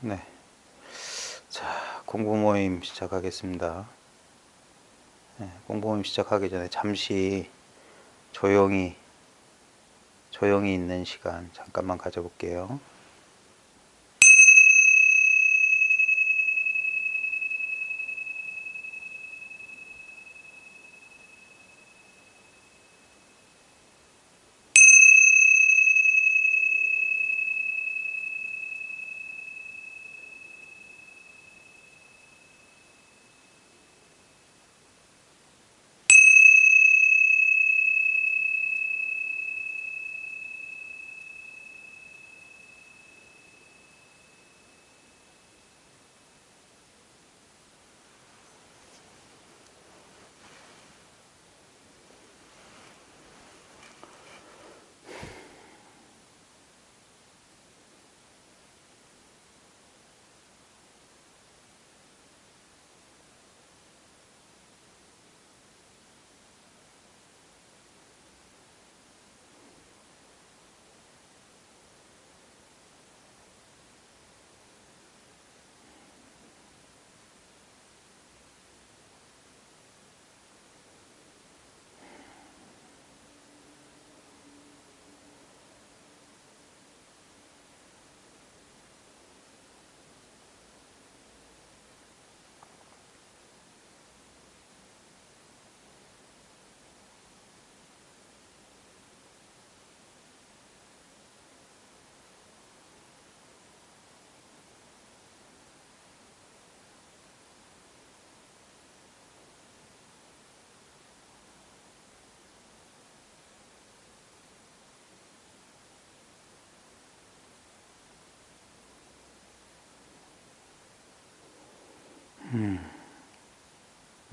네. 자, 공부 모임 시작하겠습니다. 네, 공부 모임 시작하기 전에 잠시 조용히 있는 시간 잠깐만 가져볼게요.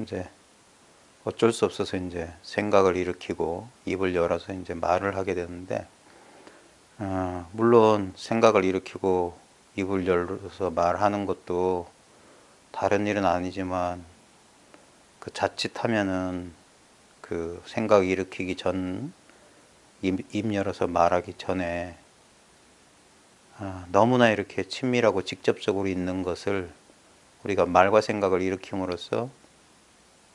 이제 어쩔 수 없어서 이제 생각을 일으키고 입을 열어서 이제 말을 하게 되는데, 물론 생각을 일으키고 입을 열어서 말하는 것도 다른 일은 아니지만, 그 자칫하면은 그 생각 일으키기 전, 입 열어서 말하기 전에 너무나 이렇게 친밀하고 직접적으로 있는 것을 우리가 말과 생각을 일으킴으로써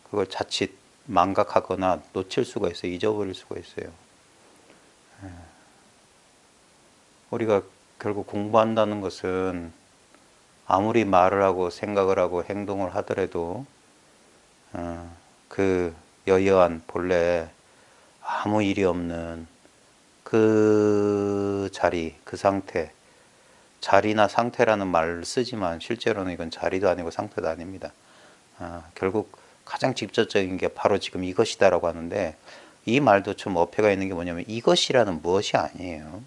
그걸 자칫 망각하거나 놓칠 수가 있어요. 잊어버릴 수가 있어요. 우리가 결국 공부한다는 것은 아무리 말을 하고 생각을 하고 행동을 하더라도 그 여여한 본래 아무 일이 없는 그 자리, 그 상태, 자리나 상태라는 말을 쓰지만 실제로는 이건 자리도 아니고 상태도 아닙니다. 결국 가장 직접적인 게 바로 지금 이것이다라고 하는데, 이 말도 좀 어폐가 있는 게 뭐냐면 이것이라는 무엇이 아니에요.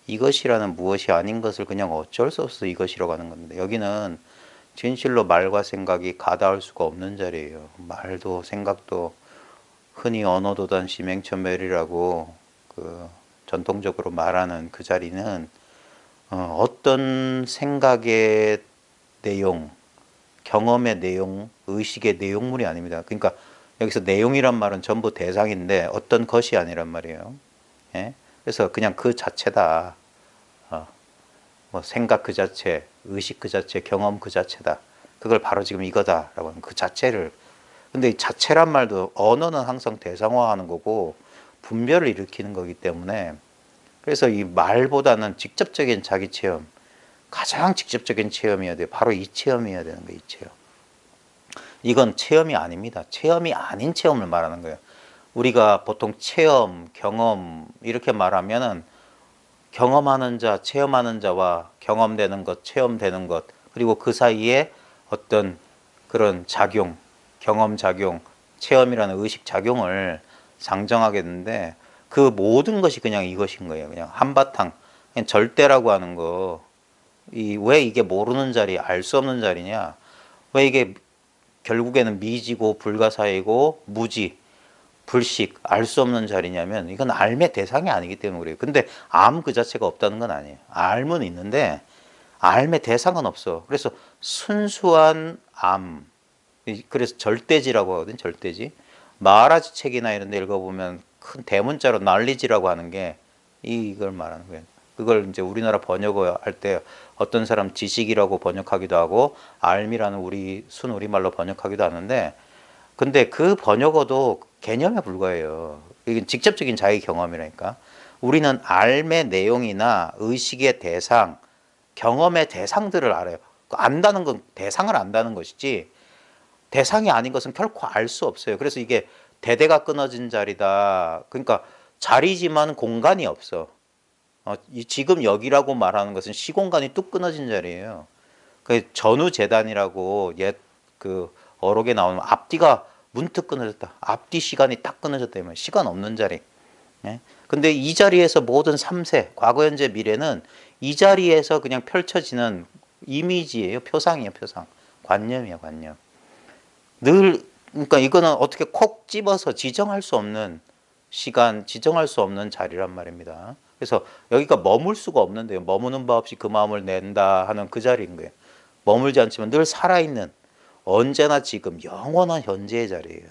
이것이라는 무엇이 아닌 것을 그냥 어쩔 수 없어 이것이라고 하는 겁니다. 여기는 진실로 말과 생각이 가다할 수가 없는 자리예요. 말도 생각도 흔히 언어도단 시맹천멸이라고 그 전통적으로 말하는 그 자리는 어떤 생각의 내용, 경험의 내용, 의식의 내용물이 아닙니다. 그러니까 여기서 내용이란 말은 전부 대상인데 어떤 것이 아니란 말이에요. 예? 그래서 그냥 그 자체다. 뭐 생각 그 자체, 의식 그 자체, 경험 그 자체다. 그걸 바로 지금 이거다라고 하는 그 자체를. 근데 이 자체란 말도 언어는 항상 대상화하는 거고 분별을 일으키는 거기 때문에, 그래서 이 말보다는 직접적인 자기 체험, 가장 직접적인 체험이어야 돼요. 바로 이 체험이어야 되는 거예요. 이 체험. 이건 체험이 아닙니다. 체험이 아닌 체험을 말하는 거예요. 우리가 보통 체험, 경험 이렇게 말하면은 경험하는 자, 체험하는 자와 경험되는 것, 체험되는 것, 그리고 그 사이에 어떤 그런 작용, 경험 작용, 체험이라는 의식 작용을 상정하게 되는데, 그 모든 것이 그냥 이것인 거예요. 그냥 한바탕. 그냥 절대라고 하는 거. 왜 이게 모르는 자리, 알 수 없는 자리냐? 왜 이게 결국에는 미지고 불가사이고 무지, 불식, 알 수 없는 자리냐면, 이건 알의 대상이 아니기 때문에 그래요. 근데 암 그 자체가 없다는 건 아니에요. 알은 있는데 알의 대상은 없어. 그래서 순수한 암, 그래서 절대지라고 하거든. 절대지. 마하라지 책이나 이런 데 읽어보면 큰 대문자로 난리지라고 하는 게 이걸 말하는 거예요. 그걸 이제 우리나라 번역어 할 때 어떤 사람 지식이라고 번역하기도 하고 알미라는 우리 순우리말로 번역하기도 하는데, 근데 그 번역어도 개념에 불과해요. 이게 직접적인 자기 경험이라니까. 우리는 알의 내용이나 의식의 대상, 경험의 대상들을 알아요. 안다는 건 대상을 안다는 것이지 대상이 아닌 것은 결코 알 수 없어요. 그래서 이게 대대가 끊어진 자리다. 그러니까 자리지만 공간이 없어. 지금 여기라고 말하는 것은 시공간이 뚝 끊어진 자리예요. 그 전우재단이라고 옛 그 어록에 나오는 앞뒤가 문득 끊어졌다. 앞뒤 시간이 딱 끊어졌다면 시간 없는 자리. 예? 근데 이 자리에서 모든 3세, 과거, 현재, 미래는 이 자리에서 그냥 펼쳐지는 이미지예요. 표상이에요, 표상. 관념이에요, 관념. 늘, 그러니까 이거는 어떻게 콕 집어서 지정할 수 없는 시간, 지정할 수 없는 자리란 말입니다. 그래서 여기가 머물 수가 없는데요. 머무는 바 없이 그 마음을 낸다 하는 그 자리인 거예요. 머물지 않지만 늘 살아있는, 언제나 지금 영원한 현재의 자리예요.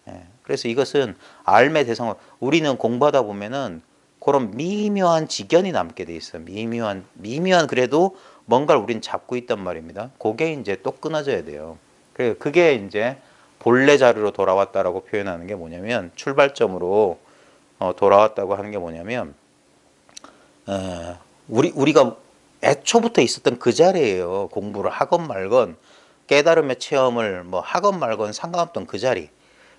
예. 그래서 이것은 알매 대상을, 우리는 공부하다 보면은 그런 미묘한 직연이 남게 돼 있어요. 미묘한 그래도 뭔가를 우린 잡고 있단 말입니다. 그게 이제 또 끊어져야 돼요. 그게 이제 본래 자리로 돌아왔다라고 표현하는 게 뭐냐면, 출발점으로 돌아왔다고 하는 게 뭐냐면, 우리가 애초부터 있었던 그 자리예요. 공부를 하건 말건 깨달음의 체험을 뭐 하건 말건 상관없던 그 자리.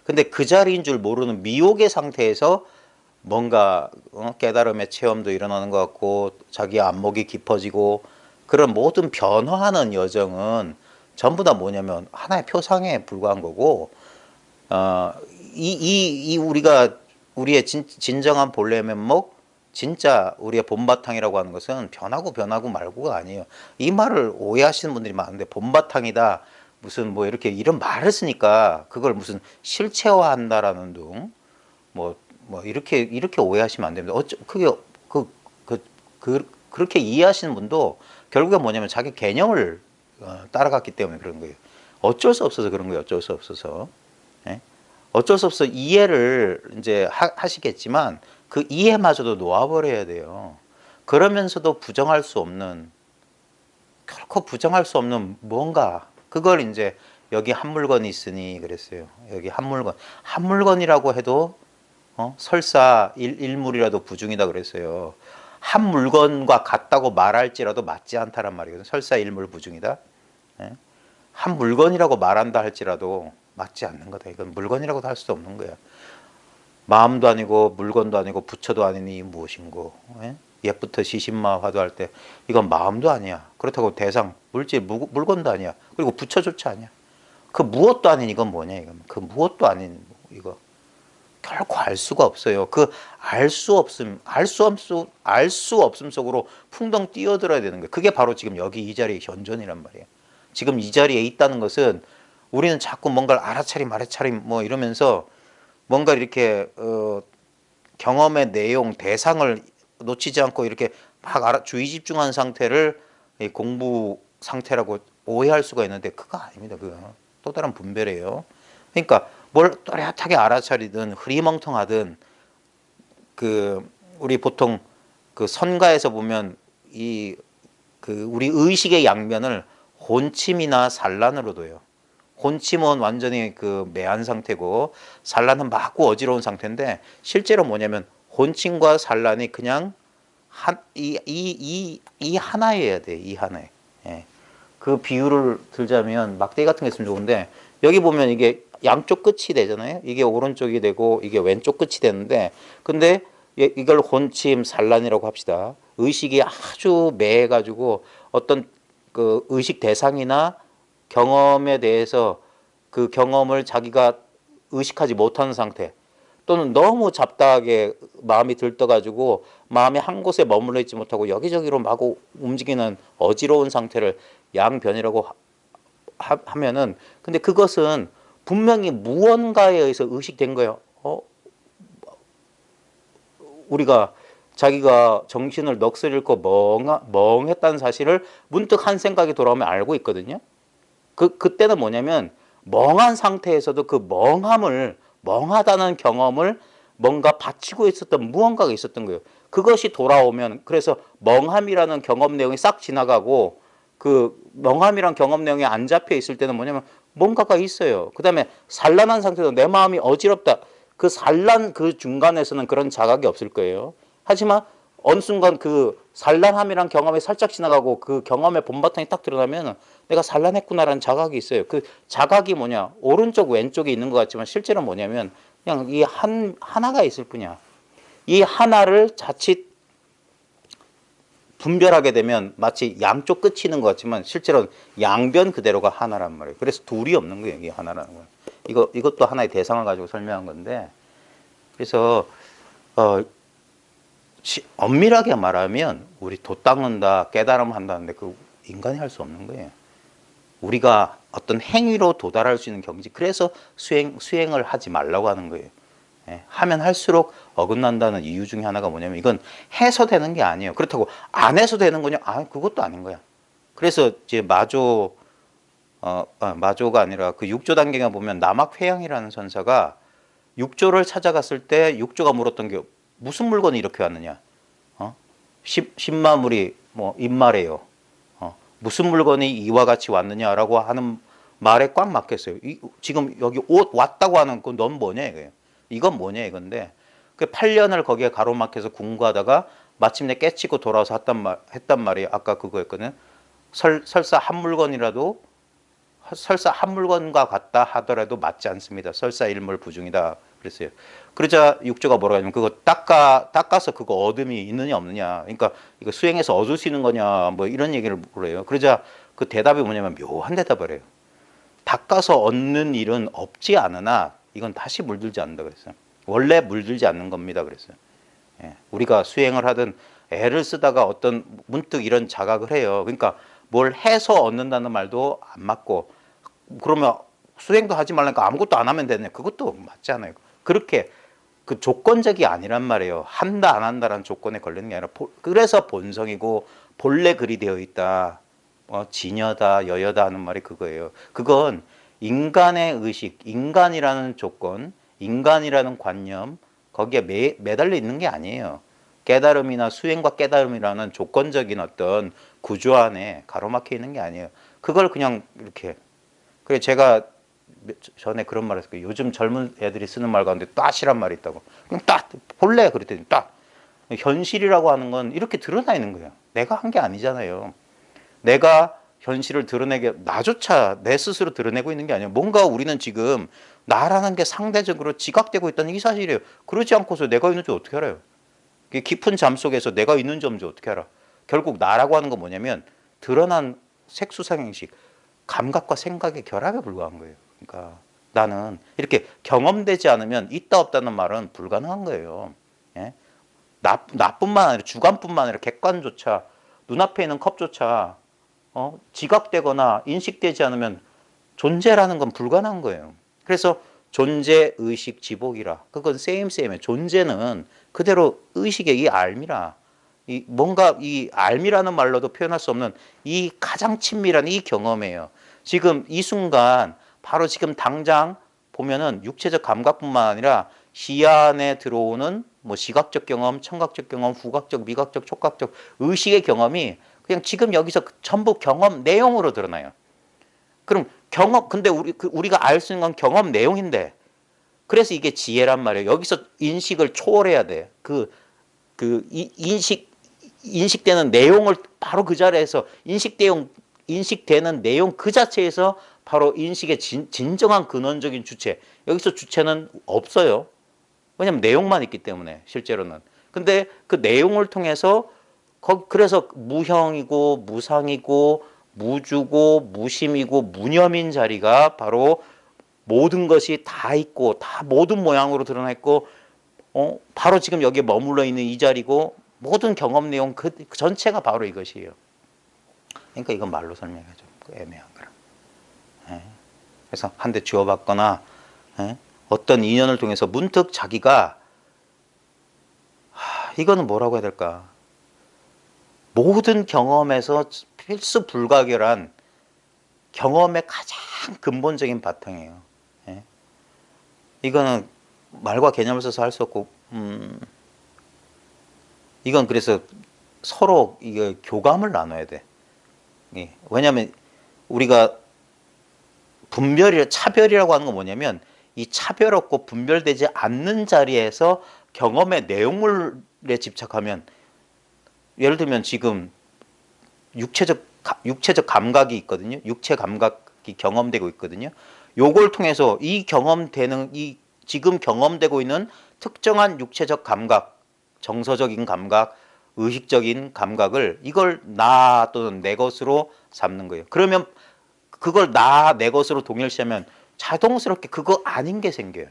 근데 그 자리인 줄 모르는 미혹의 상태에서 뭔가 깨달음의 체험도 일어나는 것 같고 자기 안목이 깊어지고 그런 모든 변화하는 여정은 전부 다 뭐냐면 하나의 표상에 불과한 거고, 우리가 우리의 진정한 본래 면목, 진짜 우리의 본바탕이라고 하는 것은 변하고 말고가 아니에요. 이 말을 오해하시는 분들이 많은데, 본바탕이다 무슨 뭐 이렇게 이런 말을 쓰니까 그걸 무슨 실체화한다라는 둥 뭐 이렇게 오해하시면 안 됩니다. 그게 그렇게 이해하시는 분도 결국에 뭐냐면 자기 개념을 따라갔기 때문에 그런 거예요. 어쩔 수 없어서 그런 거예요. 어쩔 수 없어서. 예? 어쩔 수 없어 이해를 이제 하시겠지만 그 이해마저도 놓아버려야 돼요. 그러면서도 결코 부정할 수 없는 뭔가, 그걸 이제 여기 한 물건이 있으니 그랬어요. 여기 한 물건이라고 해도 설사 일물이라도 부중이다 그랬어요. 한 물건과 같다고 말할지라도 맞지 않다란 말이거든요. 설사 일물 부중이다. 예? 한 물건이라고 말한다 할지라도 맞지 않는 거다. 이건 물건이라고도 할 수도 없는 거야. 마음도 아니고 물건도 아니고 부처도 아니니 무엇인고. 예? 옛부터 시신마 화두할 때 이건 마음도 아니야. 그렇다고 대상 물질 물건도 아니야. 그리고 부처조차 아니야. 그 무엇도 아닌 이건 뭐냐 이건. 그 무엇도 아닌 이거 결코 알 수가 없어요. 그 알 수 없음 속으로 풍덩 뛰어들어야 되는 거예요. 그게 바로 지금 여기 이 자리의 현존이란 말이에요. 지금 이 자리에 있다는 것은 우리는 자꾸 뭔가를 알아차림 뭐 이러면서 뭔가 이렇게 경험의 내용 대상을 놓치지 않고 이렇게 막 주의 집중한 상태를 공부 상태라고 오해할 수가 있는데 그거 아닙니다. 그거 또 다른 분별이에요. 그러니까 뭘 또렷하게 알아차리든 흐리멍텅하든 우리 보통 그 선가에서 보면 우리 의식의 양면을 혼침이나 산란으로 둬요. 혼침은 완전히 그 매한 상태고 산란은 막고 어지러운 상태인데, 실제로 뭐냐면 혼침과 산란이 그냥 이 하나여야 돼. 이 하나에. 예. 그 비유를 들자면 막대기 같은 게 있으면 좋은데, 여기 보면 이게 양쪽 끝이 되잖아요. 이게 오른쪽이 되고 이게 왼쪽 끝이 되는데, 근데 이걸 혼침 산란이라고 합시다. 의식이 아주 매해가지고 어떤 그 의식 대상이나 경험에 대해서 그 경험을 자기가 의식하지 못하는 상태, 또는 너무 잡다하게 마음이 들떠가지고 마음이 한 곳에 머물러 있지 못하고 여기저기로 마구 움직이는 어지러운 상태를 양변이라고 하면은, 근데 그것은 분명히 무언가에 의해서 의식된 거예요. 우리가 자기가 정신을 넋을 잃고 멍했다는 사실을 문득 한 생각이 돌아오면 알고 있거든요. 그때는 뭐냐면 멍한 상태에서도 그 멍하다는 경험을 뭔가 바치고 있었던 무언가가 있었던 거예요. 그것이 돌아오면, 그래서 멍함이라는 경험 내용이 싹 지나가고, 그 멍함이란 경험 내용이 안 잡혀 있을 때는 뭐냐면 뭔가가 있어요. 그 다음에 산란한 상태에서 내 마음이 어지럽다. 그 산란 그 중간에서는 그런 자각이 없을 거예요. 하지만 어느 순간 그 산란함이란 경험이 살짝 지나가고 그 경험의 본바탕이 딱 드러나면 내가 산란했구나라는 자각이 있어요. 그 자각이 뭐냐? 오른쪽 왼쪽에 있는 것 같지만 실제로 뭐냐면 그냥 이 하나가 있을 뿐이야. 이 하나를 자칫 분별하게 되면 마치 양쪽 끝이 있는 것 같지만 실제로 양변 그대로가 하나란 말이에요. 그래서 둘이 없는 거예요. 이게 하나라는 거예요. 이것도 하나의 대상을 가지고 설명한 건데, 그래서 엄밀하게 말하면 우리 돛 닦는다, 깨달음 한다는데 그 인간이 할 수 없는 거예요. 우리가 어떤 행위로 도달할 수 있는 경지, 그래서 수행을 하지 말라고 하는 거예요. 예, 하면 할수록 어긋난다는 이유 중에 하나가 뭐냐면 이건 해서 되는 게 아니에요. 그렇다고 안 해서 되는 거냐? 그것도 아닌 거야. 그래서 이제 마조가 아니라 그 육조 단계가 보면 남학회양이라는 선사가 육조를 찾아갔을 때 육조가 물었던 게 무슨 물건이 이렇게 왔느냐? 십마물이 뭐 입말이에요. 무슨 물건이 이와 같이 왔느냐라고 하는 말에 꽉 막혔어요. 지금 여기 옷 왔다고 하는 건 넌 뭐냐 이거예요. 이건 뭐냐 이건데 그 8년을 거기에 가로막혀서 궁구하다가 마침내 깨치고 돌아와서 했단 말이 아까 그거였거든요. 설사 한 물건이라도 설사 한 물건과 같다 하더라도 맞지 않습니다. 설사 일물 부중이다 그랬어요. 그러자 육조가 뭐라고 하냐면 그거 닦아서 그거 어둠이 있느냐 없느냐. 그러니까 이거 수행해서 얻을 수 있는 거냐 뭐 이런 얘기를 물어요. 그러자 그 대답이 뭐냐면 묘한 대답을 해요. 닦아서 얻는 일은 없지 않으나 이건 다시 물들지 않는다 그랬어요. 원래 물들지 않는 겁니다 그랬어요. 예, 우리가 수행을 하든 애를 쓰다가 어떤 문득 이런 자각을 해요. 그러니까 뭘 해서 얻는다는 말도 안 맞고, 그러면 수행도 하지 말라니까 아무것도 안 하면 되네. 그것도 맞지 않아요. 그렇게 그 조건적이 아니란 말이에요. 한다 안 한다라는 조건에 걸리는 게 아니라 그래서 본성이고 본래 그리 되어 있다. 진여다 여여다 하는 말이 그거예요. 그건 인간의 의식, 인간이라는 조건, 인간이라는 관념 거기에 매달려 있는 게 아니에요. 깨달음이나 수행과 깨달음이라는 조건적인 어떤 구조 안에 가로막혀 있는 게 아니에요. 그걸 그냥 이렇게. 그래 제가 전에 그런 말을 했어요. 요즘 젊은 애들이 쓰는 말 가운데 따시란 말이 있다고. 그럼 따 볼래 그랬더니 따. 현실이라고 하는 건 이렇게 드러나 있는 거예요. 내가 한 게 아니잖아요. 내가 현실을 드러내게 나조차 내 스스로 드러내고 있는 게 아니에요. 뭔가 우리는 지금 나라는 게 상대적으로 지각되고 있다는 이 사실이에요. 그러지 않고서 내가 있는지 어떻게 알아요? 깊은 잠 속에서 내가 있는 점인지 어떻게 알아? 결국 나라고 하는 건 뭐냐면 드러난 색수상행식, 감각과 생각의 결합에 불과한 거예요. 그러니까 나는 이렇게 경험되지 않으면 있다 없다는 말은 불가능한 거예요. 예? 나뿐만 아니라 주관뿐만 아니라 객관조차 눈앞에 있는 컵조차 지각되거나 인식되지 않으면 존재라는 건 불가능한 거예요. 그래서 존재, 의식, 지복이라. 그건 세임세임이에요. 존재는 그대로 의식의 이 알미라. 뭔가 이 알미라는 말로도 표현할 수 없는 이 가장 친밀한 이 경험이에요. 지금 이 순간 바로 지금 당장 보면은 육체적 감각뿐만 아니라 시야 안에 들어오는 뭐 시각적 경험, 청각적 경험, 후각적, 미각적, 촉각적 의식의 경험이 그냥 지금 여기서 전부 경험 내용으로 드러나요. 그럼 근데 우리가 알 수 있는 건 경험 내용인데, 그래서 이게 지혜란 말이에요. 여기서 인식을 초월해야 돼. 인식되는 내용을 바로 그 자리에서 인식되는 내용 그 자체에서 바로 인식의 진정한 근원적인 주체. 여기서 주체는 없어요. 왜냐면 내용만 있기 때문에 실제로는. 근데 그 내용을 통해서 그래서 무형이고 무상이고 무주고 무심이고 무념인 자리가 바로 모든 것이 다 있고 다 모든 모양으로 드러나 있고 바로 지금 여기에 머물러 있는 이 자리고 모든 경험 내용 그 전체가 바로 이것이에요. 그러니까 이건 말로 설명하기 좀 애매한 거라. 예. 그래서 한 대 주워받거나 어떤 인연을 통해서 문득 자기가 이거는 뭐라고 해야 될까? 모든 경험에서 필수 불가결한 경험의 가장 근본적인 바탕이에요. 예? 이거는 말과 개념을 써서 할 수 없고, 이건 그래서 서로 이게 교감을 나눠야 돼. 예. 왜냐하면 우리가 차별이라고 하는 건 뭐냐면 이 차별 없고 분별되지 않는 자리에서 경험의 내용물에 집착하면, 예를 들면 지금 육체적 감각이 있거든요. 육체 감각이 경험되고 있거든요. 요걸 통해서 이 지금 경험되고 있는 특정한 육체적 감각, 정서적인 감각, 의식적인 감각을 이걸 나 또는 내 것으로 삼는 거예요. 그러면 그걸 내 것으로 동일시하면 자동스럽게 그거 아닌 게 생겨요.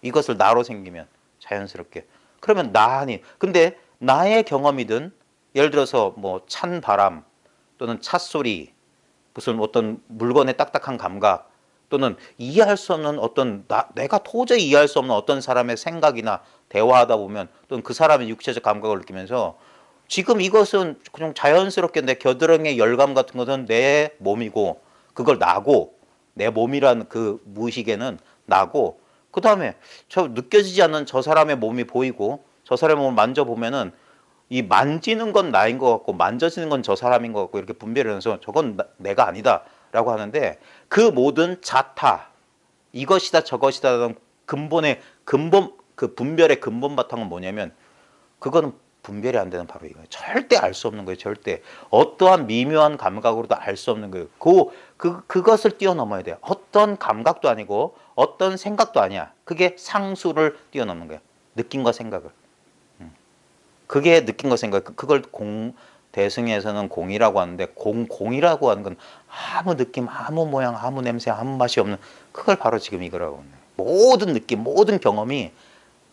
이것을 나로 생기면 자연스럽게. 그러면 나 아니. 근데 나의 경험이든, 예를 들어서 뭐 찬 바람 또는 찻소리, 무슨 어떤 물건의 딱딱한 감각, 또는 이해할 수 없는 내가 도저히 이해할 수 없는 어떤 사람의 생각이나 대화하다 보면, 또는 그 사람의 육체적 감각을 느끼면서 지금 이것은 그냥 자연스럽게 내 겨드랑이의 열감 같은 것은 내 몸이고, 그걸 나고, 내 몸이라는 그 무의식에는 나고, 그 다음에 저 느껴지지 않는 저 사람의 몸이 보이고, 저 사람의 몸을 만져보면은 이 만지는 건 나인 것 같고 만져지는 건 저 사람인 것 같고, 이렇게 분별을 해서 저건 내가 아니다 라고 하는데, 그 모든 자타, 이것이다 저것이다 라는 그 분별의 근본 바탕은 뭐냐면, 그거는 분별이 안 되는, 바로 이거예요. 절대 알 수 없는 거예요. 절대. 어떠한 미묘한 감각으로도 알 수 없는 거예요. 그것을 뛰어넘어야 돼요. 어떤 감각도 아니고 어떤 생각도 아니야. 그게 상수를 뛰어넘는 거예요. 느낌과 생각을. 그게 느낌과 생각. 그걸 대승에서는 공이라고 하는데, 공이라고 하는 건 아무 느낌, 아무 모양, 아무 냄새, 아무 맛이 없는, 그걸 바로 지금 이거라고 하는 거예요. 모든 느낌, 모든 경험이,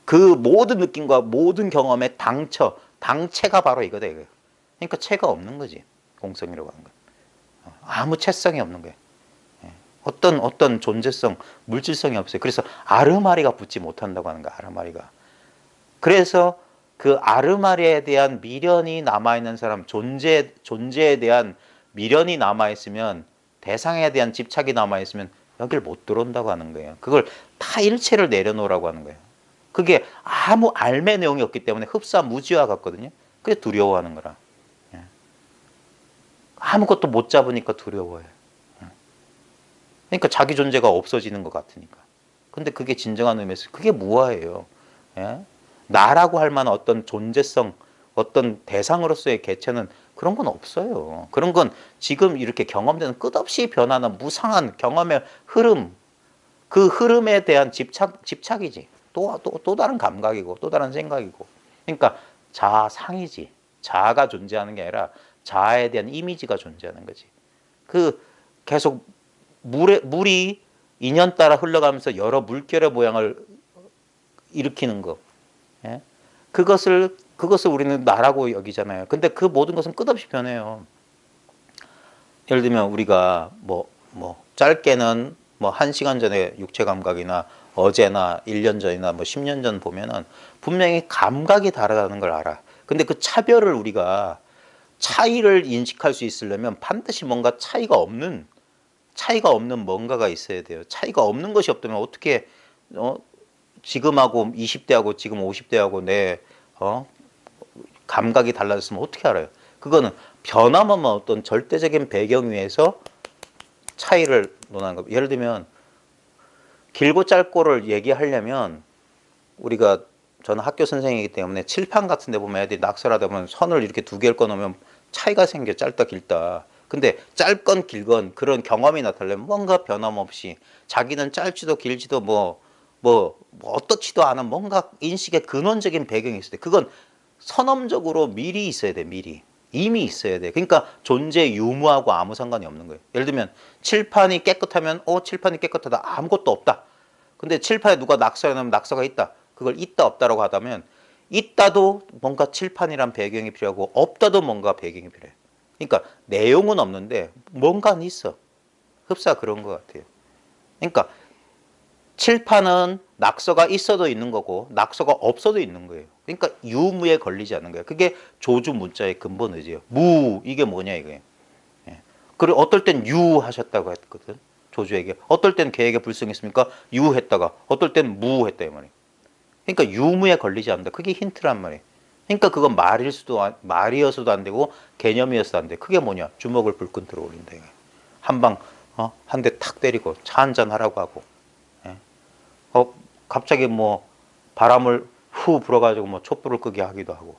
그 모든 느낌과 모든 경험의 당체가 바로 이거다, 이거예요. 그러니까 체가 없는 거지, 공성이라고 하는 건. 아무 체성이 없는 거예요. 어떤 존재성, 물질성이 없어요. 그래서 아르마리가 붙지 못한다고 하는 거야, 아르마리가. 그래서 그 아르마리에 대한 미련이 남아있는 사람, 존재에 대한 미련이 남아있으면, 대상에 대한 집착이 남아있으면 여길 못 들어온다고 하는 거예요. 그걸 다 일체를 내려놓으라고 하는 거예요. 그게 아무 알매 내용이 없기 때문에 흡사무지와 같거든요. 그게 두려워하는 거라. 아무것도 못 잡으니까 두려워해요. 그러니까 자기 존재가 없어지는 것 같으니까. 근데 그게 진정한 의미에서 그게 무아예요. 예? 나라고 할 만한 어떤 존재성, 어떤 대상으로서의 개체는 그런 건 없어요. 그런 건 지금 이렇게 경험되는 끝없이 변하는 무상한 경험의 흐름, 그 흐름에 대한 집착이지. 또 다른 감각이고, 또 다른 생각이고. 그러니까 자상이지. 자아가 존재하는 게 아니라 자아에 대한 이미지가 존재하는 거지. 계속 물이 인연 따라 흘러가면서 여러 물결의 모양을 일으키는 거. 예? 그것을 우리는 나라고 여기잖아요. 근데 그 모든 것은 끝없이 변해요. 예를 들면 우리가 짧게는 1시간 전에 육체 감각이나 어제나 1년 전이나 10년 전 보면은 분명히 감각이 다르다는 걸 알아. 근데 그 차이를 인식할 수 있으려면 반드시 뭔가 차이가 없는 뭔가가 있어야 돼요. 차이가 없는 것이 없다면 어떻게 지금하고 20대하고 지금 50대하고 내 감각이 달라졌으면 어떻게 알아요? 그거는 변함없는 어떤 절대적인 배경 위에서 차이를 논하는 겁니다. 예를 들면 길고 짧고를 얘기하려면, 저는 학교 선생이기 때문에 칠판 같은 데 보면 애들이 낙서하다 보면 선을 이렇게 두 개를 꺼놓으면 차이가 생겨, 짧다 길다. 근데 짧건 길건 그런 경험이 나타나려면 뭔가 변함없이, 자기는 짧지도 길지도 어떻지도 않은 뭔가 인식의 근원적인 배경이 있어야 돼. 그건 선언적으로 미리 있어야 돼. 미리. 이미 있어야 돼. 그러니까 존재 유무하고 아무 상관이 없는 거예요. 예를 들면 칠판이 깨끗하면 칠판이 깨끗하다. 아무것도 없다. 근데 칠판에 누가 낙서해놓으면 낙서가 있다. 그걸 있다 없다라고 하다면, 있다도 뭔가 칠판이란 배경이 필요하고 없다도 뭔가 배경이 필요해요. 그러니까 내용은 없는데 뭔가는 있어. 흡사 그런 것 같아요. 그러니까 칠판은 낙서가 있어도 있는 거고 낙서가 없어도 있는 거예요. 그러니까 유무에 걸리지 않는 거예요. 그게 조주 문자의 근본 의지예요. 무, 이게 뭐냐 이거예요. 예. 그리고 어떨 땐 유 하셨다고 했거든. 조주에게. 어떨 땐 걔에게 불승했습니까? 유 했다가, 어떨 땐 무 했다 이 말이에요. 그러니까 유무에 걸리지 않는다. 그게 힌트란 말이에요. 그러니까 그건 말이어서도 안 되고 개념이어서도 안 돼. 그게 뭐냐? 주먹을 불끈 들어올린다. 한 방, 한 대 탁 때리고 차 한잔 하라고 하고, 예? 갑자기 뭐 바람을 후 불어가지고 뭐 촛불을 끄게 하기도 하고,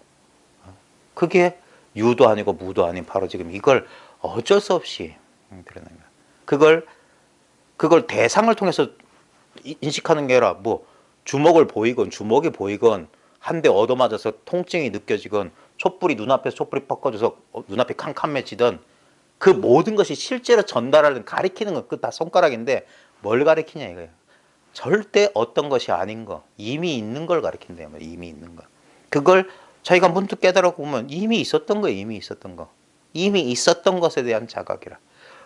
그게 유도 아니고 무도 아닌 바로 지금 이걸 어쩔 수 없이 드러낸 거야. 그걸 대상을 통해서 인식하는 게 아니라 뭐 주먹을 보이건 주먹이 보이건 한 대 얻어맞아서 통증이 느껴지건 촛불이 눈앞에서 촛불이 뻗어져서 눈앞이 캄캄해지던 그 모든 것이 실제로 전달하는 가리키는 건 그 다 손가락인데 뭘 가리키냐 이거예요. 절대 어떤 것이 아닌 거, 이미 있는 걸 가리킨대요. 이미 있는 거. 그걸 저희가 문득 깨달아 보면 이미 있었던 거예요. 이미 있었던 거. 이미 있었던 것에 대한 자각이라.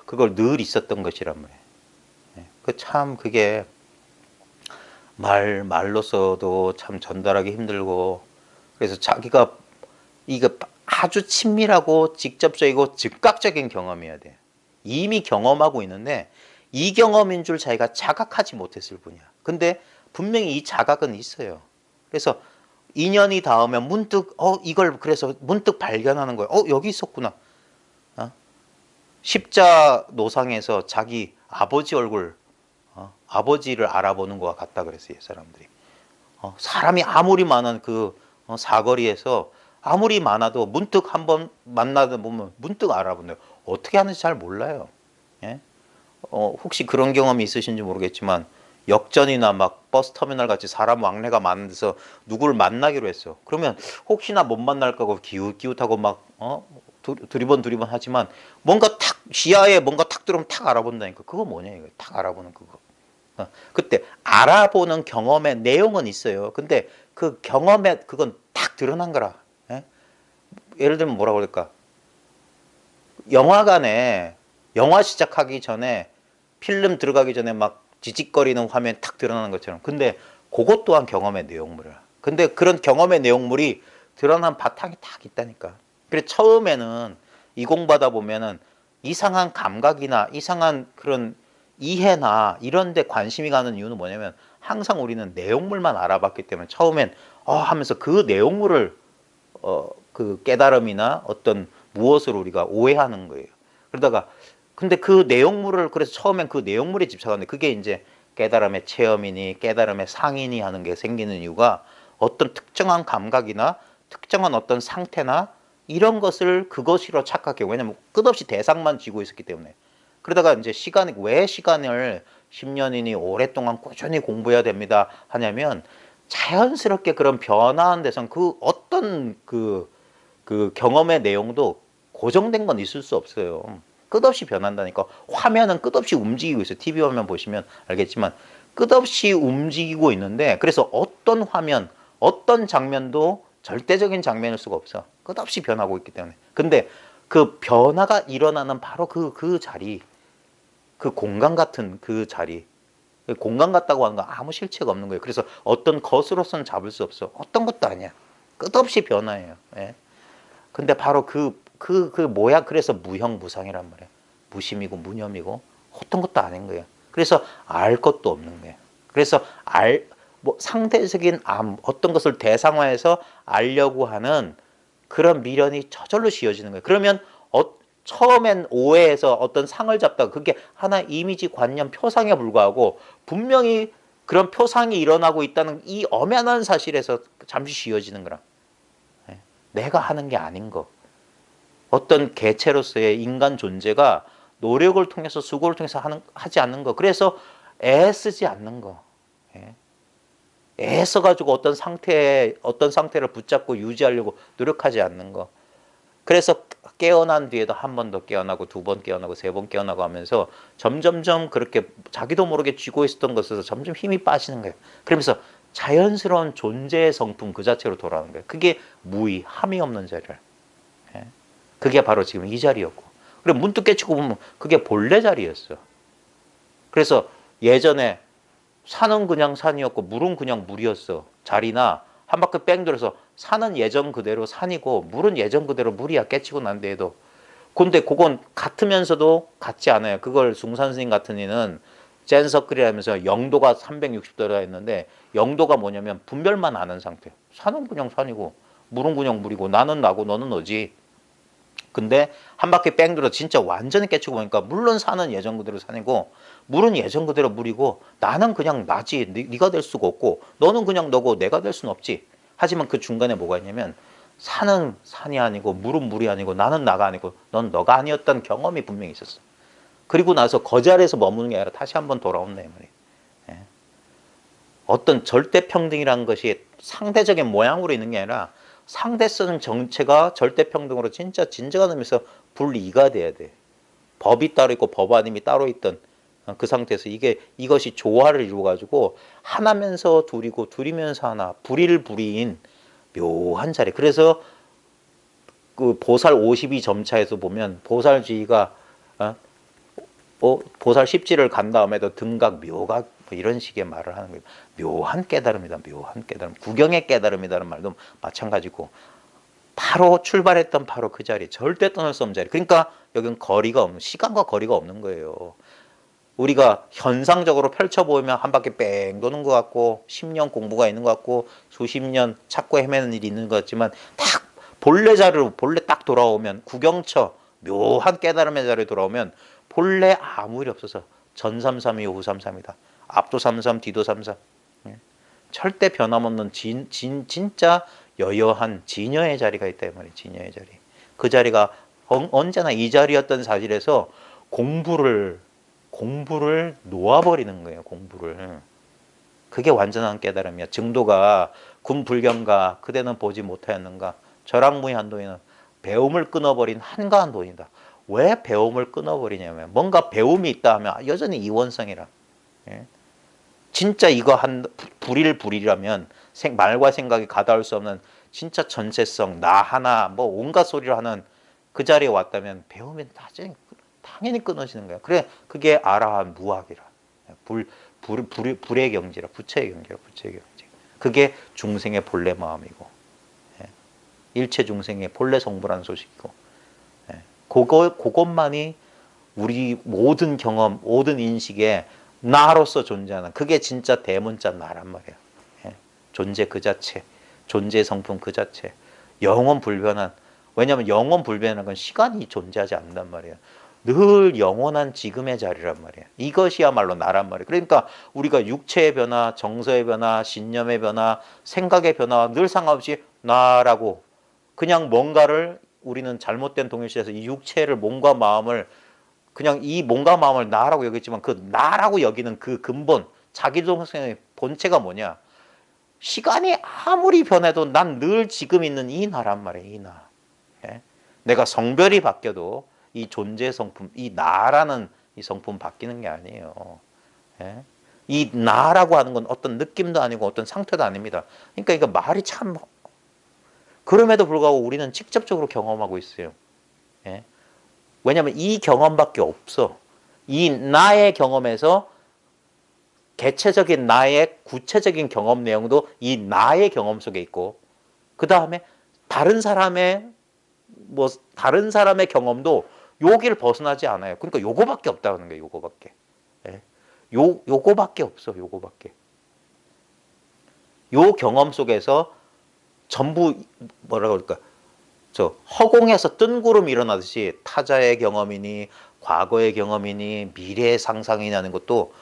그걸 늘 있었던 것이란 말이에요. 참 그게 말로서도 참 전달하기 힘들고, 그래서 자기가 이거 아주 친밀하고 직접적이고 즉각적인 경험이어야 돼. 이미 경험하고 있는데 이 경험인 줄 자기가 자각하지 못했을 뿐이야. 근데 분명히 이 자각은 있어요. 그래서 인연이 닿으면 문득 이걸 그래서 문득 발견하는 거예요. 여기 있었구나. 십자 노상에서 자기 아버지 얼굴, 아버지를 알아보는 것과 같다 그랬어요, 사람들이. 사람이 아무리 많은 그 사거리에서 아무리 많아도 문득 한번 만나다 보면 문득 알아본대요. 어떻게 하는지 잘 몰라요. 예? 혹시 그런 경험이 있으신지 모르겠지만 역전이나 막 버스터미널 같이 사람 왕래가 많은 데서 누구를 만나기로 했어. 그러면 혹시나 못 만날까 하고 기웃기웃하고 막 두리번 하지만 뭔가 탁 시야에 뭔가 탁 들어오면 탁 알아본다니까. 그거 뭐냐 이거. 탁 알아보는 그거. 그때 알아보는 경험의 내용은 있어요. 근데 그 경험에 그건 탁 드러난 거라. 예? 예를 들면 뭐라고 그럴까? 영화관에 영화 시작하기 전에 필름 들어가기 전에 막 지직거리는 화면 탁 드러나는 것처럼. 근데 그것 또한 경험의 내용물이야. 근데 그런 경험의 내용물이 드러난 바탕이 딱 있다니까. 그래서 처음에는 이공받아 보면은 이상한 감각이나 이상한 그런 이해나 이런 데 관심이 가는 이유는 뭐냐면 항상 우리는 내용물만 알아봤기 때문에 처음엔 하면서 그 내용물을 그 깨달음이나 어떤 무엇을 우리가 오해하는 거예요. 그러다가 근데 그 내용물을 그래서 처음엔 그 내용물에 집착하는데 그게 이제 깨달음의 체험이니 깨달음의 상이니 하는 게 생기는 이유가 어떤 특정한 감각이나 특정한 어떤 상태나 이런 것을 그것으로 착각해요. 왜냐면 끝없이 대상만 쥐고 있었기 때문에. 그러다가 이제 왜 시간을 10년이니 오랫동안 꾸준히 공부해야 됩니다 하냐면 자연스럽게 그런 변화한 데선 그 어떤 그 경험의 내용도 고정된 건 있을 수 없어요. 끝없이 변한다니까. 화면은 끝없이 움직이고 있어요. TV 화면 보시면 알겠지만 끝없이 움직이고 있는데 그래서 어떤 화면, 어떤 장면도 절대적인 장면일 수가 없어. 끝없이 변하고 있기 때문에. 근데 그 변화가 일어나는 바로 그 자리, 그 공간 같은 그 자리, 공간 같다고 하는 건 아무 실체가 없는 거예요. 그래서 어떤 것으로서는 잡을 수 없어. 어떤 것도 아니야. 끝없이 변화해요. 예. 근데 바로 뭐야? 그래서 무형무상이란 말이에요. 무심이고 무념이고 어떤 것도 아닌 거예요. 그래서 알 것도 없는 거예요. 그래서 뭐 상대적인 어떤 것을 대상화해서 알려고 하는 그런 미련이 저절로 씌어지는 거예요. 그러면 처음엔 오해해서 어떤 상을 잡다가 그게 하나 이미지 관념 표상에 불과하고 분명히 그런 표상이 일어나고 있다는 이 엄연한 사실에서 잠시 씌어지는 거라. 내가 하는 게 아닌 거. 어떤 개체로서의 인간 존재가 노력을 통해서 수고를 통해서 하지 않는 거. 그래서 애쓰지 않는 거. 애써가지고 어떤 상태를 붙잡고 유지하려고 노력하지 않는 거. 그래서 깨어난 뒤에도 한 번 더 깨어나고 두 번 깨어나고 세 번 깨어나고 하면서 점점점 그렇게 자기도 모르게 쥐고 있었던 것에서 점점 힘이 빠지는 거예요. 그러면서 자연스러운 존재의 성품 그 자체로 돌아오는 거예요. 그게 무의, 함이 없는 자리를. 그게 바로 지금 이 자리였고. 그리고 문득 깨치고 보면 그게 본래 자리였어. 그래서 예전에 산은 그냥 산이었고 물은 그냥 물이었어. 자리나 한 바퀴 뺑 돌아서 산은 예전 그대로 산이고 물은 예전 그대로 물이야. 깨치고 난 뒤에도. 근데 그건 같으면서도 같지 않아요. 그걸 숭산 스님 같은 이는 젠서클이라면서 영도가 360도라 했는데 영도가 뭐냐면 분별만 아는 상태. 산은 그냥 산이고 물은 그냥 물이고 나는 나고 너는 너지. 근데 한 바퀴 뺑 돌아 진짜 완전히 깨치고 보니까 물론 산은 예전 그대로 산이고 물은 예전 그대로 물이고 나는 그냥 나지. 네가 될 수가 없고 너는 그냥 너고 내가 될 수는 없지. 하지만 그 중간에 뭐가 있냐면 산은 산이 아니고 물은 물이 아니고 나는 나가 아니고 넌 너가 아니었던 경험이 분명히 있었어. 그리고 나서 그 자리에서 머무는 게 아니라 다시 한번 돌아온다 이 말이에요. 예. 어떤 절대평등이라는 것이 상대적인 모양으로 있는 게 아니라 상대성 정체가 절대평등으로 진짜 진정한 의미에서 분리가 돼야 돼. 법이 따로 있고 법 아님이 따로 있던 그 상태에서 이것이 조화를 이루어가지고 하나면서 둘이고 둘이면서 하나, 불일불이인 묘한 자리. 그래서 그 보살 52점차에서 보면 보살주의가 보살 10지를 간 다음에도 등각, 묘각 뭐 이런 식의 말을 하는 거예요. 묘한 깨달음이다. 묘한 깨달음. 구경의 깨달음이라는 말도 마찬가지고 바로 출발했던 바로 그 자리. 절대 떠날 수 없는 자리. 그러니까 여기는 거리가 없는, 시간과 거리가 없는 거예요. 우리가 현상적으로 펼쳐보면 한 바퀴 뺑 도는 것 같고 10년 공부가 있는 것 같고 수십 년 찾고 헤매는 일이 있는 것 같지만 딱 본래 자리로 본래 딱 돌아오면 구경처 묘한 깨달음의 자리에 돌아오면 본래 아무 일이 없어서 전삼삼이 후삼삼이다. 앞도 삼삼 뒤도 삼삼. 절대 변함없는 진짜 여여한 진여의 자리가 있다 이 말이에요. 진여의 자리. 그 자리가 언제나 이 자리였던 사실에서 공부를 놓아버리는 거예요. 공부를. 그게 완전한 깨달음이야. 증도가 군불견가 그대는 보지 못하였는가. 절악무의한도에는 배움을 끊어버린 한가한 돈이다. 왜 배움을 끊어버리냐면 뭔가 배움이 있다 하면 여전히 이원성이라. 예? 진짜 이거 한 불일불이라면 말과 생각이 가다울 수 없는 진짜 전체성 나 하나 뭐 온갖 소리를 하는 그 자리에 왔다면 배움이 당연히 끊어지는 거야. 그래 그게 아라한 무학이라. 불의 경지라. 부처의 경지라. 부처의 경지. 그게 중생의 본래 마음이고 일체 중생의 본래 성불한 소식이고 그것만이 우리 모든 경험 모든 인식에 나로서 존재하는 그게 진짜 대문자 나란 말이야. 존재 그 자체 존재의 성품 그 자체 영원 불변한 왜냐하면 영원 불변한 건 시간이 존재하지 않는단 말이야. 늘 영원한 지금의 자리란 말이야. 이것이야말로 나란 말이야. 그러니까 우리가 육체의 변화, 정서의 변화, 신념의 변화, 생각의 변화 늘 상관없이 나라고 그냥 뭔가를 우리는 잘못된 동일시에서 이 육체를 몸과 마음을 그냥 이 몸과 마음을 나라고 여겼지만 그 나라고 여기는 그 근본 자기동생의 본체가 뭐냐? 시간이 아무리 변해도 난 늘 지금 있는 이 나란 말이야. 이 나. 내가 성별이 바뀌어도 이 존재 성품, 이 나라는 이 성품 바뀌는 게 아니에요. 이 나라고 하는 건 어떤 느낌도 아니고 어떤 상태도 아닙니다. 그러니까 이거 말이 참 그럼에도 불구하고 우리는 직접적으로 경험하고 있어요. 왜냐하면 이 경험밖에 없어. 이 나의 경험에서 개체적인 나의 구체적인 경험 내용도 이 나의 경험 속에 있고 그 다음에 다른 사람의 경험도 여기를 벗어나지 않아요. 그러니까 요거밖에 없다는 거예요. 요거밖에. 요거밖에 없어. 요거밖에. 요 경험 속에서 전부 뭐라고 그럴까? 허공에서 뜬 구름이 일어나듯이 타자의 경험이니 과거의 경험이니 미래의 상상이냐는 것도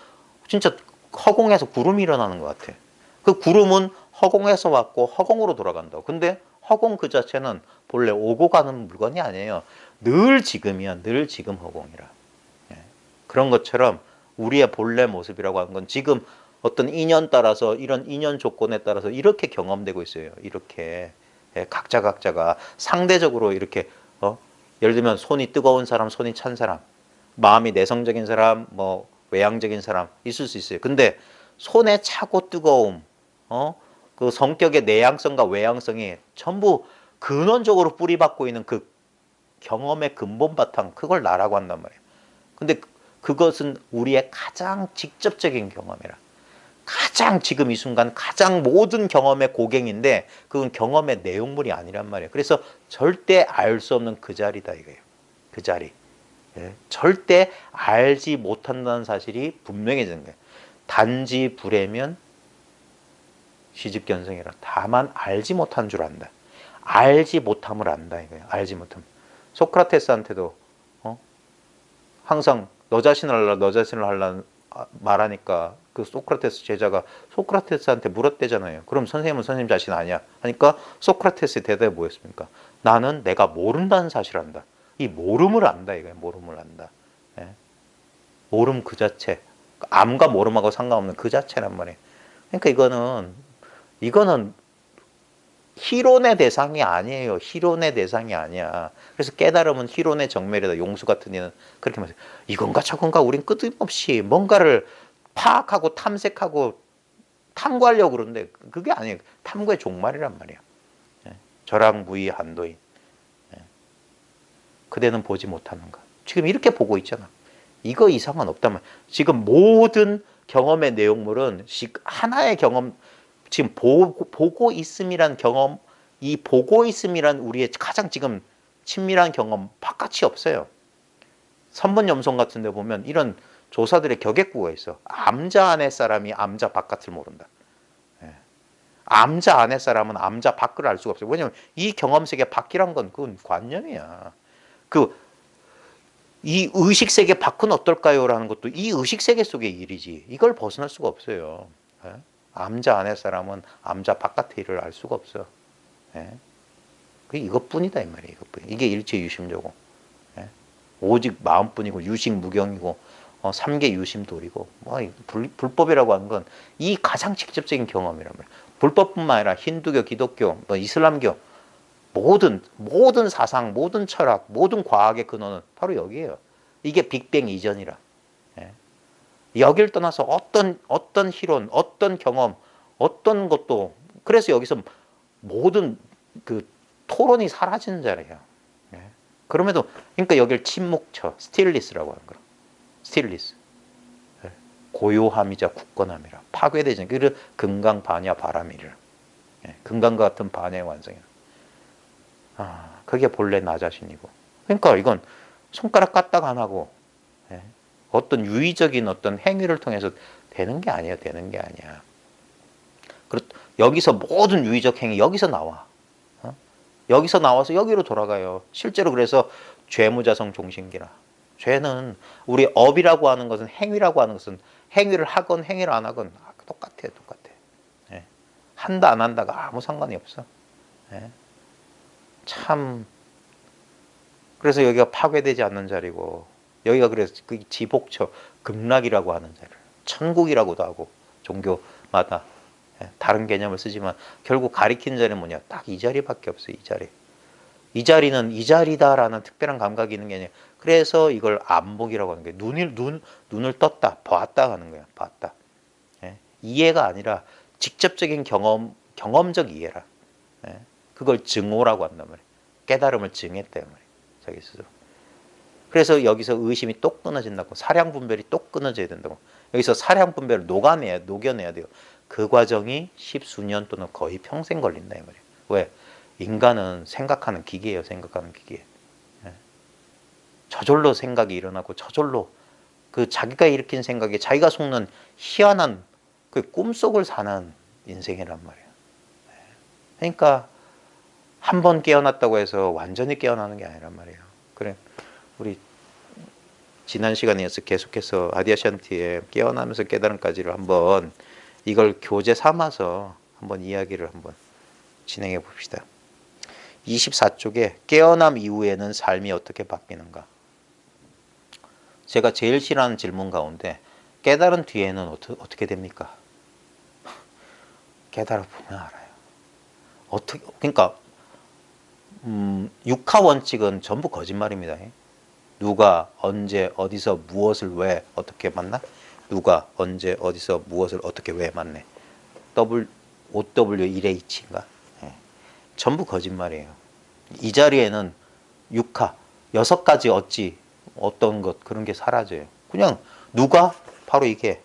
진짜 허공에서 구름이 일어나는 것 같아. 그 구름은 허공에서 왔고 허공으로 돌아간다고. 근데 허공 그 자체는 본래 오고 가는 물건이 아니에요. 늘 지금이야. 늘 지금 허공이라. 그런 것처럼 우리의 본래 모습이라고 하는 건 지금 어떤 인연 따라서 이런 인연 조건에 따라서 이렇게 경험되고 있어요. 이렇게 각자가 상대적으로 이렇게 예를 들면 손이 뜨거운 사람, 손이 찬 사람, 마음이 내성적인 사람, 뭐 외향적인 사람 있을 수 있어요. 근데 손에 차고 뜨거움, 그 성격의 내향성과 외향성이 전부 근원적으로 뿌리박고 있는 그 경험의 근본 바탕, 그걸 나라고 한단 말이에요. 근데 그것은 우리의 가장 직접적인 경험이라. 가장 지금 이 순간 가장 모든 경험의 고갱인데 그건 경험의 내용물이 아니란 말이에요. 그래서 절대 알 수 없는 그 자리다 이거예요. 그 자리. 절대 알지 못한다는 사실이 분명해지는 거예요. 단지 불해면 시집견성이라. 다만 알지 못한 줄 안다. 알지 못함을 안다 이거예요. 알지 못함. 소크라테스한테도 항상 너 자신을 알라, 너 자신을 알라 말하니까 그 소크라테스 제자가 소크라테스한테 물었대잖아요. 그럼 선생님은 선생님 자신 아니야? 하니까 소크라테스의 대답이 뭐였습니까? 나는 내가 모른다는 사실을 안다. 이 모름을 안다 이거예요. 모름을 안다. 예? 모름 그 자체. 암과 모름하고 상관없는 그 자체란 말이에요. 그러니까 이거는 희론의 대상이 아니에요. 희론의 대상이 아니야. 그래서 깨달음은 희론의 정멸이다. 용수 같은 이는 그렇게 말해요. 이건가 저건가 우린 끊임없이 뭔가를 파악하고 탐색하고 탐구하려고 그러는데 그게 아니에요. 탐구의 종말이란 말이에요. 절황무이 한도인. 그대는 보지 못하는 것. 지금 이렇게 보고 있잖아. 이거 이상은 없단 말이야. 지금 모든 경험의 내용물은 하나의 경험, 지금 보고 있음이란 경험, 이 보고 있음이란 우리의 가장 지금 친밀한 경험 바깥이 없어요. 선본염송 같은 데 보면 이런 조사들의 격액구가 있어. 암자 안의 사람이 암자 바깥을 모른다. 암자 안의 사람은 암자 밖을 알 수가 없어요. 왜냐하면 이 경험 세계 밖이란 건 그건 관념이야. 이 의식 세계 밖은 어떨까요? 라는 것도 이 의식 세계 속의 일이지. 이걸 벗어날 수가 없어요. 암자 안의 사람은 암자 바깥의 일을 알 수가 없어. 그게 이것뿐이다 이 말이에요. 이것뿐. 이게 일체 유심조고. 오직 마음뿐이고 유식 무경이고 삼계 유심돌이고 불법이라고 하는 건 이 가장 직접적인 경험이란 말이에요. 불법뿐만 아니라 힌두교, 기독교, 이슬람교 모든 사상, 모든 철학, 모든 과학의 근원은 바로 여기에요. 이게 빅뱅 이전이라. 여기를 떠나서 어떤 희론, 어떤 경험, 어떤 것도 그래서 여기서 모든 그 토론이 사라지는 자리예요. 그럼에도 그러니까 여기를 침묵처, 스틸리스라고 하는 거예요. 스틸리스. 고요함이자 굳건함이라. 파괴되지 않게. 그래서 금강반야 바람이라. 금강과 같은 반야의 완성이라. 그게 본래 나 자신이고. 그러니까 이건 손가락 까딱 안 하고 어떤 유의적인 어떤 행위를 통해서 되는 게 아니에요. 되는 게 아니야. 여기서 모든 유의적 행위 여기서 나와. 여기서 나와서 여기로 돌아가요. 실제로 그래서 죄무자성 종신기라. 죄는 우리 업이라고 하는 것은 행위라고 하는 것은 행위를 하건 행위를 안 하건 똑같아요. 똑같아. 한다 안 한다가 아무 상관이 없어. 참 그래서 여기가 파괴되지 않는 자리고 여기가 그래서 그 지복처 극락이라고 하는 자리 천국이라고도 하고 종교마다 다른 개념을 쓰지만 결국 가리키는 자리는 뭐냐 딱 이 자리밖에 없어요. 이 자리. 이 자리는 이 자리다라는 특별한 감각이 있는 게 아니라 그래서 이걸 안목이라고 하는 거예요. 눈을 떴다 봤다 하는 거야. 봤다. 이해가 아니라 직접적인 경험적 이해라. 그걸 증오라고 한단 말이에요. 깨달음을 증했단 말이에요. 자기 스스로. 그래서 여기서 의심이 또 끊어진다고. 사량 분별이 또 끊어져야 된다고. 여기서 사량 분별을 녹여내야 돼요. 그 과정이 십수년 또는 거의 평생 걸린다 이 말이에요. 왜? 인간은 생각하는 기계예요. 생각하는 기계. 저절로 생각이 일어나고 저절로 그 자기가 일으킨 생각에 자기가 속는 희한한 그 꿈속을 사는 인생이란 말이에요. 그러니까 한 번 깨어났다고 해서 완전히 깨어나는 게 아니란 말이에요. 그래, 우리 지난 시간에서 계속해서 아디아샨티의 깨어나면서 깨달음까지를 한번 이걸 교재 삼아서 한번 이야기를 한번 진행해 봅시다. 24쪽에 깨어남 이후에는 삶이 어떻게 바뀌는가? 제가 제일 싫어하는 질문 가운데 깨달은 뒤에는 어떻게 됩니까? 깨달아 보면 알아요. 그러니까 육하 원칙은 전부 거짓말입니다. 누가 언제 어디서 무엇을 왜 어떻게 만나? 누가 언제 어디서 무엇을 어떻게 왜 만내? OW1H인가? 전부 거짓말이에요. 이 자리에는 육하 6가지 어떤 것 그런 게 사라져요. 그냥 누가 바로 이게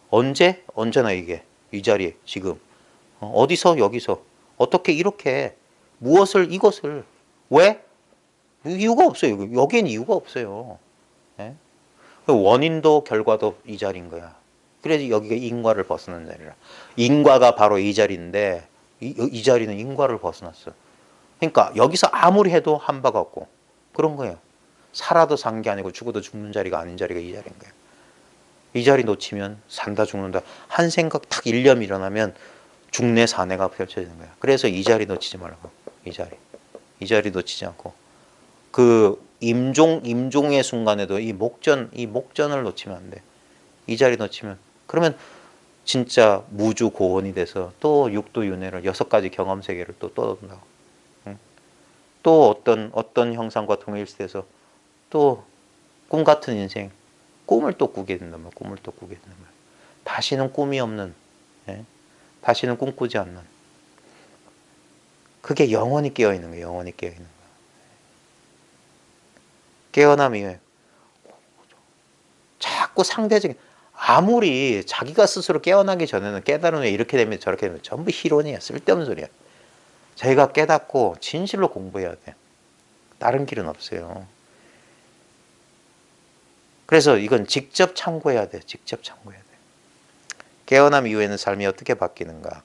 언제 언제나 이게 이 자리에 지금 어디서 여기서 어떻게 이렇게 무엇을 이것을 왜 이유가 없어요. 여기엔 이유가 없어요. 원인도 결과도 이 자리인 거야. 그래서 여기가 인과를 벗어난 자리라. 인과가 바로 이 자리인데 이 자리는 인과를 벗어났어. 그러니까 여기서 아무리 해도 한 바가 없고 그런 거예요. 살아도 산 게 아니고 죽어도 죽는 자리가 아닌 자리가 이 자리인 거예요. 이 자리 놓치면 산다 죽는다. 한 생각 탁 일념 일어나면 죽네 사네가 펼쳐지는 거야. 그래서 이 자리 놓치지 말라고. 이 자리. 이 자리 놓치지 않고 그 임종의 순간에도 이 목전을 놓치면 안 돼. 이 자리 놓치면 그러면 진짜 무주 고원이 돼서 또 육도윤회를 6가지 경험 세계를 또 떠든다고. 응? 또 어떤 형상과 통일돼서 또 꿈 같은 인생, 꿈을 또 꾸게 된단 말이야. 꿈을 또 꾸게 된단 말이야. 다시는 꿈이 없는, 예? 다시는 꿈꾸지 않는. 그게 영원히 깨어 있는 거예요. 영원히 깨어 있는 거야. 깨어남 이후에 자꾸 상대적인 아무리 자기가 스스로 깨어나기 전에는 깨달은 후에 이렇게 되면 저렇게 되면 전부 희론이야. 쓸데없는 소리야. 자기가 깨닫고 진실로 공부해야 돼. 다른 길은 없어요. 그래서 이건 직접 참고해야 돼. 직접 참고해야 돼. 깨어남 이후에는 삶이 어떻게 바뀌는가?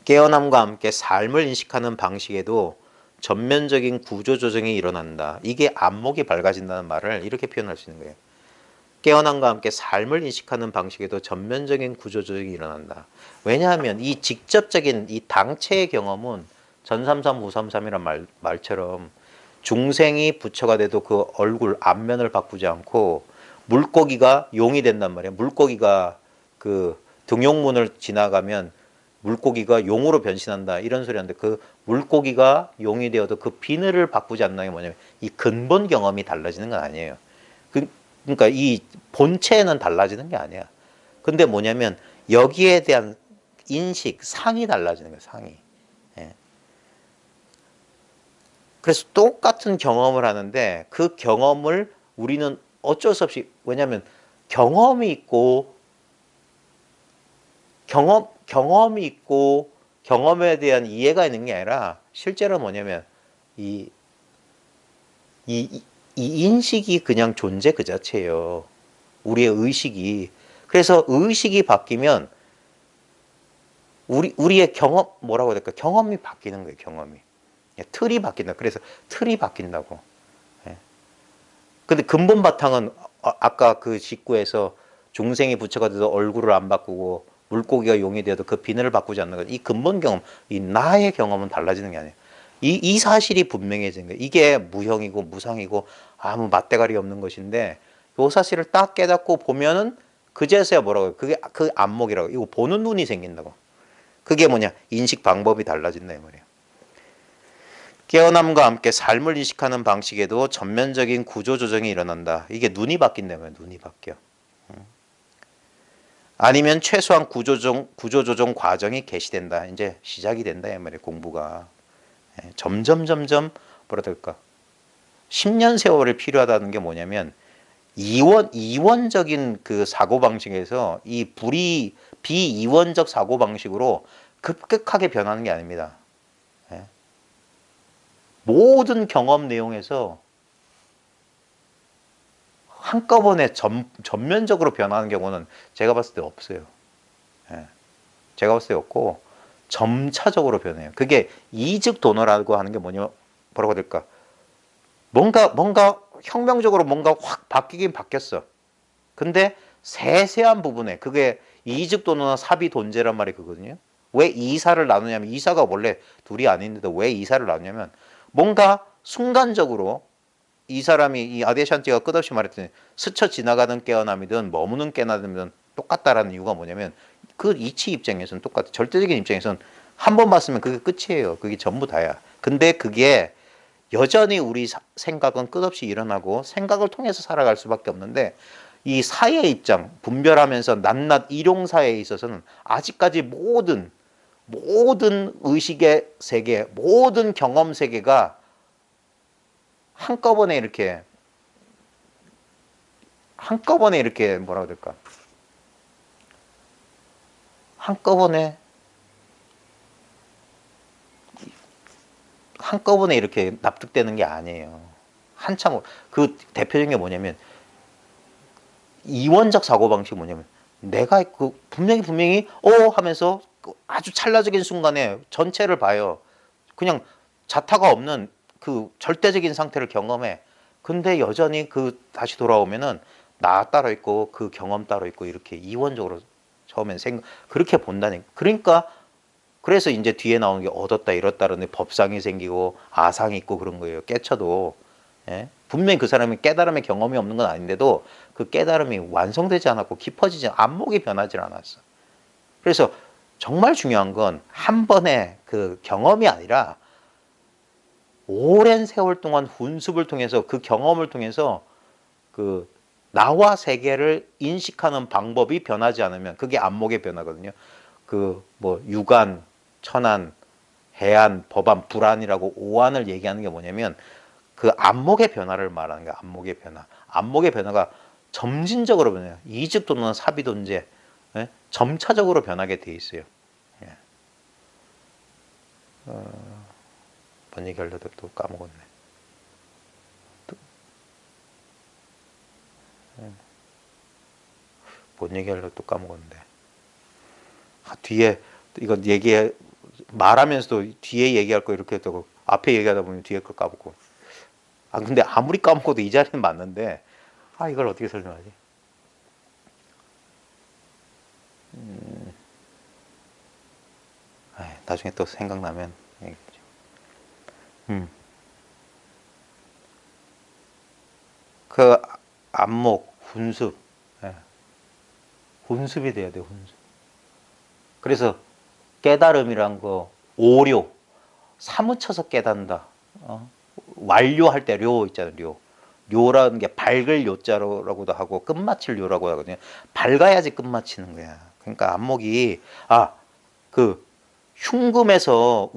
깨어남과 함께 삶을 인식하는 방식에도 전면적인 구조조정이 일어난다. 이게 안목이 밝아진다는 말을 이렇게 표현할 수 있는 거예요. 깨어남과 함께 삶을 인식하는 방식에도 전면적인 구조조정이 일어난다. 왜냐하면 이 직접적인 이 당체의 경험은 전삼삼 후삼삼이란 말처럼 중생이 부처가 돼도 그 얼굴 앞면을 바꾸지 않고 물고기가 용이 된단 말이에요. 물고기가 그 등용문을 지나가면 물고기가 용으로 변신한다 이런 소리 하는데 그 물고기가 용이 되어도 그 비늘을 바꾸지 않는 게 뭐냐면 이 근본 경험이 달라지는 건 아니에요. 그러니까 이 본체는 달라지는 게 아니야. 근데 뭐냐면 여기에 대한 인식, 상이 달라지는 거야. 상이. 예. 그래서 똑같은 경험을 하는데 그 경험을 우리는 어쩔 수 없이 왜냐하면 경험이 있고 경험이 있고 경험에 대한 이해가 있는 게 아니라 실제로 뭐냐면 이, 이 인식이 그냥 존재 그 자체예요. 우리의 의식이. 그래서 의식이 바뀌면 우리의 경험 뭐라고 해야 될까? 경험이 바뀌는 거예요. 경험이. 틀이 바뀐다. 그래서 틀이 바뀐다고. 예. 근데 근본 바탕은 아까 그 직구에서 중생이 부처가 돼도 얼굴을 안 바꾸고 물고기가 용이 되어도 그 비늘을 바꾸지 않는 것. 이 근본 경험, 이 나의 경험은 달라지는 게 아니에요. 이 사실이 분명해지는 거예요. 이게 무형이고 무상이고 아무 맞대가리 없는 것인데 이 사실을 딱 깨닫고 보면은 그제서야 뭐라고 해요. 그게 그 안목이라고. 이거 보는 눈이 생긴다고. 그게 뭐냐? 인식 방법이 달라진다 이 말이에요. 깨어남과 함께 삶을 인식하는 방식에도 전면적인 구조조정이 일어난다. 이게 눈이 바뀐다면 눈이 바뀌어. 아니면 최소한 구조조정 과정이 개시된다. 이제 시작이 된다 이 말이에요. 공부가. 점점 뭐라 될까? 10년 세월이 필요하다는 게 뭐냐면 이원적인 그 사고방식에서 이 비이원적 사고방식으로 급격하게 변하는 게 아닙니다. 모든 경험 내용에서 한꺼번에 전면적으로 변하는 경우는 제가 봤을 때 없어요. 제가 봤을 때 없고 점차적으로 변해요. 그게 이즉도노라고 하는 게 뭐라고 해야 될까? 뭔가 혁명적으로 뭔가 확 바뀌긴 바뀌었어. 근데 세세한 부분에 그게 이즉도노나 사비돈제란 말이 그거든요. 왜 이사를 나누냐면 이사가 원래 둘이 아닌데도 왜 이사를 나누냐면 뭔가 순간적으로 이 사람이 이 아데샨티가 끝없이 말했더니 스쳐 지나가는 깨어남이든 머무는 깨어남이든 똑같다라는 이유가 뭐냐면 그 이치 입장에서는 똑같아. 절대적인 입장에서는 한 번 봤으면 그게 끝이에요. 그게 전부 다야. 근데 그게 여전히 우리 생각은 끝없이 일어나고 생각을 통해서 살아갈 수밖에 없는데 이 사의 입장, 분별하면서 낱낱 일용사에 있어서는 아직까지 모든 의식의 세계, 모든 경험 세계가 한꺼번에 이렇게 뭐라고 해야 될까? 한꺼번에 이렇게 납득되는 게 아니에요. 한참 그 대표적인 게 뭐냐면 이원적 사고방식이 뭐냐면 내가 그 분명히 하면서 아주 찰나적인 순간에 전체를 봐요. 그냥 자타가 없는 그 절대적인 상태를 경험해. 근데 여전히 그 다시 돌아오면은 나 따로 있고 그 경험 따로 있고 이렇게 이원적으로 처음엔 그렇게 본다니까. 그러니까 그래서 이제 뒤에 나오는 게 얻었다 잃었다라는 법상이 생기고 아상이 있고 그런 거예요. 깨쳐도. 예? 분명히 그 사람이 깨달음의 경험이 없는 건 아닌데도 그 깨달음이 완성되지 않았고 깊어지지 안목이 변하지 않았어. 그래서 정말 중요한 건 한 번의 그 경험이 아니라 오랜 세월 동안 훈습을 통해서 그 경험을 통해서 그 나와 세계를 인식하는 방법이 변하지 않으면 그게 안목의 변화거든요. 그 뭐 유관, 천안, 해안, 법안, 불안이라고 오안을 얘기하는 게 뭐냐면 그 안목의 변화를 말하는 거야. 안목의 변화. 안목의 변화가 점진적으로 변해요. 이집 또는 사비돈제 예? 점차적으로 변하게 돼 있어요. 예. 뭔 얘기하려다 또 까먹었네. 뭔 얘기하려다 또 까먹었는데. 뒤에 이거 말하면서도 뒤에 얘기할 거 이렇게 했다고 앞에 얘기하다 보면 뒤에 걸 까먹고. 근데 아무리 까먹어도 이 자리는 맞는데 이걸 어떻게 설명하지? 나중에 또 생각나면 얘기하죠. 그 안목, 훈습, 예. 훈습이 돼야 돼요. 훈습. 그래서 깨달음이란 거 오료, 사무쳐서 깨닫는다. 완료할 때 료 있잖아요. 료. 료라는 게 밝을 요자라고도 하고 끝마칠 료라고 하거든요. 밝아야지 끝마치는 거야. 그러니까 안목이 그 흉금에서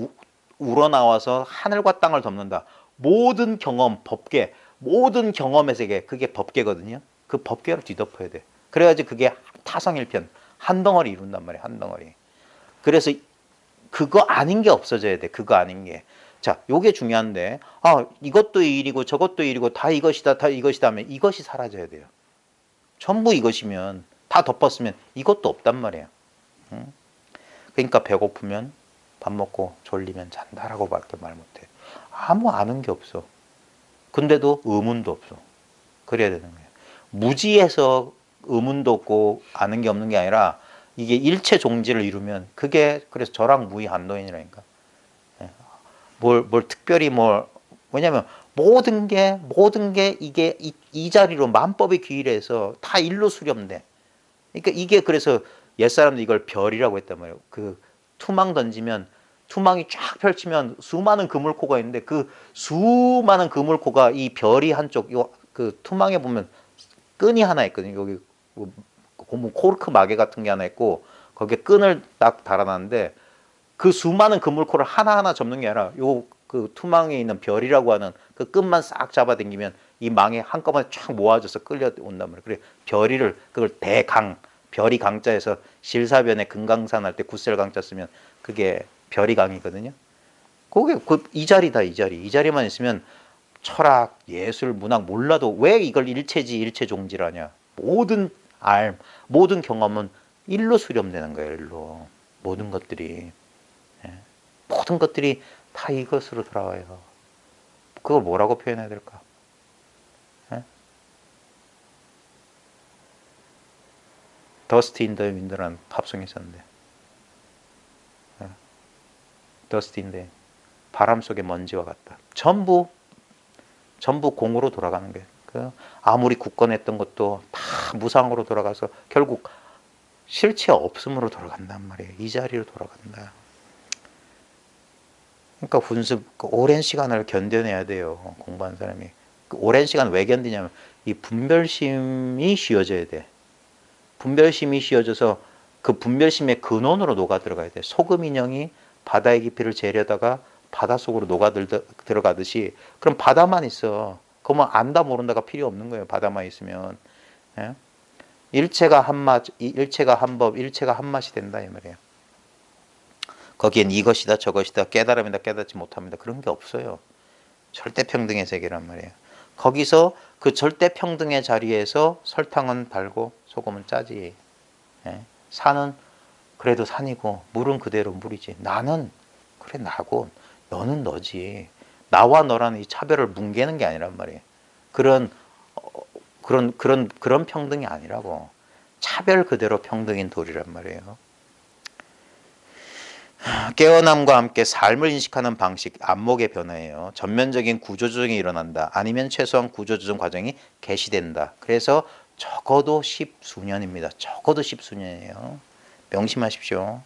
우러나와서 하늘과 땅을 덮는다. 모든 경험, 법계, 모든 경험의 세계, 그게 법계거든요. 그 법계를 뒤덮어야 돼. 그래야지 그게 타성일편, 한 덩어리 이룬단 말이야, 한 덩어리. 그래서 그거 아닌 게 없어져야 돼. 그거 아닌 게. 자, 요게 중요한데, 이것도 일이고 저것도 일이고 다 이것이다, 다 이것이다 하면 이것이 사라져야 돼요. 전부 이것이면 다 덮었으면 이것도 없단 말이에요. 응? 그러니까 배고프면 밥 먹고 졸리면 잔다라고 밖에 말 못해. 아무 아는 게 없어. 근데도 의문도 없어. 그래야 되는 거예요. 무지에서 의문도 없고 아는 게 없는 게 아니라 이게 일체 종지를 이루면 그게 그래서 저랑 무의 한도인이라니까. 뭘 특별히 왜냐면 모든 게 이게 이 자리로 만법의 기일에서 다 일로 수렴돼. 그러니까 이게 그래서 옛사람들이 이걸 별이라고 했단 말이에요. 그 투망 던지면 투망이 쫙 펼치면 수많은 그물코가 있는데 그 수많은 그물코가 이 별이 한쪽 그 투망에 보면 끈이 하나 있거든요. 여기 뭐 코르크 마개 같은 게 하나 있고 거기에 끈을 딱 달아놨는데 그 수많은 그물코를 하나하나 접는 게 아니라 그 투망에 있는 별이라고 하는 그 끝만 싹 잡아당기면 이 망에 한꺼번에 쫙 모아져서 끌려온단 말이에요. 그래 별이를 그걸 대강 별이 강자에서 실사변에 금강산 할 때 굿셀 강자 쓰면 그게 별이 강이거든요. 그게 이 자리다 이 자리. 이 자리만 있으면 철학, 예술, 문학 몰라도 왜 이걸 일체지 일체종지라냐. 모든 경험은 일로 수렴되는 거예요. 일로. 모든 것들이. 모든 것들이 다 이것으로 돌아와요. 그걸 뭐라고 표현해야 될까? 더스트 인 더 윈드라는 팝송이 있었는데 더스트 인 더 바람 속의 먼지와 같다. 전부 공으로 돌아가는 거예요. 아무리 굳건했던 것도 다 무상으로 돌아가서 결국 실체 없음으로 돌아간단 말이에요. 이 자리로 돌아간다. 그러니까 훈습 오랜 시간을 견뎌내야 돼요. 공부하는 사람이. 오랜 시간 왜 견디냐면 이 분별심이 쉬어져야 돼. 분별심이 쉬어져서 그 분별심의 근원으로 녹아 들어가야 돼. 소금 인형이 바다의 깊이를 재려다가 바닷속으로 녹아 들어가듯이 그럼 바다만 있어. 그러면 안다 모른다가 필요 없는 거예요. 바다만 있으면. 예? 일체가 한맛, 일체가 한법, 일체가 한맛이 된다 이 말이에요. 거기엔 이것이다 저것이다 깨달음이다 깨닫지 못합니다. 그런 게 없어요. 절대평등의 세계란 말이에요. 거기서 그 절대평등의 자리에서 설탕은 달고 소금은 짜지. 예? 산은 그래도 산이고 물은 그대로 물이지. 나는 그래 나고 너는 너지. 나와 너라는 이 차별을 뭉개는 게 아니란 말이에요. 그런 그런 평등이 아니라고. 차별 그대로 평등인 도리란 말이에요. 깨어남과 함께 삶을 인식하는 방식, 안목의 변화예요. 전면적인 구조조정이 일어난다. 아니면 최소한 구조조정 과정이 개시된다. 그래서 적어도 십수년입니다. 적어도 십수년이에요. 명심하십시오.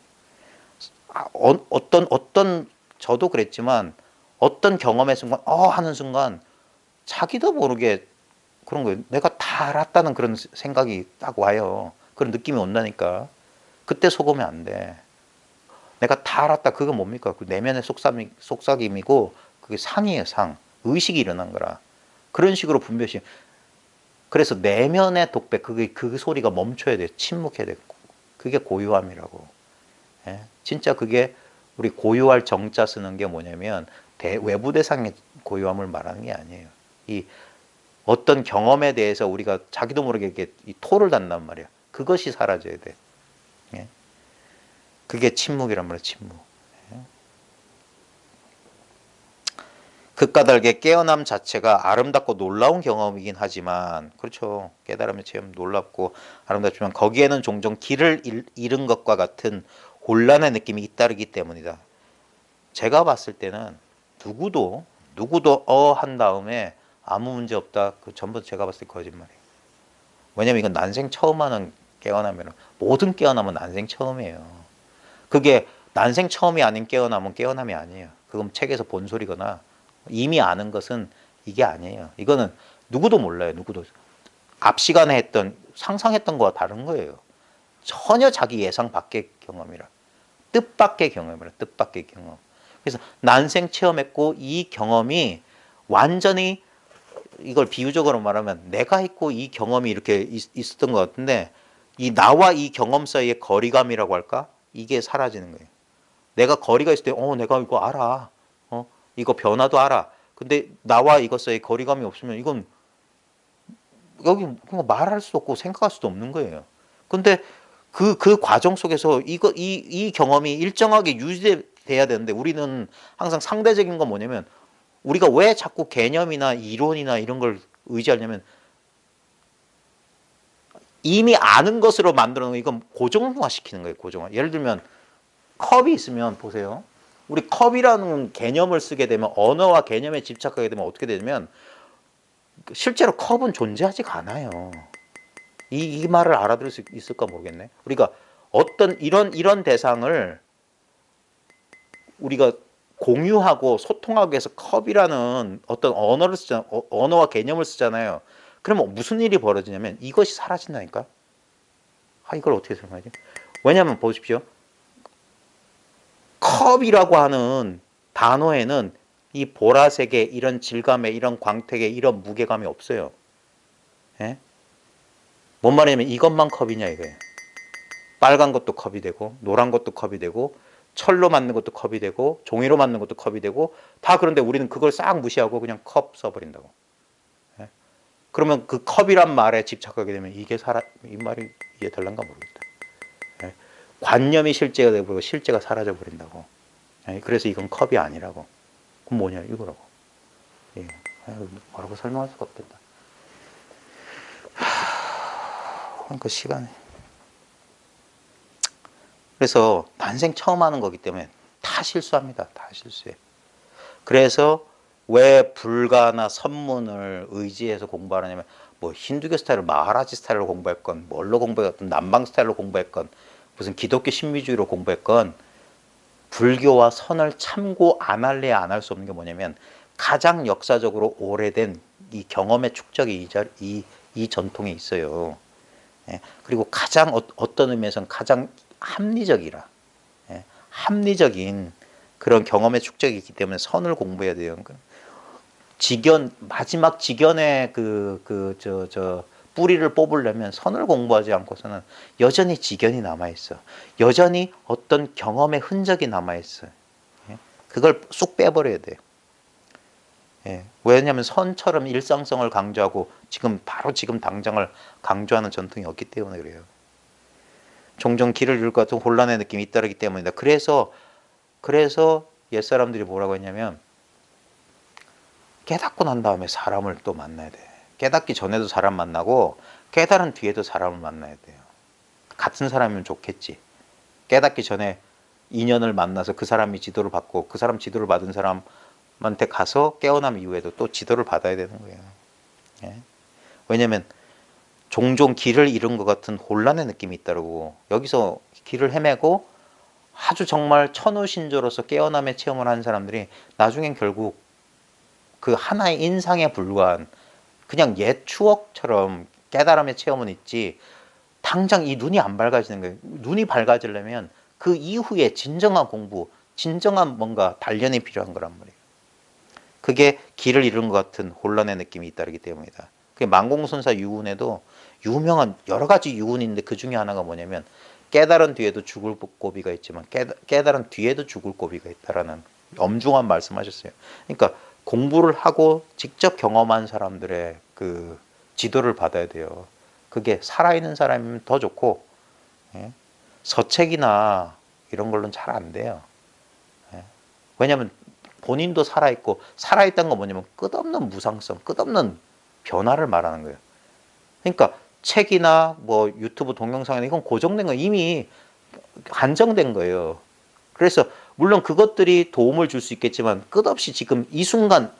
어떤 저도 그랬지만 어떤 경험의 순간 하는 순간 자기도 모르게 그런 거예요. 내가 다 알았다는 그런 생각이 딱 와요. 그런 느낌이 온다니까. 그때 속으면 안 돼. 내가 다 알았다. 그거 뭡니까? 그 내면의 속삭임이고 그게 상이에요, 상. 의식이 일어난 거라. 그런 식으로 분별시. 그래서 내면의 독백, 그 소리가 멈춰야 돼. 침묵해야 돼. 그게 고요함이라고. 예? 진짜 그게 우리 고요할 정자 쓰는 게 뭐냐면 외부 대상의 고요함을 말하는 게 아니에요. 이 어떤 경험에 대해서 우리가 자기도 모르게 이렇게 토를 단단 말이야. 그것이 사라져야 돼. 예? 그게 침묵이란 말이야, 침묵. 예? 극과 다르게 깨어남 자체가 아름답고 놀라운 경험이긴 하지만, 그렇죠. 깨달음의 체험 놀랍고 아름답지만 거기에는 종종 길을 잃은 것과 같은 혼란의 느낌이 잇따르기 때문이다. 제가 봤을 때는 누구도 한 다음에 아무 문제 없다. 그 전부 제가 봤을 때 거짓말이에요. 왜냐면 이건 난생 처음 하는 깨어나면 모든 깨어남은 난생 처음이에요. 그게 난생 처음이 아닌 깨어남은 깨어남이 아니에요. 그건 책에서 본 소리거나 이미 아는 것은 이게 아니에요. 이거는 누구도 몰라요. 누구도. 앞 시간에 했던 상상했던 거와 다른 거예요. 전혀 자기 예상 밖의 경험이라. 뜻밖의 경험이라. 뜻밖의 경험. 그래서 난생 체험했고 이 경험이 완전히 이걸 비유적으로 말하면 내가 있고 이 경험이 이렇게 있었던 것 같은데 이 나와 이 경험 사이의 거리감이라고 할까? 이게 사라지는 거예요. 내가 거리가 있을 때 내가 이거 알아. 이거 변화도 알아. 근데 나와 이것 사이의 거리감이 없으면 이건 여기 그냥 말할 수도 없고 생각할 수도 없는 거예요. 근데 그 과정 속에서 이 경험이 일정하게 유지돼야 되는데 우리는 항상 상대적인 건 뭐냐면 우리가 왜 자꾸 개념이나 이론이나 이런 걸 의지하냐면 이미 아는 것으로 만들어 놓은 이건 고정화 시키는 거예요. 고정화. 예를 들면 컵이 있으면 보세요. 우리 컵이라는 개념을 쓰게 되면 언어와 개념에 집착하게 되면 어떻게 되냐면 실제로 컵은 존재하지가 않아요. 이 말을 알아들을 수 있을까 모르겠네. 우리가 어떤 이런 대상을 우리가 공유하고 소통하기 위해서 컵이라는 어떤 언어를 쓰잖아. 언어와 개념을 쓰잖아요. 그러면 무슨 일이 벌어지냐면 이것이 사라진다니까. 이걸 어떻게 설명하지? 왜냐하면 보십시오. 컵이라고 하는 단어에는 이 보라색의 이런 질감의 이런 광택의 이런 무게감이 없어요. 예? 뭔 말이냐면 이것만 컵이냐 이거예요. 빨간 것도 컵이 되고 노란 것도 컵이 되고 철로 만든 것도 컵이 되고 종이로 만든 것도 컵이 되고 다 그런데 우리는 그걸 싹 무시하고 그냥 컵 써버린다고. 예? 그러면 그 컵이란 말에 집착하게 되면 이 말이 이해될란가 모르겠다. 예? 관념이 실제가 되고 실제가 사라져 버린다고. 예? 그래서 이건 컵이 아니라고. 그럼 뭐냐 이거라고. 예. 뭐라고 설명할 수가 없겠다. 그러니까 시간이. 그래서 난생 처음 하는 거기 때문에 다 실수합니다. 다 실수해. 그래서 왜 불가나 선문을 의지해서 공부하느냐면 뭐 힌두교 스타일을 마하라지 스타일로 공부했건 뭘로 공부했건 남방 스타일로 공부했건 무슨 기독교 신비주의로 공부했건 불교와 선을 참고 안 할래야 안 할 수 없는 게 뭐냐면 가장 역사적으로 오래된 이 경험의 축적이 이 전통에 있어요. 예. 그리고 가장 어떤 의미에서는 가장 합리적이라. 예. 합리적인 그런 경험의 축적이 있기 때문에 선을 공부해야 돼요. 마지막 직연의 뿌리를 뽑으려면 선을 공부하지 않고서는 여전히 직연이 남아있어. 여전히 어떤 경험의 흔적이 남아있어. 예? 그걸 쑥 빼버려야 돼요. 예. 왜냐하면 선처럼 일상성을 강조하고 바로 지금 당장을 강조하는 전통이 없기 때문에 그래요. 종종 길을 잃을 것 같은 혼란의 느낌이 잇따르기 때문이다. 그래서 옛사람들이 뭐라고 했냐면 깨닫고 난 다음에 사람을 또 만나야 돼. 깨닫기 전에도 사람 만나고 깨달은 뒤에도 사람을 만나야 돼요. 같은 사람이면 좋겠지. 깨닫기 전에 인연을 만나서 그 사람이 지도를 받고 그 사람 지도를 받은 사람한테 가서 깨어남 이후에도 또 지도를 받아야 되는 거예요. 예? 왜냐면 종종 길을 잃은 것 같은 혼란의 느낌이 있다고. 여기서 길을 헤매고 아주 정말 천우신조로서 깨어남의 체험을 하는 사람들이 나중엔 결국 그 하나의 인상에 불과한 그냥 옛 추억처럼 깨달음의 체험은 있지 당장 이 눈이 안 밝아지는 거예요. 눈이 밝아지려면 그 이후에 진정한 공부, 진정한 뭔가 단련이 필요한 거란 말이에요. 그게 길을 잃은 것 같은 혼란의 느낌이 잇따르기 때문이다. 그게 만공선사 유훈에도 유명한 여러 가지 유훈인데 그 중에 하나가 뭐냐면 깨달은 뒤에도 죽을 고비가 있지만 깨달은 뒤에도 죽을 고비가 있다라는 엄중한 말씀하셨어요. 그러니까 공부를 하고 직접 경험한 사람들의 그 지도를 받아야 돼요. 그게 살아있는 사람이면 더 좋고, 예? 서책이나 이런 걸로는 잘 안 돼요. 예? 왜냐하면 본인도 살아있고 살아있다는 건 뭐냐면 끝없는 무상성, 끝없는 변화를 말하는 거예요. 그러니까 책이나 뭐 유튜브 동영상이나 이건 고정된 거 이미 한정된 거예요. 그래서 물론 그것들이 도움을 줄 수 있겠지만 끝없이 지금 이 순간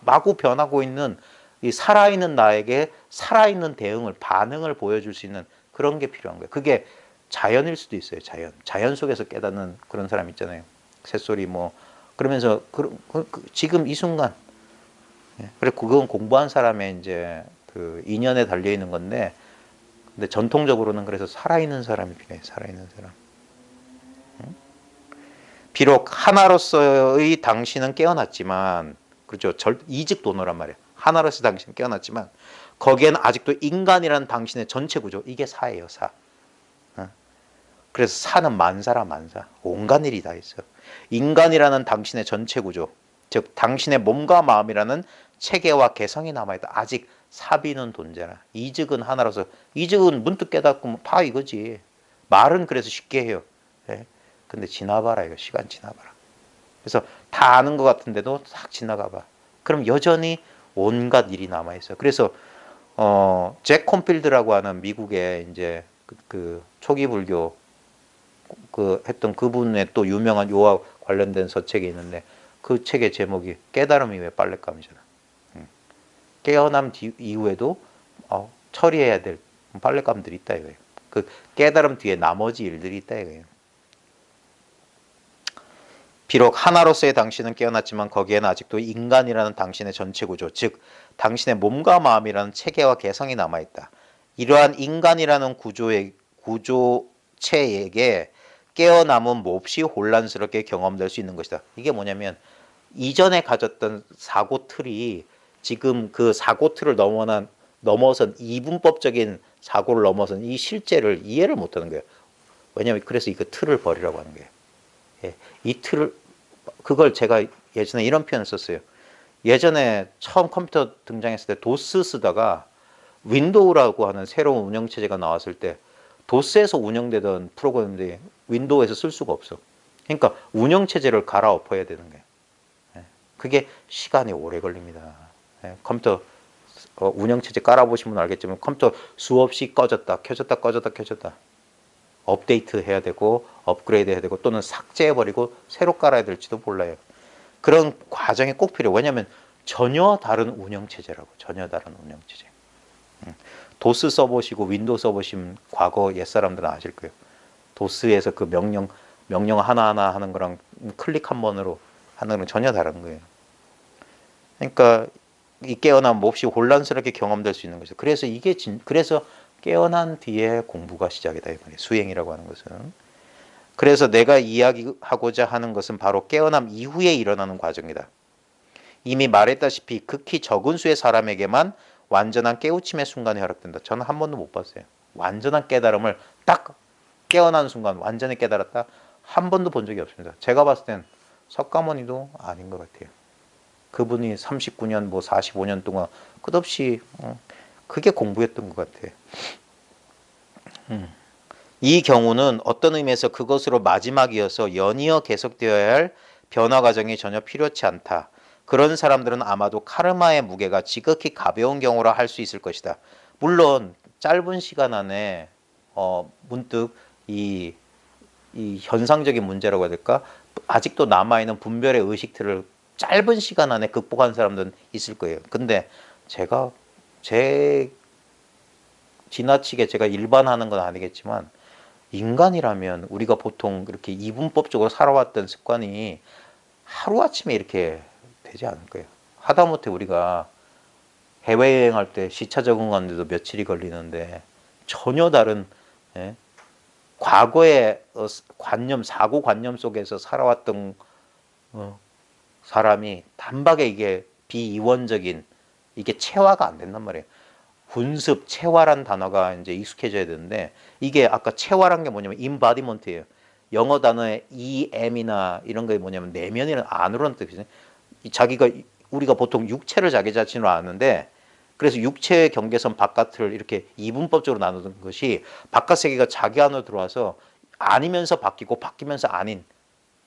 마구 변하고 있는 이 살아있는 나에게 살아있는 대응을 반응을 보여줄 수 있는 그런 게 필요한 거예요. 그게 자연일 수도 있어요. 자연 속에서 깨닫는 그런 사람 있잖아요. 새소리 뭐 그러면서 지금 이 순간 그래 그건 공부한 사람의 이제 그 인연에 달려 있는 건데 근데 전통적으로는 그래서 살아있는 사람이 필요해요. 살아있는 사람. 비록 하나로서의 당신은 깨어났지만 그렇죠. 이직도노란 말이에요. 하나로서 당신은 깨어났지만 거기에는 아직도 인간이라는 당신의 전체 구조 이게 사예요. 사. 그래서 사는 만사라 만사. 온갖 일이 다 있어요. 인간이라는 당신의 전체 구조 즉 당신의 몸과 마음이라는 체계와 개성이 남아있다. 아직 사비는 돈제라. 이직은 하나로서 이직은 문득 깨닫고 다 이거지. 말은 그래서 쉽게 해요. 예? 근데 지나봐라 이거 시간 지나봐라. 그래서 다 아는 것 같은데도 싹 지나가봐. 그럼 여전히 온갖 일이 남아 있어. 그래서 잭 콘필드라고 하는 미국의 이제 그 초기 불교 그 했던 그분의 또 유명한 요와 관련된 서책이 있는데 그 책의 제목이 깨달음이 왜 빨랫감이잖아. 깨어남 이후에도 처리해야 될 빨랫감들이 있다 이거예요. 그 깨달음 뒤에 나머지 일들이 있다 이거예요. 비록 하나로서의 당신은 깨어났지만 거기에는 아직도 인간이라는 당신의 전체 구조, 즉 당신의 몸과 마음이라는 체계와 개성이 남아있다. 이러한 인간이라는 구조체에게 깨어남은 몹시 혼란스럽게 경험될 수 있는 것이다. 이게 뭐냐면 이전에 가졌던 사고 틀이 지금 그 사고 틀을 넘어선 이분법적인 사고를 넘어선 이 실제를 이해를 못하는 거예요. 왜냐하면 그래서 이거 틀을 버리라고 하는 거예요. 예, 이 틀을 그걸 제가 예전에 이런 표현을 썼어요. 예전에 처음 컴퓨터 등장했을 때 도스 쓰다가 윈도우라고 하는 새로운 운영체제가 나왔을 때 도스에서 운영되던 프로그램들이 윈도우에서 쓸 수가 없어. 그러니까 운영체제를 갈아엎어야 되는 거예요. 그게 시간이 오래 걸립니다. 컴퓨터 운영체제 깔아보시면 알겠지만 컴퓨터 수없이 꺼졌다 켜졌다 꺼졌다 켜졌다 업데이트 해야 되고 업그레이드 해야 되고 또는 삭제해버리고 새로 깔아야 될지도 몰라요. 그런 과정이 꼭 필요해요. 왜냐하면 전혀 다른 운영체제라고. 전혀 다른 운영체제. 도스 써보시고 윈도우 써보시면 과거 옛사람들은 아실 거예요. 도스에서 그 명령 하나하나 하는 거랑 클릭 한 번으로 하는 거랑 전혀 다른 거예요. 그러니까 이 깨어남 몹시 혼란스럽게 경험될 수 있는 거죠. 그래서 그래서 깨어난 뒤에 공부가 시작이다 이 말이에요. 수행이라고 하는 것은. 그래서 내가 이야기하고자 하는 것은 바로 깨어남 이후에 일어나는 과정이다. 이미 말했다시피 극히 적은 수의 사람에게만 완전한 깨우침의 순간이 허락된다. 저는 한 번도 못 봤어요. 완전한 깨달음을 딱 깨어난 순간 완전히 깨달았다. 한 번도 본 적이 없습니다. 제가 봤을 땐 석가모니도 아닌 것 같아요. 그분이 39년 뭐 45년 동안 끝없이 그게 공부였던 것 같아요. 이 경우는 어떤 의미에서 그것으로 마지막이어서 연이어 계속되어야 할 변화 과정이 전혀 필요치 않다. 그런 사람들은 아마도 카르마의 무게가 지극히 가벼운 경우라 할 수 있을 것이다. 물론 짧은 시간 안에 문득 이 현상적인 문제라고 해야 될까? 아직도 남아있는 분별의 의식들을 짧은 시간 안에 극복한 사람들은 있을 거예요. 근데 제가 제 지나치게 제가 일반화하는 건 아니겠지만 인간이라면 우리가 보통 이렇게 이분법적으로 살아왔던 습관이 하루아침에 이렇게 되지 않을 거예요. 하다못해 우리가 해외여행할 때 시차 적응하는데도 며칠이 걸리는데 전혀 다른 예? 과거의 사고 관념 속에서 살아왔던 사람이 단박에 이게 비이원적인 이게 체화가 안 된단 말이에요. 훈습, 체화란 단어가 이제 익숙해져야 되는데 이게 아까 체화란 게 뭐냐면 인바디먼트예요. 영어 단어의 EM이나 이런 게 뭐냐면 내면이라는 안으로는 뜻이죠. 자기가 우리가 보통 육체를 자기 자신으로 아는데 그래서 육체의 경계선 바깥을 이렇게 이분법적으로 나누는 것이 바깥 세계가 자기 안으로 들어와서 아니면서 바뀌고 바뀌면서 아닌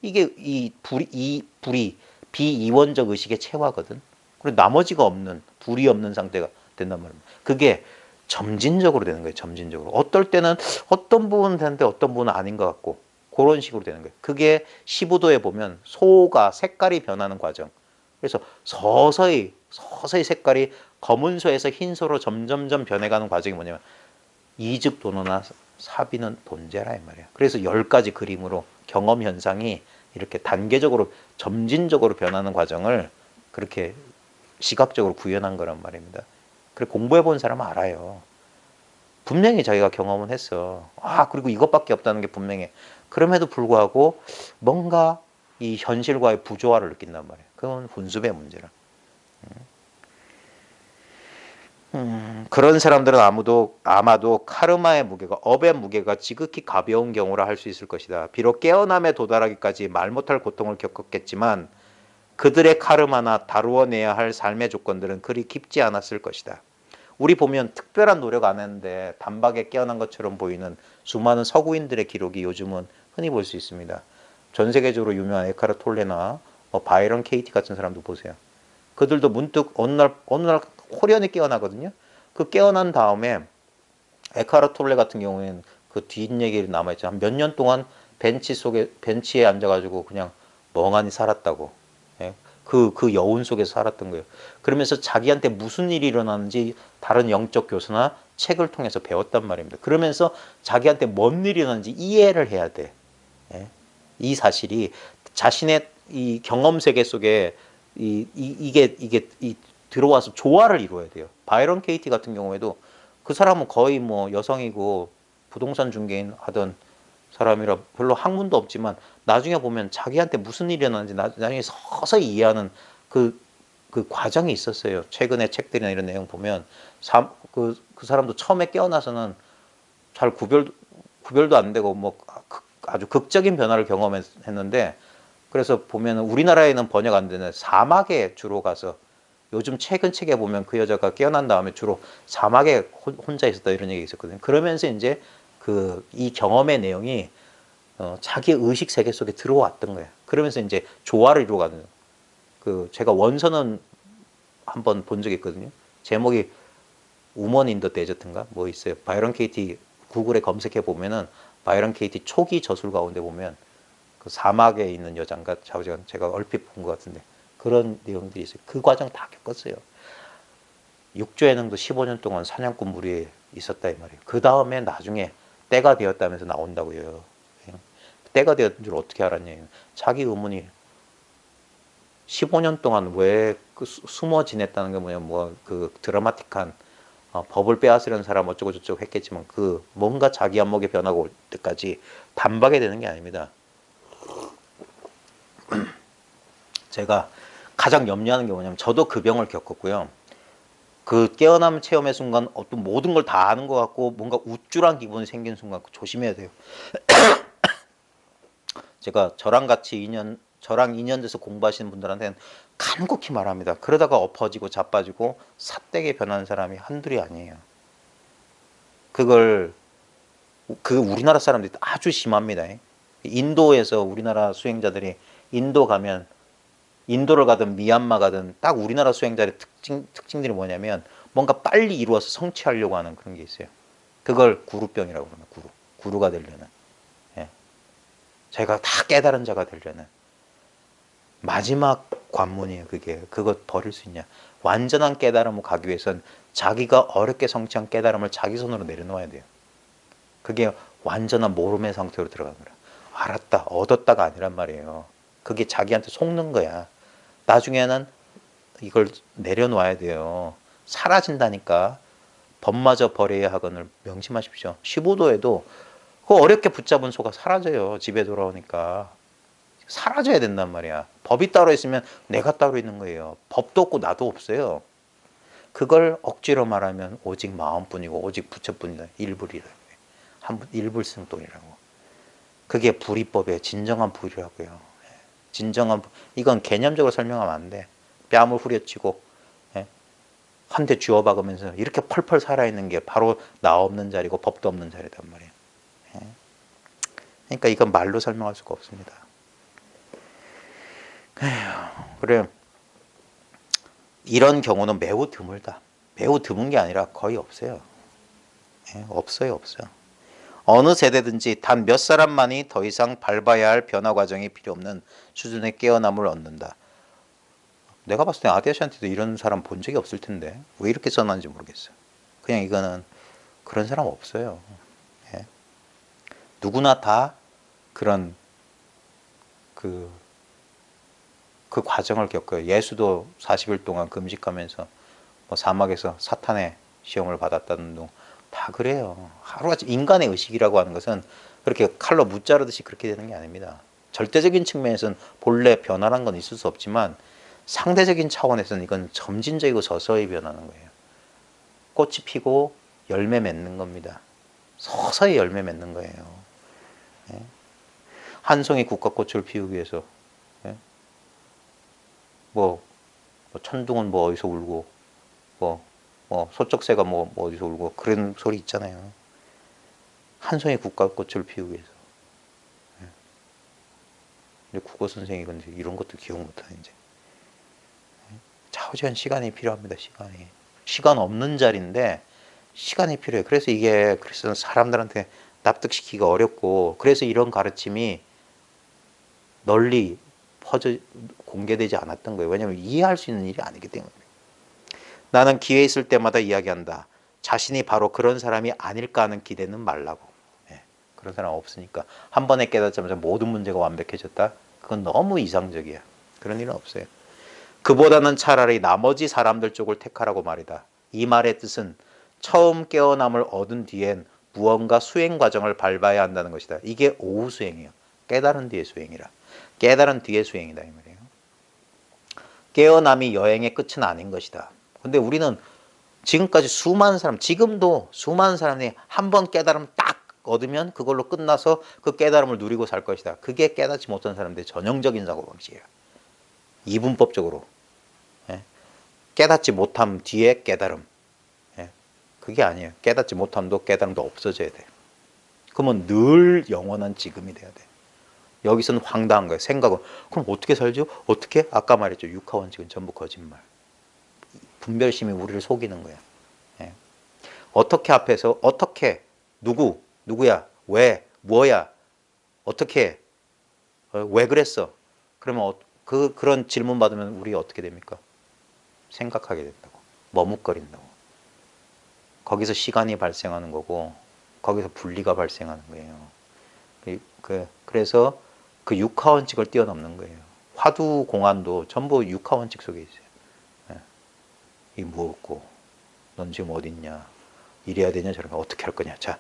이게 이 불이 비이원적 의식의 체화거든. 그리고 나머지가 없는 불이 없는 상태가 된단 말입니다. 그게 점진적으로 되는 거예요. 점진적으로. 어떨 때는 어떤 부분은 되는데 어떤 부분은 아닌 것 같고 그런 식으로 되는 거예요. 그게 15도에 보면 소가 색깔이 변하는 과정. 그래서 서서히 색깔이 검은소에서 흰소로 점점점 변해가는 과정이 뭐냐면 이즉도노나 사비는 돈제라 이 말이야. 그래서 10가지 그림으로 경험 현상이 이렇게 단계적으로 점진적으로 변하는 과정을 그렇게 시각적으로 구현한 거란 말입니다. 그래 공부해 본 사람은 알아요. 분명히 자기가 경험은 했어. 그리고 이것밖에 없다는 게 분명해. 그럼에도 불구하고 뭔가 이 현실과의 부조화를 느낀단 말이에요. 그건 훈습의 문제라. 그런 사람들은 아마도 카르마의 무게가, 업의 무게가 지극히 가벼운 경우라 할 수 있을 것이다. 비록 깨어남에 도달하기까지 말 못할 고통을 겪었겠지만 그들의 카르마나 다루어내야 할 삶의 조건들은 그리 깊지 않았을 것이다. 우리 보면 특별한 노력 안 했는데 단박에 깨어난 것처럼 보이는 수많은 서구인들의 기록이 요즘은 흔히 볼 수 있습니다. 전 세계적으로 유명한 에카르 톨레나 바이런 케이티 같은 사람도 보세요. 그들도 문득 어느 날 호련히 깨어나거든요. 그 깨어난 다음에 에카르 톨레 같은 경우에는 그 뒷얘기를 남아있죠. 한 몇 년 동안 벤치에 앉아가지고 그냥 멍하니 살았다고. 예? 그 여운 속에서 살았던 거예요. 그러면서 자기한테 무슨 일이 일어나는지 다른 영적 교수나 책을 통해서 배웠단 말입니다. 그러면서 자기한테 뭔 일이 일어나는지 이해를 해야 돼. 예? 이 사실이 자신의 이 경험 세계 속에 이게 들어와서 조화를 이루어야 돼요. 바이런 케이티 같은 경우에도 그 사람은 거의 뭐 여성이고 부동산 중개인 하던 사람이라 별로 학문도 없지만 나중에 보면 자기한테 무슨 일이 일어나는지 나중에 서서히 이해하는 그 과정이 있었어요. 최근에 책들이나 이런 내용 보면 그 사람도 처음에 깨어나서는 잘 구별도 안 되고 뭐 아주 극적인 변화를 경험했는데 그래서 보면 우리나라에는 번역 안 되는 사막에 주로 가서 요즘 최근 책에 보면 그 여자가 깨어난 다음에 주로 사막에 혼자 있었다 이런 얘기 있었거든요. 그러면서 이제 이 경험의 내용이 자기 의식 세계 속에 들어왔던 거예요. 그러면서 이제 조화를 이루어가는 제가 원서는 한번 본 적이 있거든요. 제목이 우먼 인더 데저트인가 뭐 있어요. 바이런 케이티 구글에 검색해 보면은 바이런 케이티 초기 저술 가운데 보면 그 사막에 있는 여자인가 제가 얼핏 본 것 같은데 그런 내용들이 있어요. 그 과정 다 겪었어요. 육조해능도 15년 동안 사냥꾼 무리에 있었다 이 말이에요. 그 다음에 나중에 때가 되었다면서 나온다고요. 때가 되었던 줄 어떻게 알았냐. 자기 의문이 15년 동안 왜 숨어 지냈다는 게 뭐냐, 그 드라마틱한 법을 빼앗으려는 사람 어쩌고 저쩌고 했겠지만 그 뭔가 자기 안목의 변화가 올 때까지 단박에 되는 게 아닙니다. 제가 가장 염려하는 게 뭐냐면 저도 그 병을 겪었고요. 그 깨어남 체험의 순간 어떤 모든 걸 다 아는 것 같고 뭔가 우쭐한 기분이 생기는 순간 조심해야 돼요. 제가 저랑 2년 돼서 공부하시는 분들한테는 간곡히 말합니다. 그러다가 엎어지고 자빠지고 삿되게 변하는 사람이 한둘이 아니에요. 그걸 우리나라 사람들이 아주 심합니다. 인도에서 우리나라 수행자들이 인도 가면 인도를 가든 미얀마 가든 딱 우리나라 수행자의 특징들이 뭐냐면 뭔가 빨리 이루어서 성취하려고 하는 그런 게 있어요. 그걸 구루병이라고 그러면 구루가 되려는. 예. 자기가 다 깨달은 자가 되려는 마지막 관문이에요. 그거 버릴 수 있냐. 완전한 깨달음을 가기 위해선 자기가 어렵게 성취한 깨달음을 자기 손으로 내려놓아야 돼요. 그게 완전한 모름의 상태로 들어가는 거야. 알았다, 얻었다가 아니란 말이에요. 그게 자기한테 속는 거야. 나중에는 이걸 내려놓아야 돼요. 사라진다니까. 법마저 버려야 하거늘 명심하십시오. 15도에도 그 어렵게 붙잡은 소가 사라져요. 집에 돌아오니까. 사라져야 된단 말이야. 법이 따로 있으면 내가 따로 있는 거예요. 법도 없고 나도 없어요. 그걸 억지로 말하면 오직 마음뿐이고 오직 부처뿐이다. 일불이라고 해요. 일불승동이라고. 그게 불이법이에요. 진정한 불이라고요. 진정한 이건 개념적으로 설명하면 안 돼. 뺨을 후려치고 한 대 쥐어박으면서 이렇게 펄펄 살아있는 게 바로 나 없는 자리고 법도 없는 자리단 말이에요. 그러니까 이건 말로 설명할 수가 없습니다. 그래, 이런 경우는 매우 드물다. 매우 드문 게 아니라 거의 없어요. 없어요. 어느 세대든지 단 몇 사람만이 더 이상 밟아야 할 변화 과정이 필요 없는 수준의 깨어남을 얻는다. 내가 봤을 때 아디아씨한테도 이런 사람 본 적이 없을 텐데 왜 이렇게 써놨는지 모르겠어요. 그냥 이거는 그런 사람 없어요. 누구나 다 그런 그 과정을 겪어요. 예수도 40일 동안 금식하면서 뭐 사막에서 사탄의 시험을 받았다는 둥 다 그래요. 하루같이 인간의 의식이라고 하는 것은 그렇게 칼로 무자르듯이 그렇게 되는 게 아닙니다. 절대적인 측면에서는 본래 변화란 건 있을 수 없지만 상대적인 차원에서는 이건 점진적이고 서서히 변하는 거예요. 꽃이 피고 열매 맺는 겁니다. 서서히 열매 맺는 거예요. 한 송이 국화꽃을 피우기 위해서 뭐 천둥은 뭐 어디서 울고 소쩍새가 뭐 어디서 울고 그런 소리 있잖아요. 한 송이 국화꽃을 피우기 위해서. 근데 국어 선생이 근데 이런 것도 기억 못하는 이제. 좌우지간 시간이 필요합니다. 시간 없는 자리인데 시간이 필요해요. 그래서 사람들한테 납득시키기가 어렵고 그래서 이런 가르침이 널리 공개되지 않았던 거예요. 왜냐하면 이해할 수 있는 일이 아니기 때문에. 나는 기회 있을 때마다 이야기한다. 자신이 바로 그런 사람이 아닐까 하는 기대는 말라고. 그런 사람 없으니까. 한 번에 깨닫자마자 모든 문제가 완벽해졌다? 그건 너무 이상적이야. 그런 일은 없어요. 그보다는 차라리 나머지 사람들 쪽을 택하라고 말이다. 이 말의 뜻은 처음 깨어남을 얻은 뒤엔 무언가 수행 과정을 밟아야 한다는 것이다. 이게 오후 수행이에요. 깨달은 뒤의 수행이라. 깨달은 뒤의 수행이다 이 말이에요. 깨어남이 여행의 끝은 아닌 것이다. 근데 우리는 지금까지 지금도 수많은 사람이 한 번 깨달음 딱 얻으면 그걸로 끝나서 그 깨달음을 누리고 살 것이다. 그게 깨닫지 못한 사람들의 전형적인 사고방식이에요. 이분법적으로. 깨닫지 못함 뒤에 깨달음. 그게 아니에요. 깨닫지 못함도 깨달음도 없어져야 돼. 그러면 늘 영원한 지금이 돼야 돼. 여기서는 황당한 거예요. 생각은. 그럼 어떻게 살죠? 어떻게? 아까 말했죠. 육하원칙은 전부 거짓말. 분별심이 우리를 속이는 거야. 어떻게 앞에서 어떻게 누구야? 왜? 뭐야? 어떻게? 왜 그랬어? 그러면 그런 질문 받으면 우리 어떻게 됩니까? 생각하게 된다고. 머뭇거린다고. 거기서 시간이 발생하는 거고 거기서 분리가 발생하는 거예요. 그래서 그 육하원칙을 뛰어넘는 거예요. 화두 공안도 전부 육하원칙 속에 있어요. 이 무엇고 넌 지금 어디 있냐? 이래야 되냐 저래야 어떻게 할 거냐? 자,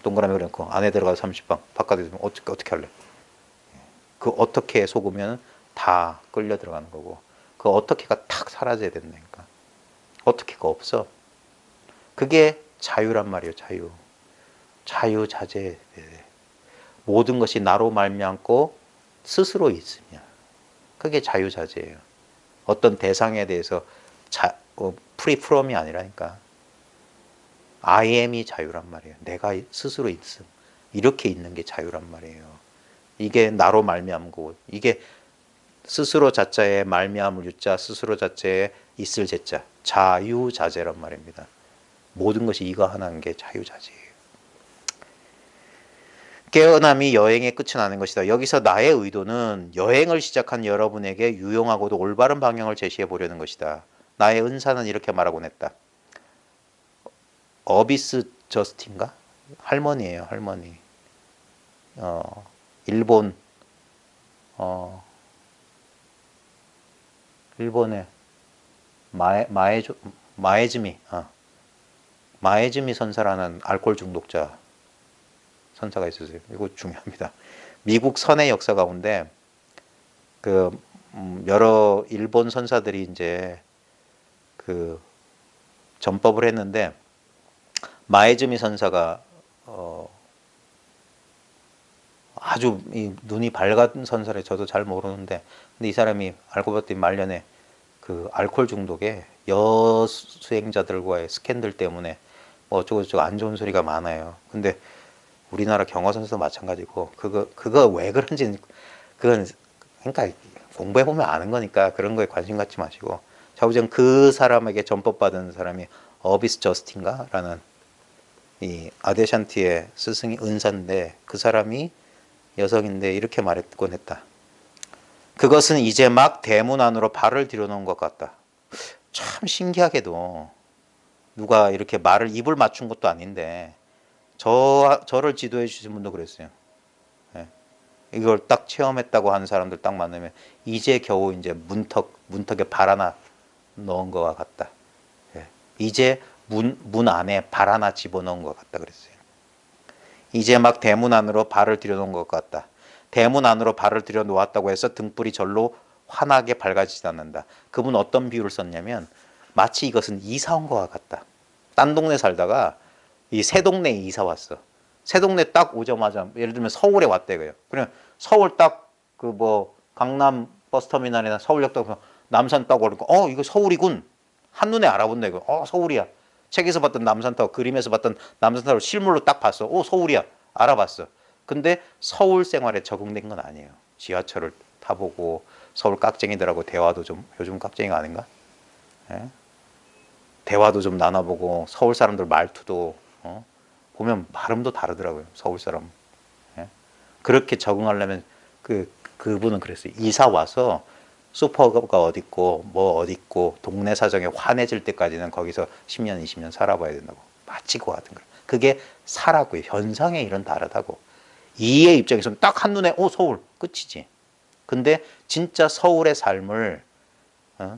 동그라미 그려놓고 안에 들어가서 30방 바깥에 있으면 어떻게 할래? 그 어떻게 속으면 다 끌려 들어가는 거고 그 어떻게가 탁 사라져야 된다니까. 어떻게가 없어. 그게 자유란 말이에요. 자유자재. 모든 것이 나로 말미암고 스스로 있으며 그게 자유자재예요. 어떤 대상에 대해서 프리 프롬이 아니라니까. I am이 자유란 말이에요. 내가 스스로 있음. 이렇게 있는 게 자유란 말이에요. 이게 나로 말미암고 이게 스스로 자자에 말미암을 유자, 스스로 자자에 있을 제자, 자유자재란 말입니다. 모든 것이 이거 하나인 게 자유자재예요. 깨어남이 여행의 끝은 아닌 것이다. 여기서 나의 의도는 여행을 시작한 여러분에게 유용하고도 올바른 방향을 제시해 보려는 것이다. 나의 은사는 이렇게 말하곤 했다. 어비스 저스틴가? 할머니예요, 할머니. 일본, 일본의 마에즈미, 마에즈미 선사라는 알코올 중독자 선사가 있었어요. 이거 중요합니다. 미국 선의 역사 가운데 그 여러 일본 선사들이 이제 그 전법을 했는데 마에즈미 선사가 아주 눈이 밝은 선사래. 저도 잘 모르는데 근데 이 사람이 알고 봤더니 말년에 그 알코올 중독에 여수행자들과의 스캔들 때문에 뭐 어쩌고저쩌고 안 좋은 소리가 많아요. 근데 우리나라 경호 선수도 마찬가지고 그거 왜 그런지 그건 그러니까 공부해 보면 아는 거니까 그런 거에 관심 갖지 마시고 자우정 그 사람에게 전법받은 사람이 어비스 저스틴가라는 이 아데샨티의 스승이 은사인데 그 사람이 여성인데 이렇게 말했곤 했다. 그것은 이제 막 대문 안으로 발을 들여놓은 것 같다. 참 신기하게도 누가 이렇게 말을 입을 맞춘 것도 아닌데 저를 지도해 주신 분도 그랬어요. 예. 이걸 딱 체험했다고 하는 사람들 딱 만나면 이제 겨우 이제 문턱에 발 하나 넣은 것과 같다. 예. 이제 문 안에 발 하나 집어넣은 것 같다 그랬어요. 이제 막 대문 안으로 발을 들여놓은 것 같다. 대문 안으로 발을 들여놓았다고 해서 등불이 절로 환하게 밝아지지 않는다. 그분 어떤 비유를 썼냐면 마치 이것은 이사 온 것과 같다. 딴 동네 살다가 이 새 동네에 이사 왔어. 새 동네 딱 오자마자 예를 들면 서울에 왔대 그요. 그냥 서울 딱 그 뭐 강남 버스터미널이나 서울역 딱 남산 딱 오르고 이거 서울이군. 한눈에 알아본다 이거. 서울이야. 책에서 봤던 남산타워, 그림에서 봤던 남산타워를 실물로 딱 봤어. 서울이야. 알아봤어. 근데 서울 생활에 적응된 건 아니에요. 지하철을 타보고 서울 깍쟁이들하고 대화도 좀 요즘 깍쟁이가 아닌가? 예? 대화도 좀 나눠보고 서울 사람들 말투도 보면 발음도 다르더라고요. 서울 사람. 예? 그렇게 적응하려면 그분은 그랬어요. 이사 와서 슈퍼가 어디 있고 뭐 어디 있고 동네 사정에 환해질 때까지는 거기서 10년 20년 살아봐야 된다고. 마치 그와 같은 거예요. 그게 사라고요. 현상의 일은 다르다고. 이의 입장에서는 딱 한눈에 서울 끝이지. 근데 진짜 서울의 삶을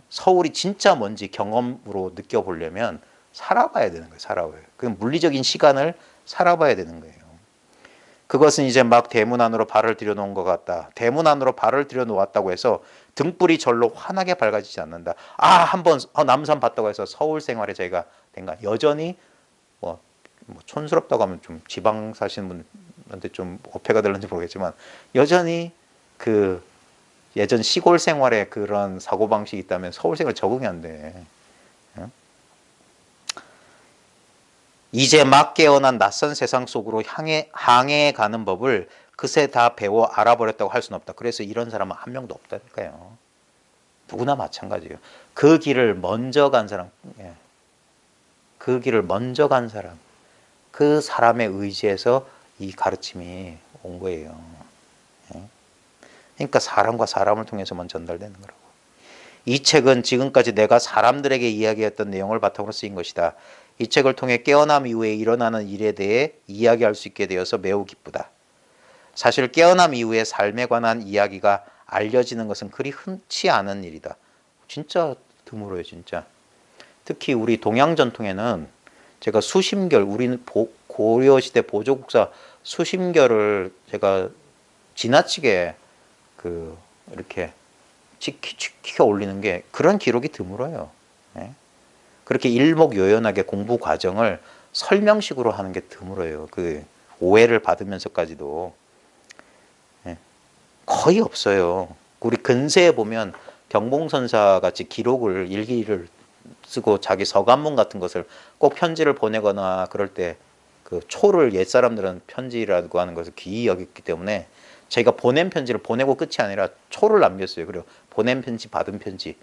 서울이 진짜 뭔지 경험으로 느껴보려면 살아봐야 되는 거예요. 살아봐요. 그 물리적인 시간을 살아봐야 되는 거예요. 그것은 이제 막 대문 안으로 발을 들여놓은 것 같다. 대문 안으로 발을 들여놓았다고 해서 등불이 절로 환하게 밝아지지 않는다. 한번 남산 봤다고 해서 서울 생활에 저희가 된가? 여전히 뭐 촌스럽다고 하면 좀 지방 사시는 분한테 좀 어폐가 될는지 모르겠지만 여전히 그 예전 시골 생활에 그런 사고방식이 있다면 서울 생활 적응이 안 돼. 이제 막 깨어난 낯선 세상 속으로 항해해 가는 법을 그새 다 배워 알아버렸다고 할 수는 없다. 그래서 이런 사람은 한 명도 없다니까요. 누구나 마찬가지예요. 그 길을 먼저 간 사람, 그 길을 먼저 간 사람, 그 사람의 의지에서 이 가르침이 온 거예요. 그러니까 사람과 사람을 통해서만 전달되는 거라고. 이 책은 지금까지 내가 사람들에게 이야기했던 내용을 바탕으로 쓰인 것이다. 이 책을 통해 깨어남 이후에 일어나는 일에 대해 이야기할 수 있게 되어서 매우 기쁘다. 사실 깨어남 이후의 삶에 관한 이야기가 알려지는 것은 그리 흔치 않은 일이다. 진짜 드물어요, 진짜. 특히 우리 동양 전통에는 제가 수심결, 우리는 고려시대 보조국사 수심결을 제가 지나치게 이렇게 치켜 올리는 게 그런 기록이 드물어요. 그렇게 일목요연하게 공부 과정을 설명식으로 하는 게 드물어요. 그 오해를 받으면서까지도 거의 없어요. 우리 근세에 보면 경봉선사 같이 기록을 일기를 쓰고 자기 서간문 같은 것을 꼭 편지를 보내거나 그럴 때 그 초를 옛사람들은 편지라고 하는 것을 귀히 여겼기 때문에 저희가 보낸 편지를 보내고 끝이 아니라 초를 남겼어요. 그리고 보낸 편지, 받은 편지.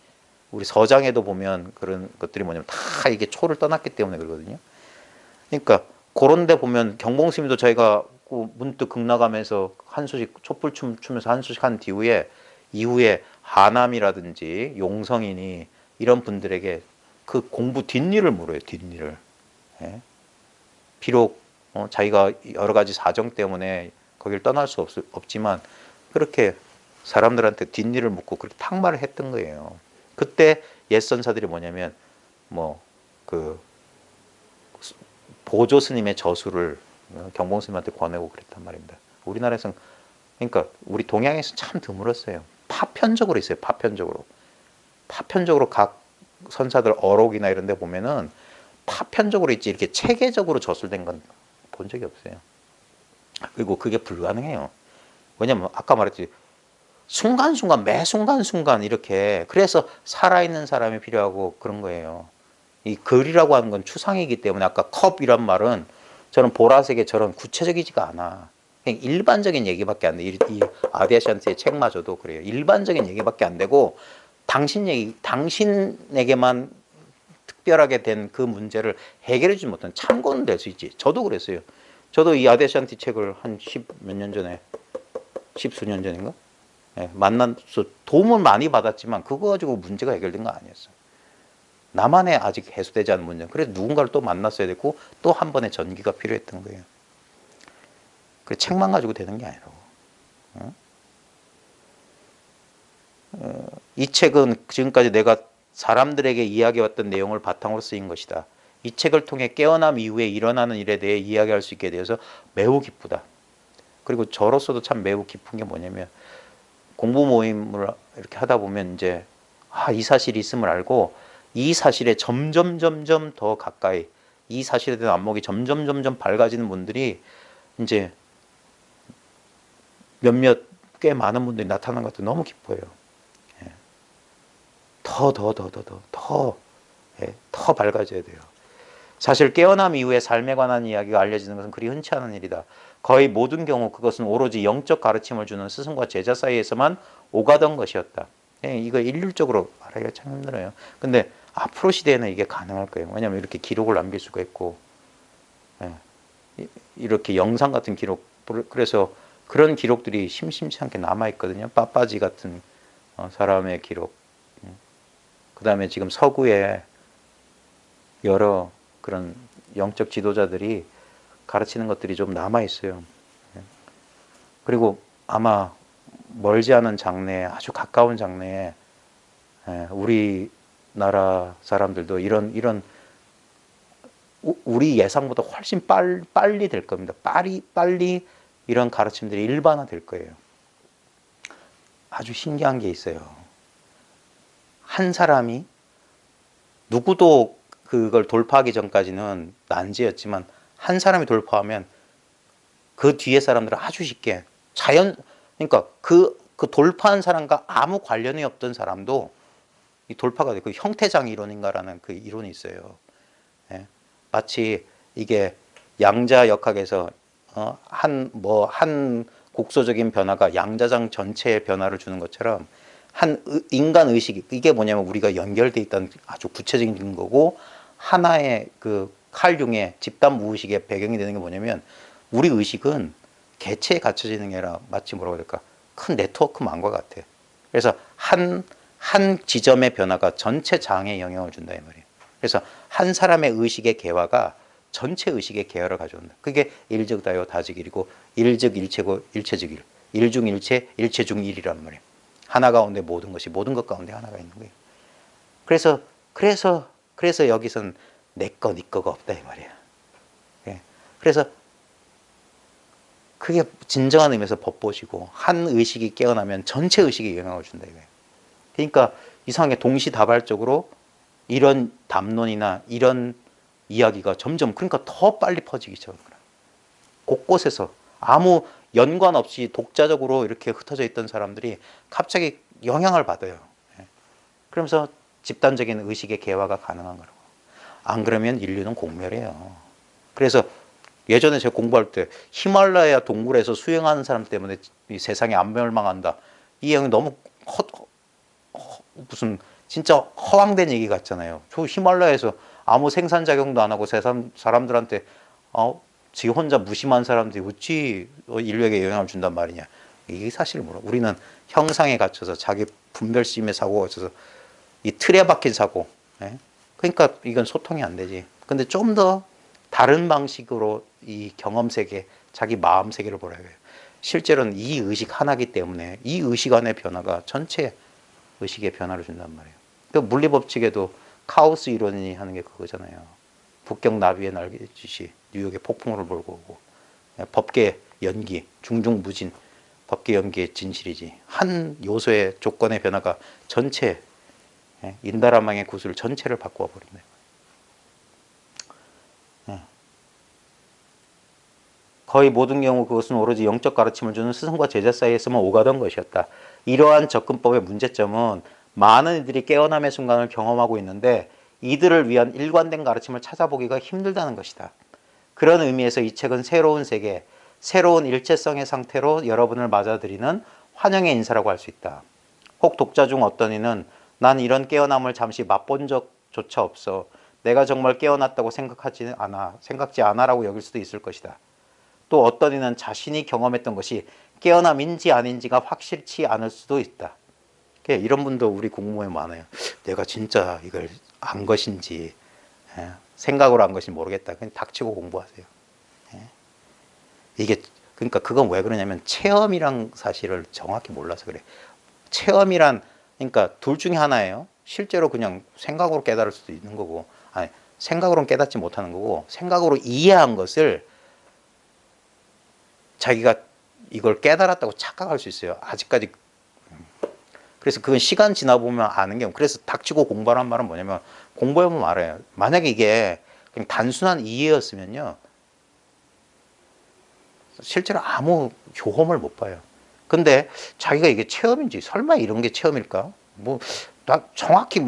우리 서장에도 보면 그런 것들이 뭐냐면 다 이게 초를 떠났기 때문에 그러거든요. 그러니까 그런 데 보면 경봉스님도 저희가 문득 극 나가면서 한 수씩 촛불 추면서 한 수씩 한 이후에 하남이라든지 용성이니 이런 분들에게 그 공부 뒷일을 물어요. 뒷일을. 예? 비록 자기가 여러 가지 사정 때문에 거기를 떠날 수 없지만 그렇게 사람들한테 뒷일을 묻고 그렇게 탁말을 했던 거예요. 그때 옛 선사들이 뭐냐면 그 보조 스님의 저수를 경봉 스님한테 권하고 그랬단 말입니다. 우리나라에서는 그러니까 우리 동양에서 참 드물었어요. 파편적으로 있어요. 파편적으로 각 선사들 어록이나 이런 데 보면은 파편적으로 있지 이렇게 체계적으로 저술된 건 본 적이 없어요. 그리고 그게 불가능해요. 왜냐면 아까 말했지 순간순간 매 순간순간 이렇게 그래서 살아있는 사람이 필요하고 그런 거예요. 이 글이라고 하는 건 추상이기 때문에 아까 컵이란 말은 저는 보라색의 저런 구체적이지가 않아. 그냥 일반적인 얘기밖에 안 돼. 이 아디아샨티의 책마저도 그래요. 일반적인 얘기밖에 안 되고 당신에게만 특별하게 된 그 문제를 해결해 주지 못한 참고는 될 수 있지. 저도 그랬어요. 저도 이 아디아샨티 책을 한 10 몇 년 전에 10수년 전인가? 예, 만나서 도움을 많이 받았지만 그거 가지고 문제가 해결된 거 아니었어요. 나만의 아직 해소되지 않은 문제. 그래서 누군가를 또 만났어야 됐고 또 한 번의 전기가 필요했던 거예요. 그 책만 가지고 되는 게 아니라고. 이 책은 지금까지 내가 사람들에게 이야기해왔던 내용을 바탕으로 쓰인 것이다. 이 책을 통해 깨어남 이후에 일어나는 일에 대해 이야기할 수 있게 되어서 매우 기쁘다. 그리고 저로서도 참 매우 기쁜 게 뭐냐면 공부 모임을 이렇게 하다 보면 이제 이 사실이 있음을 알고 이 사실에 점점 더 가까이 이 사실에 대한 안목이 점점 밝아지는 분들이 이제 꽤 많은 분들이 나타나는 것도 너무 기뻐요. 더 밝아져야 돼요. 사실 깨어남 이후에 삶에 관한 이야기가 알려지는 것은 그리 흔치 않은 일이다. 거의 모든 경우 그것은 오로지 영적 가르침을 주는 스승과 제자 사이에서만 오가던 것이었다. 이거 일률적으로 말하기가 참 힘들어요. 근데 앞으로 시대에는 이게 가능할 거예요. 왜냐하면 이렇게 기록을 남길 수가 있고 이렇게 영상 같은 기록, 그래서 그런 기록들이 심심치 않게 남아있거든요. 빠빠지 같은 사람의 기록. 그 다음에 지금 서구에 여러 그런 영적 지도자들이 가르치는 것들이 좀 남아있어요. 그리고 아마 멀지 않은 장래에, 아주 가까운 장래에 우리나라 사람들도 이런 우리 예상보다 훨씬 빨리 될 겁니다. 빨리 이런 가르침들이 일반화될 거예요. 아주 신기한 게 있어요. 한 사람이 누구도 그걸 돌파하기 전까지는 난제였지만 한 사람이 돌파하면 그 뒤에 사람들은 아주 쉽게 그러니까 그 돌파한 사람과 아무 관련이 없던 사람도 이 돌파가 되고 형태장 이론인가라는 그 이론이 있어요. 마치 이게 양자역학에서 한 국소적인 변화가 양자장 전체의 변화를 주는 것처럼 한 인간 의식이 이게 뭐냐면 우리가 연결돼 있다는 아주 구체적인 거고 하나의 그 칼융의 집단 무의식의 배경이 되는 게 뭐냐면 우리 의식은 개체에 갇혀지는 게 아니라 마치 뭐라고 해야 될까 큰 네트워크망과 같아. 그래서 한 지점의 변화가 전체 장에 영향을 준다 이 말이에요. 그래서 한 사람의 의식의 개화가 전체 의식의 개화를 가져온다. 그게 일즉다요 다즉일이고 일즉일체고 일체즉일, 일중일체, 일체중일이란 말이에요. 하나 가운데 모든 것 가운데 하나가 있는 거예요. 그래서 여기선 내 거, 네 거가 없다 이 말이에요. 그래서 그게 진정한 의미에서 법보시고 한 의식이 깨어나면 전체 의식에 영향을 준다 이거예요. 그러니까 이상하게 동시다발적으로 이런 담론이나 이런 이야기가 점점 그러니까 더 빨리 퍼지기 시작합니다. 곳곳에서 아무 연관 없이 독자적으로 이렇게 흩어져 있던 사람들이 갑자기 영향을 받아요. 그러면서 집단적인 의식의 개화가 가능한 거라고. 안 그러면 인류는 공멸해요. 그래서 예전에 제가 공부할 때 히말라야 동굴에서 수영하는 사람 때문에 이 세상이 안 멸망한다. 이 형이 너무 무슨 진짜 허황된 얘기 같잖아요. 저 히말라야에서 아무 생산작용도 안 하고 세상 사람들한테 지 혼자 무심한 사람들이 어찌 인류에게 영향을 준단 말이냐. 이게 사실 뭐라. 우리는 형상에 갇혀서 자기 분별심의 사고가 갇혀서 이 틀에 박힌 사고. 예? 그러니까 이건 소통이 안 되지. 근데 좀 더 다른 방식으로 이 경험 세계, 자기 마음 세계를 보라고 해요. 실제로는 이 의식 하나이기 때문에 이 의식 안의 변화가 전체 의식의 변화를 준단 말이에요. 그 물리법칙에도 카오스 이론이 하는 게 그거잖아요. 북경 나비의 날개짓이 뉴욕에 폭풍우를 몰고 오고, 법계 연기, 중중무진, 법계 연기의 진실이지. 한 요소의 조건의 변화가 전체 인다라망의 구슬 전체를 바꾸어 버린다. 거의 모든 경우 그것은 오로지 영적 가르침을 주는 스승과 제자 사이에서만 오가던 것이었다. 이러한 접근법의 문제점은 많은 이들이 깨어남의 순간을 경험하고 있는데 이들을 위한 일관된 가르침을 찾아보기가 힘들다는 것이다. 그런 의미에서 이 책은 새로운 세계, 새로운 일체성의 상태로 여러분을 맞아들이는 환영의 인사라고 할 수 있다. 혹 독자 중 어떤 이는 난 이런 깨어남을 잠시 맛본 적조차 없어. 내가 정말 깨어났다고 생각지 않아라고 여길 수도 있을 것이다. 또 어떤 이는 자신이 경험했던 것이 깨어남인지 아닌지가 확실치 않을 수도 있다. 이런 분도 우리 공무원에 많아요. 내가 진짜 이걸 안 것인지 생각으로 한 것인지 모르겠다. 그냥 닥치고 공부하세요. 이게 그러니까 그건 왜 그러냐면 체험이란 사실을 정확히 몰라서 그래. 체험이란 그러니까 둘 중에 하나예요. 실제로 그냥 생각으로 깨달을 수도 있는 거고, 아니 생각으로는 깨닫지 못하는 거고, 생각으로 이해한 것을 자기가 이걸 깨달았다고 착각할 수 있어요. 아직까지. 그래서 그건 시간 지나 보면 아는 게, 그래서 닥치고 공부하라는 말은 뭐냐면 공부해보면 알아요. 만약에 이게 그냥 단순한 이해였으면요, 실제로 아무 효험을 못 봐요. 근데 자기가 이게 체험인지, 설마 이런 게 체험일까? 뭐, 나 정확히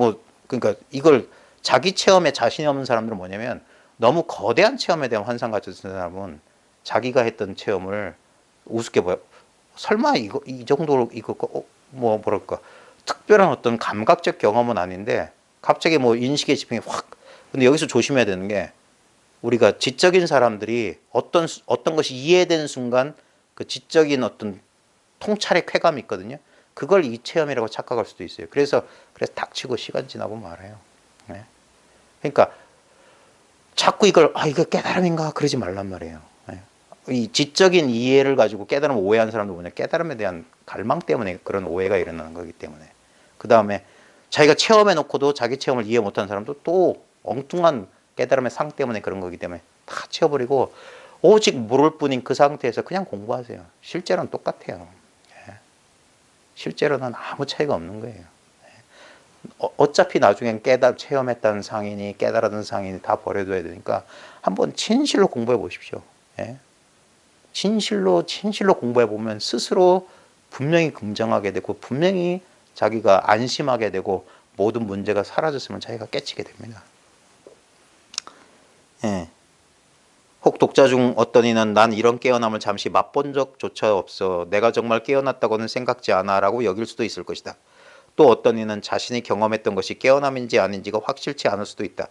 그러니까 이걸 자기 체험에 자신이 없는 사람들은 뭐냐면 너무 거대한 체험에 대한 환상 가진 사람은 자기가 했던 체험을 우습게 봐요. 설마 이 정도로 뭐랄까 특별한 어떤 감각적 경험은 아닌데 갑자기 인식의 지평이 확. 근데 여기서 조심해야 되는 게 우리가 지적인 사람들이 어떤 것이 이해된 순간 그 지적인 어떤 통찰의 쾌감이 있거든요. 그걸 이 체험이라고 착각할 수도 있어요. 그래서 닥치고 시간 지나고 말아요. 네. 그러니까 자꾸 이거 깨달음인가 그러지 말란 말이에요. 네. 이 지적인 이해를 가지고 깨달음을 오해한 사람도 뭐냐, 깨달음에 대한 갈망 때문에 그런 오해가 일어나는 거기 때문에. 그 다음에 자기가 체험해 놓고도 자기 체험을 이해 못하는 사람도 또 엉뚱한 깨달음의 상 때문에 그런 거기 때문에 다 치워버리고 오직 모를 뿐인 그 상태에서 그냥 공부하세요. 실제로는 똑같아요. 실제로는 아무 차이가 없는 거예요. 어차피 나중엔 체험했다는 상인이 깨달았던 상인이 다 버려둬야 되니까 한번 진실로 공부해 보십시오. 진실로 공부해 보면 스스로 분명히 긍정하게 되고 분명히 자기가 안심하게 되고 모든 문제가 사라졌으면 자기가 깨치게 됩니다. 혹 독자 중 어떤 이는 난 이런 깨어남을 잠시 맛본 적조차 없어. 내가 정말 깨어났다고는 생각지 않아 라고 여길 수도 있을 것이다. 또 어떤 이는 자신이 경험했던 것이 깨어남인지 아닌지가 확실치 않을 수도 있다.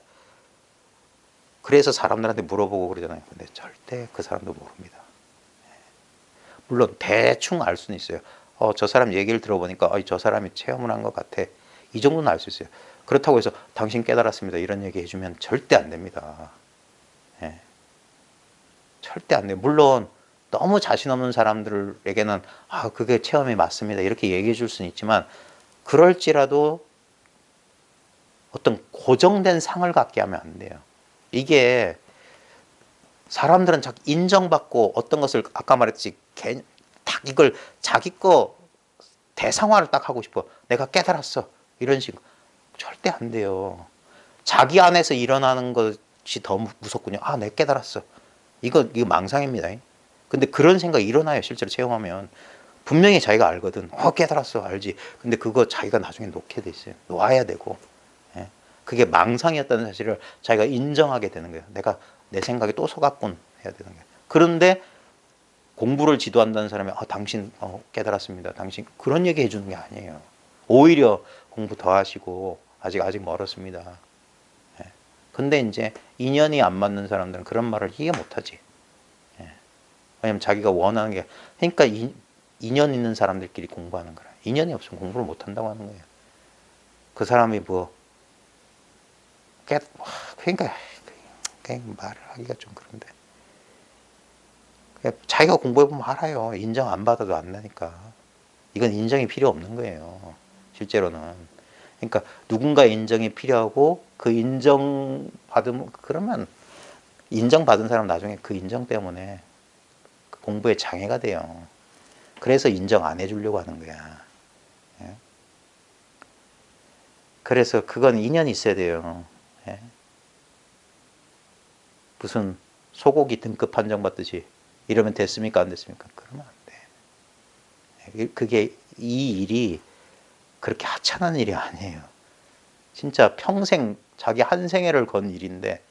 그래서 사람들한테 물어보고 그러잖아요. 근데 절대 그 사람도 모릅니다. 물론 대충 알 수는 있어요. 저 사람 얘기를 들어보니까 저 사람이 체험을 한 것 같아. 이 정도는 알 수 있어요. 그렇다고 해서 당신 깨달았습니다 이런 얘기 해주면 절대 안 됩니다. 절대 안 돼요. 물론 너무 자신 없는 사람들에게는 그게 체험이 맞습니다 이렇게 얘기해 줄 수는 있지만 그럴지라도 어떤 고정된 상을 갖게 하면 안 돼요. 이게 사람들은 자꾸 인정받고 어떤 것을 아까 말했듯이 딱 이걸 자기 거 대상화를 딱 하고 싶어. 내가 깨달았어 이런 식으로. 절대 안 돼요. 자기 안에서 일어나는 것이 더 무섭군요. 내가 깨달았어. 이거 망상입니다. 근데 그런 생각이 일어나요. 실제로 체험하면. 분명히 자기가 알거든. 깨달았어. 알지. 근데 그거 자기가 나중에 놓게 돼 있어요. 놓아야 되고. 그게 망상이었다는 사실을 자기가 인정하게 되는 거예요. 내가 내 생각이 또 속았군. 해야 되는 거예요. 그런데 공부를 지도한다는 사람이 당신 깨달았습니다. 당신 그런 얘기 해주는 게 아니에요. 오히려 공부 더 하시고 아직 멀었습니다. 예. 근데 이제 인연이 안 맞는 사람들은 그런 말을 이해 못하지. 예. 왜냐면 자기가 원하는 게 그러니까 인연 있는 사람들끼리 공부하는 거라. 인연이 없으면 공부를 못 한다고 하는 거예요. 그 사람이 그러니까 그냥 말을 하기가 좀 그런데. 자기가 공부해보면 알아요. 인정 안 받아도 안다니까. 이건 인정이 필요 없는 거예요. 실제로는. 그러니까 누군가의 인정이 필요하고 그 인정받으면 그러면 인정받은 사람 나중에 그 인정 때문에 공부에 장애가 돼요. 그래서 인정 안 해주려고 하는 거야. 예? 그래서 그건 인연이 있어야 돼요. 예? 무슨 소고기 등급 판정받듯이 이러면 됐습니까? 안 됐습니까? 그러면 안 돼. 그게 이 일이 그렇게 하찮은 일이 아니에요. 진짜 평생 자기 한 생애를 건 일인데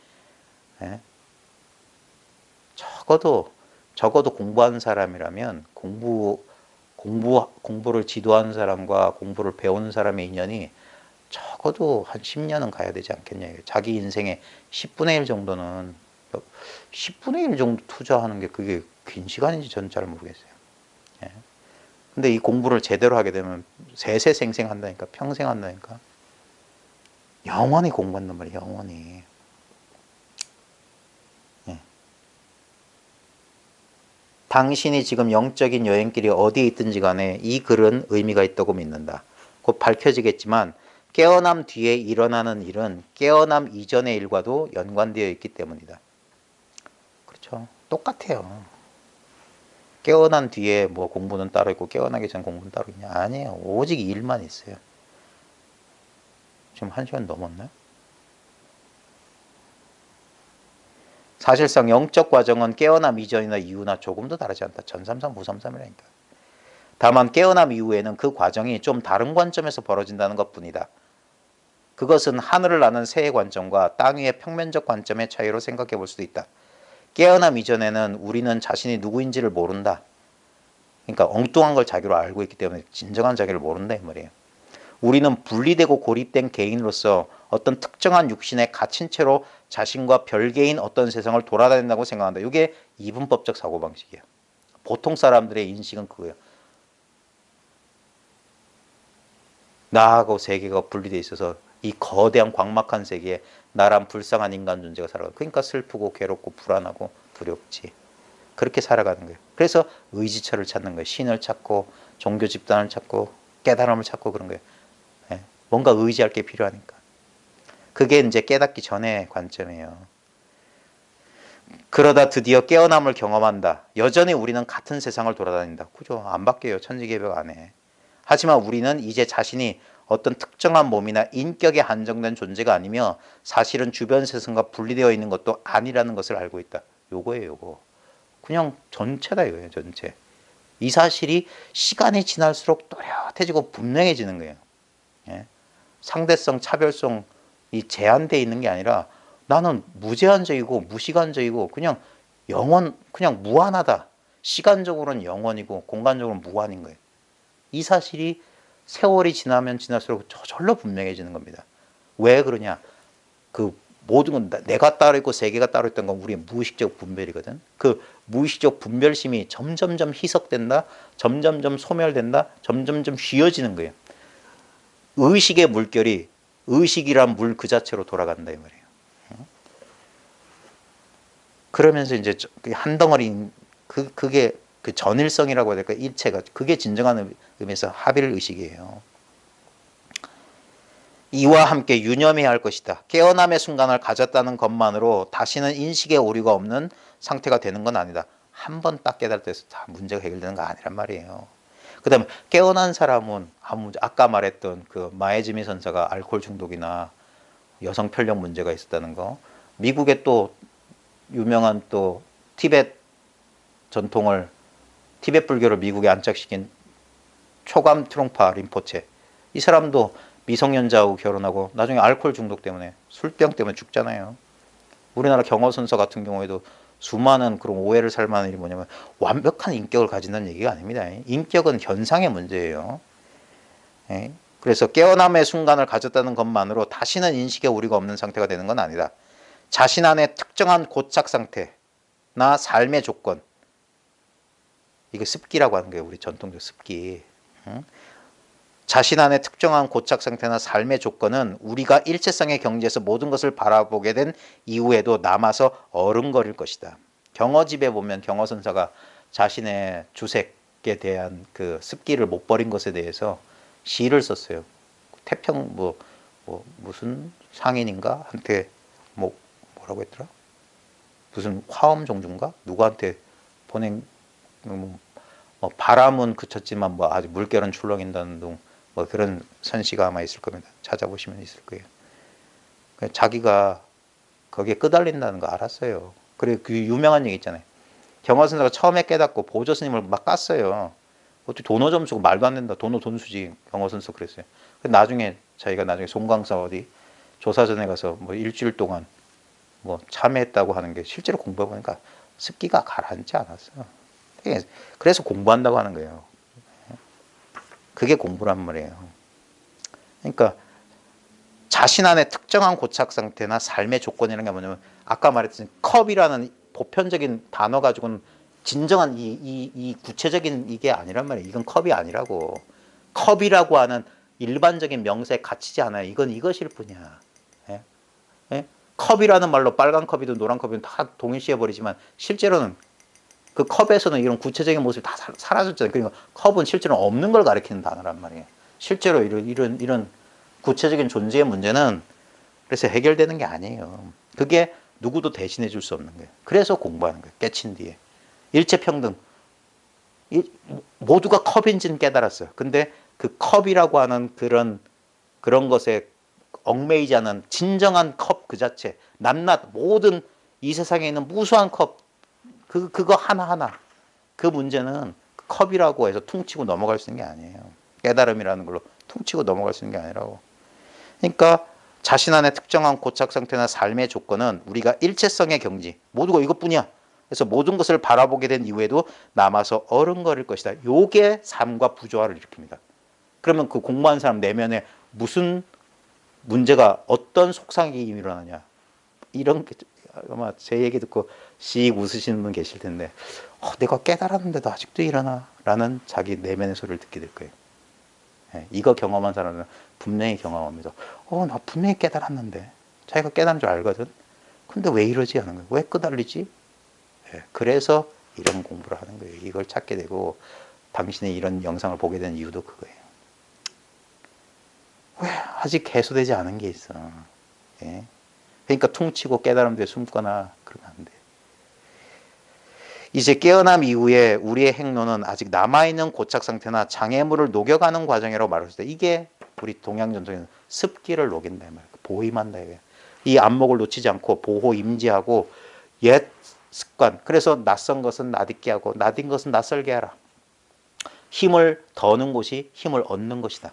예? 적어도 공부하는 사람이라면 공부를 지도하는 사람과 공부를 배우는 사람의 인연이 적어도 한 10년은 가야 되지 않겠냐. 자기 인생의 10분의 1 정도는 10분의 1 정도 투자하는 게 그게 긴 시간인지 저는 잘 모르겠어요. 예. 근데 이 공부를 제대로 하게 되면 세세생생 한다니까, 평생 한다니까. 영원히 공부한단 말이에요, 영원히. 예. 당신이 지금 영적인 여행길이 어디에 있든지 간에 이 글은 의미가 있다고 믿는다. 곧 밝혀지겠지만 깨어남 뒤에 일어나는 일은 깨어남 이전의 일과도 연관되어 있기 때문이다. 그렇죠. 똑같아요. 깨어난 뒤에 뭐 공부는 따로 있고 깨어나기 전 공부는 따로 있냐? 아니에요. 오직 일만 있어요. 지금 1시간 넘었나요? 사실상 영적 과정은 깨어남 이전이나 이후나 조금도 다르지 않다. 전삼삼 부삼삼이라니까. 다만 깨어남 이후에는 그 과정이 좀 다른 관점에서 벌어진다는 것뿐이다. 그것은 하늘을 나는 새의 관점과 땅 위의 평면적 관점의 차이로 생각해 볼 수도 있다. 깨어남 이전에는 우리는 자신이 누구인지를 모른다. 그러니까 엉뚱한 걸 자기로 알고 있기 때문에 진정한 자기를 모른다 이 말이에요. 우리는 분리되고 고립된 개인으로서 어떤 특정한 육신에 갇힌 채로 자신과 별개인 어떤 세상을 돌아다닌다고 생각한다. 이게 이분법적 사고방식이에요. 보통 사람들의 인식은 그거예요. 나하고 세계가 분리되어 있어서 이 거대한 광막한 세계에 나란 불쌍한 인간 존재가 살아가. 그러니까 슬프고 괴롭고 불안하고 두렵지. 그렇게 살아가는 거예요. 그래서 의지처를 찾는 거예요. 신을 찾고 종교 집단을 찾고 깨달음을 찾고 그런 거예요. 예. 뭔가 의지할 게 필요하니까. 그게 이제 깨닫기 전의 관점이에요. 그러다 드디어 깨어남을 경험한다. 여전히 우리는 같은 세상을 돌아다닌다. 그죠? 안 바뀌어요. 천지개벽 안에. 하지만 우리는 이제 자신이 어떤 특정한 몸이나 인격에 한정된 존재가 아니며 사실은 주변 세상과 분리되어 있는 것도 아니라는 것을 알고 있다. 요거예요, 요거. 그냥 전체다 이거예요, 전체. 이 사실이 시간이 지날수록 또렷해지고 분명해지는 거예요. 예? 상대성, 차별성이 제한되어 있는 게 아니라 나는 무제한적이고 무시간적이고 그냥 그냥 무한하다. 시간적으로는 영원이고 공간적으로는 무한인 거예요. 이 사실이 세월이 지나면 지날수록 저절로 분명해지는 겁니다. 왜 그러냐? 그 모든 건 내가 따로 있고 세계가 따로 있던 건 우리의 무의식적 분별이거든. 그 무의식적 분별심이 점점점 희석된다, 점점점 소멸된다, 점점점 휘어지는 거예요. 의식의 물결이 의식이란 물 그 자체로 돌아간다 이 말이에요. 그러면서 이제 한 덩어리 그게 그 전일성이라고 해야 될까? 일체가 그게 진정한 의미에서 합일 의식이에요. 이와 함께 유념해야 할 것이다. 깨어남의 순간을 가졌다는 것만으로 다시는 인식의 오류가 없는 상태가 되는 건 아니다. 한 번 딱 깨달을 때서 다 문제가 해결되는 거 아니란 말이에요. 그 다음에 깨어난 사람은 아까 말했던 그 마에즈미 선사가 알코올 중독이나 여성 편력 문제가 있었다는 거, 미국의 또 유명한 또 티벳 전통을 티벳 불교를 미국에 안착시킨 초감 트롱파 림포체, 이 사람도 미성년자하고 결혼하고 나중에 알코올 중독 때문에 술병 때문에 죽잖아요. 우리나라 경허선서 같은 경우에도 수많은 그런 오해를 살 만한 일이 뭐냐면 완벽한 인격을 가진다는 얘기가 아닙니다. 인격은 현상의 문제예요. 예? 그래서 깨어남의 순간을 가졌다는 것만으로 다시는 인식에 오류가 없는 상태가 되는 건 아니다. 자신 안에 특정한 고착 상태나 삶의 조건, 이게 습기라고 하는 거예요. 우리 전통적 습기. 자신 안에 특정한 고착 상태나 삶의 조건은 우리가 일체성의 경지에서 모든 것을 바라보게 된 이후에도 남아서 어른거릴 것이다. 경어집에 보면 경어선사가 자신의 주색에 대한 그 습기를 못 버린 것에 대해서 시를 썼어요. 태평 무슨 상인인가 한테 뭐라고 했더라? 무슨 화엄 종주인가 누구한테 보낸 바람은 그쳤지만 뭐 아주 물결은 출렁인다는 둥 뭐 그런 선시가 아마 있을 겁니다. 찾아보시면 있을 거예요. 자기가 거기에 끄달린다는 거 알았어요. 그리고 그 유명한 얘기 있잖아요. 경화선사가 처음에 깨닫고 보조 스님을 막 깠어요. 어떻게 돈어 점수고 말도 안 된다. 돈어 돈수지. 경화선사 그랬어요. 나중에 자기가 나중에 송광사 어디 조사전에 가서 뭐 일주일 동안 뭐 참여했다고 하는 게 실제로 공부해 보니까 습기가 가라앉지 않았어요. 그래서 공부한다고 하는 거예요. 그게 공부란 말이에요. 그러니까 자신 안에 특정한 고착 상태나 삶의 조건이라는 게 뭐냐면 아까 말했듯이 컵이라는 보편적인 단어 가지고는 진정한 이 구체적인 이게 아니란 말이에요. 이건 컵이 아니라고. 컵이라고 하는 일반적인 명사에 갇히지 않아요. 이건 이것일 뿐이야. 예? 예? 컵이라는 말로 빨간 컵이든 노란 컵이든 다 동일시해 버리지만 실제로는 그 컵에서는 이런 구체적인 모습이 다 사라졌잖아요. 그러니까 컵은 실제로 없는 걸 가리키는 단어란 말이에요. 실제로 이런 구체적인 존재의 문제는 그래서 해결되는 게 아니에요. 그게 누구도 대신해 줄 수 없는 거예요. 그래서 공부하는 거예요. 깨친 뒤에. 일체평등. 모두가 컵인지는 깨달았어요. 근데 그 컵이라고 하는 그런 것에 얽매이지 않은 진정한 컵 그 자체, 낱낱 모든 이 세상에 있는 무수한 컵 그거 하나하나 그 문제는 컵이라고 해서 퉁치고 넘어갈 수 있는 게 아니에요. 깨달음이라는 걸로 퉁치고 넘어갈 수 있는 게 아니라고. 그러니까 자신 안에 특정한 고착 상태나 삶의 조건은 우리가 일체성의 경지 모두가 이것뿐이야. 그래서 모든 것을 바라보게 된 이후에도 남아서 어른거릴 것이다. 요게 삶과 부조화를 일으킵니다. 그러면 그 공부한 사람 내면에 무슨 문제가 어떤 속상이 일어나냐. 이런 게 아마 제 얘기 듣고 씩 웃으시는 분 계실 텐데 내가 깨달았는데도 아직도 이러나? 라는 자기 내면의 소리를 듣게 될 거예요. 예, 이거 경험한 사람은 분명히 경험합니다. 나 분명히 깨달았는데 자기가 깨달은 줄 알거든. 근데 왜 이러지 하는 거예요. 왜 끄달리지? 예, 그래서 이런 공부를 하는 거예요. 이걸 찾게 되고 당신이 이런 영상을 보게 된 이유도 그거예요. 왜 아직 해소되지 않은 게 있어. 예? 그러니까 퉁치고 깨달음 뒤에 숨거나 그러면 안 돼. 이제 깨어남 이후에 우리의 행로는 아직 남아있는 고착 상태나 장애물을 녹여가는 과정이라고 말할 수 있다. 이게 우리 동양 전통에는 습기를 녹인다 말이야. 보임한다 이거야. 이 안목을 놓치지 않고 보호 임지하고 옛 습관. 그래서 낯선 것은 낯익게 하고 낯인 것은 낯설게 하라. 힘을 더는 곳이 힘을 얻는 것이다.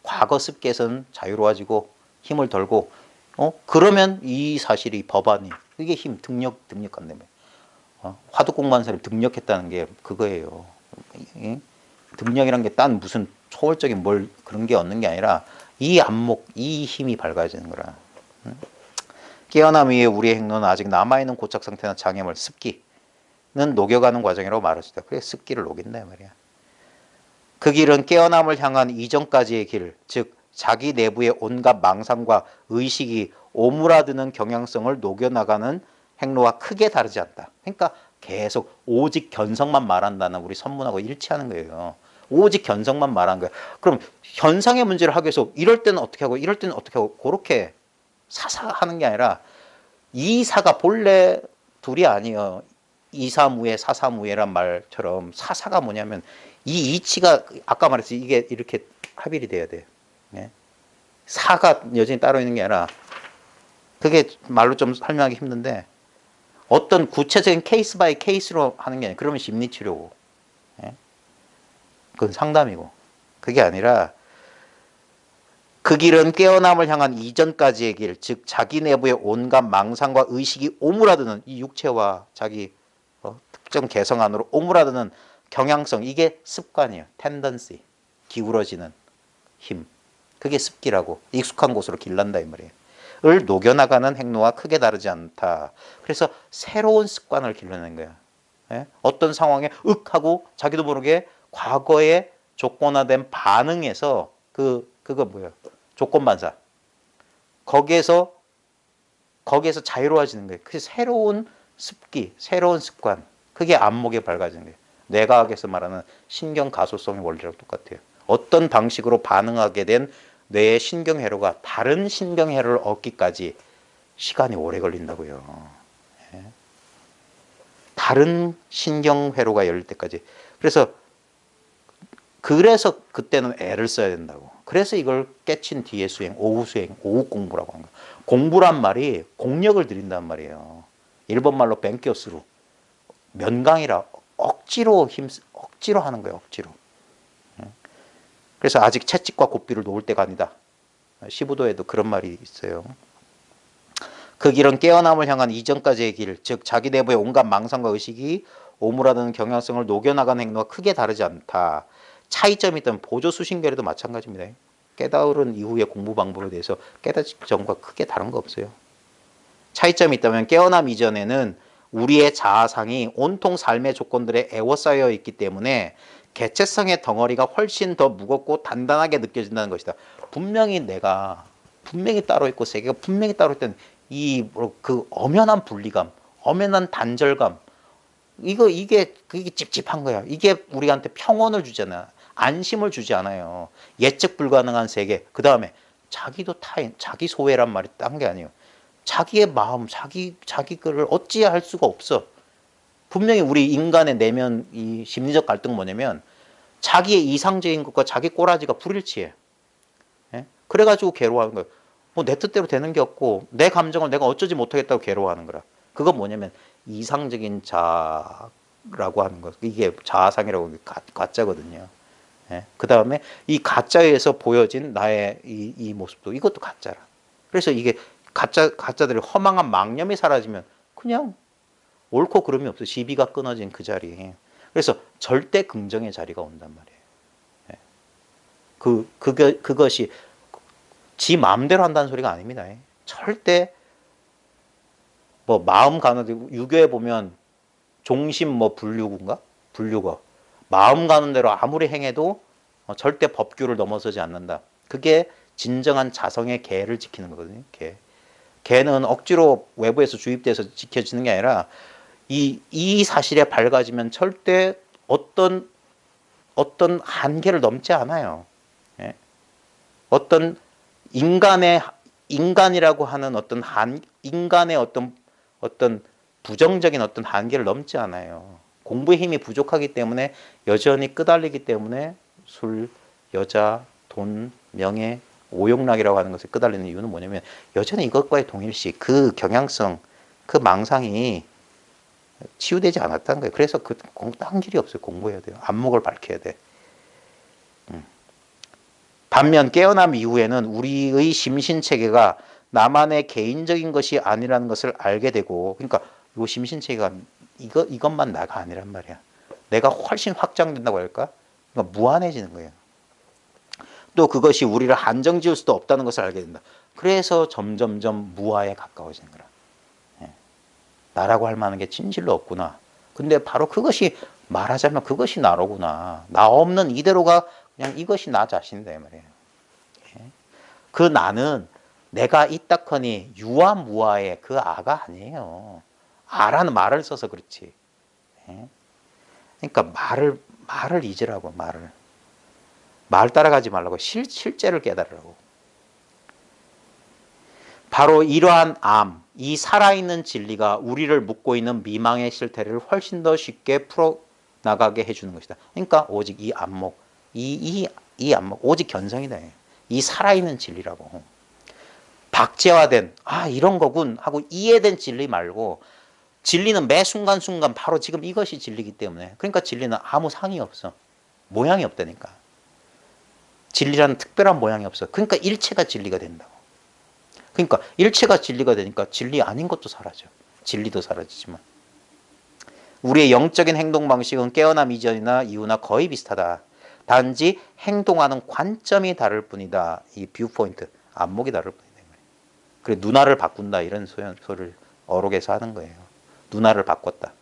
과거 습기에서는 자유로워지고 힘을 덜고 그러면 이 사실이 법안이 이게 힘 등력한다며. 화두 공부하는 사람이 등력했다는 게 그거예요. 등력이란 게 딴 무슨 초월적인 뭘 그런 게 얻는 게 아니라 이 안목, 이 힘이 밝아지는 거라. 깨어남 이후에 우리의 행로는 아직 남아있는 고착 상태나 장애물, 습기는 녹여가는 과정이라고 말할 수 있다. 그래 습기를 녹인다 말이야. 그 길은 깨어남을 향한 이전까지의 길, 즉 자기 내부의 온갖 망상과 의식이 오므라드는 경향성을 녹여나가는 행로와 크게 다르지 않다. 그러니까 계속 오직 견성만 말한다는 우리 선문하고 일치하는 거예요. 오직 견성만 말하는 거야. 그럼 현상의 문제를 하기 위해서 이럴 때는 어떻게 하고 이럴 때는 어떻게 하고 그렇게 사사하는 게 아니라 이사가 본래 둘이 아니에요. 이사무예 사사무예란 말처럼 사사가 뭐냐면 이 이치가 아까 말했지 이게 이렇게 합일이 돼야 돼. 예? 사가 여전히 따로 있는 게 아니라 그게 말로 좀 설명하기 힘든데 어떤 구체적인 케이스 바이 케이스로 하는 게 아니라 그러면 심리치료고 예? 그건 상담이고 그게 아니라 그 길은 깨어남을 향한 이전까지의 길, 즉 자기 내부의 온갖 망상과 의식이 오므라드는 이 육체와 자기 특정 개성 안으로 오므라드는 경향성, 이게 습관이에요. 텐던시, 기울어지는 힘. 그게 습기라고. 익숙한 곳으로 길난다 이 말이에요. 을 녹여나가는 행로와 크게 다르지 않다. 그래서 새로운 습관을 길러낸 거야. 예? 어떤 상황에 윽 하고 자기도 모르게 과거에 조건화된 반응에서 그거 뭐예요? 조건 반사. 거기에서 자유로워지는 거예요. 그게 새로운 습기, 새로운 습관. 그게 안목에 밝아지는 거예요. 뇌과학에서 말하는 신경 가소성의 원리랑 똑같아요. 어떤 방식으로 반응하게 된 뇌의 신경회로가 다른 신경회로를 얻기까지 시간이 오래 걸린다고요. 예. 다른 신경회로가 열릴 때까지. 그래서 그때는 애를 써야 된다고. 그래서 이걸 깨친 뒤에 수행, 오후 수행, 오후 공부라고 하는 거예요. 공부란 말이 공력을 들인단 말이에요. 일본 말로 뱅교스루. 면강이라 억지로 하는 거예요. 억지로. 그래서 아직 채찍과 고삐를 놓을 때가 아니다. 시부도에도 그런 말이 있어요. 그 길은 깨어남을 향한 이전까지의 길, 즉 자기 내부의 온갖 망상과 의식이 오므라드는 경향성을 녹여나가는 행동과 크게 다르지 않다. 차이점이 있다면 보조 수신결에도 마찬가지입니다. 깨달은 이후의 공부 방법에 대해서 깨닫기 전과 크게 다른 거 없어요. 차이점이 있다면 깨어남 이전에는 우리의 자아상이 온통 삶의 조건들에 애워싸여 있기 때문에 개체성의 덩어리가 훨씬 더 무겁고 단단하게 느껴진다는 것이다. 분명히 따로 있고 세계가 분명히 따로 있던 그 엄연한 분리감, 엄연한 단절감, 이게 찝찝한 거야. 이게 우리한테 평온을 주잖아. 안심을 주지 않아요. 예측 불가능한 세계. 그 다음에 자기도 타인, 자기 소외란 말이 딴 게 아니에요. 자기의 마음, 자기 거를 어찌할 수가 없어. 분명히 우리 인간의 내면 이 심리적 갈등은 뭐냐면 자기의 이상적인 것과 자기 꼬라지가 불일치해. 예? 그래가지고 괴로워하는 거예요. 뭐 내 뜻대로 되는 게 없고 내 감정을 내가 어쩌지 못하겠다고 괴로워하는 거라. 그건 뭐냐면 이상적인 자라고 하는 거. 이게 자아상이라고 가짜거든요. 예? 그 다음에 이 가짜에서 보여진 나의 이 모습도 이것도 가짜라. 그래서 이게 가짜들의 허망한 망념이 사라지면 그냥 옳고 그름이 없어. 시비가 끊어진 그 자리에. 그래서 절대 긍정의 자리가 온단 말이에요. 그것이 지 마음대로 한다는 소리가 아닙니다. 절대 뭐 마음 가는 유교에 보면 종심 뭐 불류거 마음 가는 대로 아무리 행해도 절대 법규를 넘어서지 않는다. 그게 진정한 자성의 계를 지키는 거거든요. 계는 억지로 외부에서 주입돼서 지켜지는 게 아니라 이 사실에 밝아지면 절대 어떤 한계를 넘지 않아요. 예? 어떤 인간이라고 하는 인간의 어떤 부정적인 어떤 한계를 넘지 않아요. 공부의 힘이 부족하기 때문에 여전히 끄달리기 때문에 술, 여자, 돈, 명예, 오욕락이라고 하는 것에 끄달리는 이유는 뭐냐면 여전히 이것과의 동일시, 그 경향성, 그 망상이 치유되지 않았다는 거예요. 그래서 딴 길이 없어요. 공부해야 돼요. 안목을 밝혀야 돼. 반면 깨어남 이후에는 우리의 심신체계가 나만의 개인적인 것이 아니라는 것을 알게 되고, 그러니까 이 심신체계가 이것만 나가 아니란 말이야. 내가 훨씬 확장된다고 할까? 그러니까 무한해지는 거예요. 또 그것이 우리를 한정 지을 수도 없다는 것을 알게 된다. 그래서 점점점 무아에 가까워지는 거라. 나라고 할 만한 게 진실로 없구나. 근데 바로 그것이 말하자면 그것이 나로구나. 나 없는 이대로가 그냥 이것이 나 자신이다 이 말이에요. 그 나는 내가 있다커니 유아무아의 그 아가 아니에요. 아라는 말을 써서 그렇지. 그러니까 말을 잊으라고. 말 따라가지 말라고. 실제를 깨달으라고. 바로 이러한 이 살아있는 진리가 우리를 묶고 있는 미망의 실태를 훨씬 더 쉽게 풀어나가게 해주는 것이다. 그러니까 오직 이 안목, 이 안목, 오직 견성이다. 이 살아있는 진리라고. 박제화된, 이런 거군 하고 이해된 진리 말고, 진리는 매 순간순간 바로 지금 이것이 진리이기 때문에, 그러니까 진리는 아무 상이 없어. 모양이 없다니까. 진리라는 특별한 모양이 없어. 그러니까 일체가 진리가 된다고. 그러니까 일체가 진리가 되니까 진리 아닌 것도 사라져. 진리도 사라지지만. 우리의 영적인 행동 방식은 깨어남 이전이나 이후나 거의 비슷하다. 단지 행동하는 관점이 다를 뿐이다. 이 뷰 포인트, 안목이 다를 뿐이다. 그래 누나를 바꾼다 이런 소리를 어록에서 하는 거예요. 누나를 바꿨다.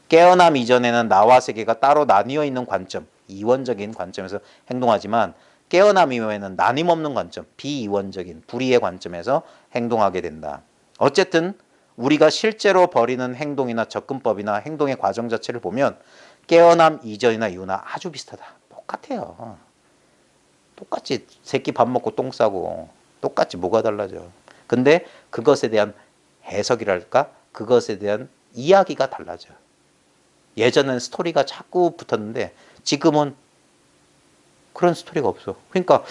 깨어남 이전에는 나와 세계가 따로 나뉘어 있는 관점, 이원적인 관점에서 행동하지만 깨어남 이후에는 나님없는 관점, 비이원적인 불의의 관점에서 행동하게 된다. 어쨌든 우리가 실제로 벌이는 행동이나 접근법이나 행동의 과정 자체를 보면 깨어남 이전이나 이후나 아주 비슷하다. 똑같아요. 똑같이 새끼 밥 먹고 똥 싸고 똑같이 뭐가 달라져. 근데 그것에 대한 해석이랄까? 그것에 대한 이야기가 달라져. 예전에는 스토리가 자꾸 붙었는데 지금은 그런 스토리가 없어. 그러니까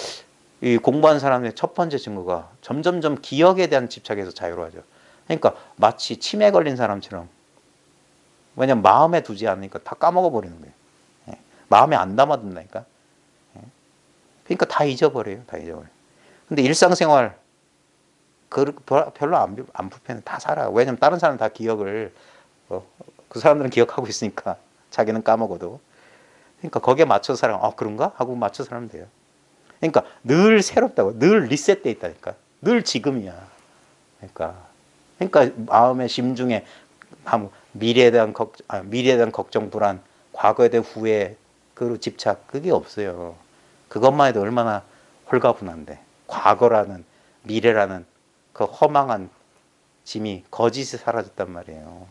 이 공부한 사람의 첫 번째 증거가 점점점 기억에 대한 집착에서 자유로워져. 그러니까 마치 치매 걸린 사람처럼 왜냐면 마음에 두지 않으니까 다 까먹어 버리는 거예요. 마음에 안 담아둔다니까. 그러니까 다 잊어버려요. 다 잊어버려. 근데 일상생활 별로 안 불편해. 다 살아. 왜냐면 다른 사람은 다 기억을 그 사람들은 기억하고 있으니까 자기는 까먹어도. 그러니까 거기에 맞춰서 살아. 그런가? 하고 맞춰서 살면 돼요. 그러니까 늘 새롭다고. 늘 리셋돼 있다니까. 늘 지금이야. 그러니까 마음의 심중에 미래에 대한 걱정, 불안, 과거에 대한 후회, 그 집착 그게 없어요. 그것만 해도 얼마나 홀가분한데. 과거라는 미래라는 그 허망한 짐이 거짓이 사라졌단 말이에요.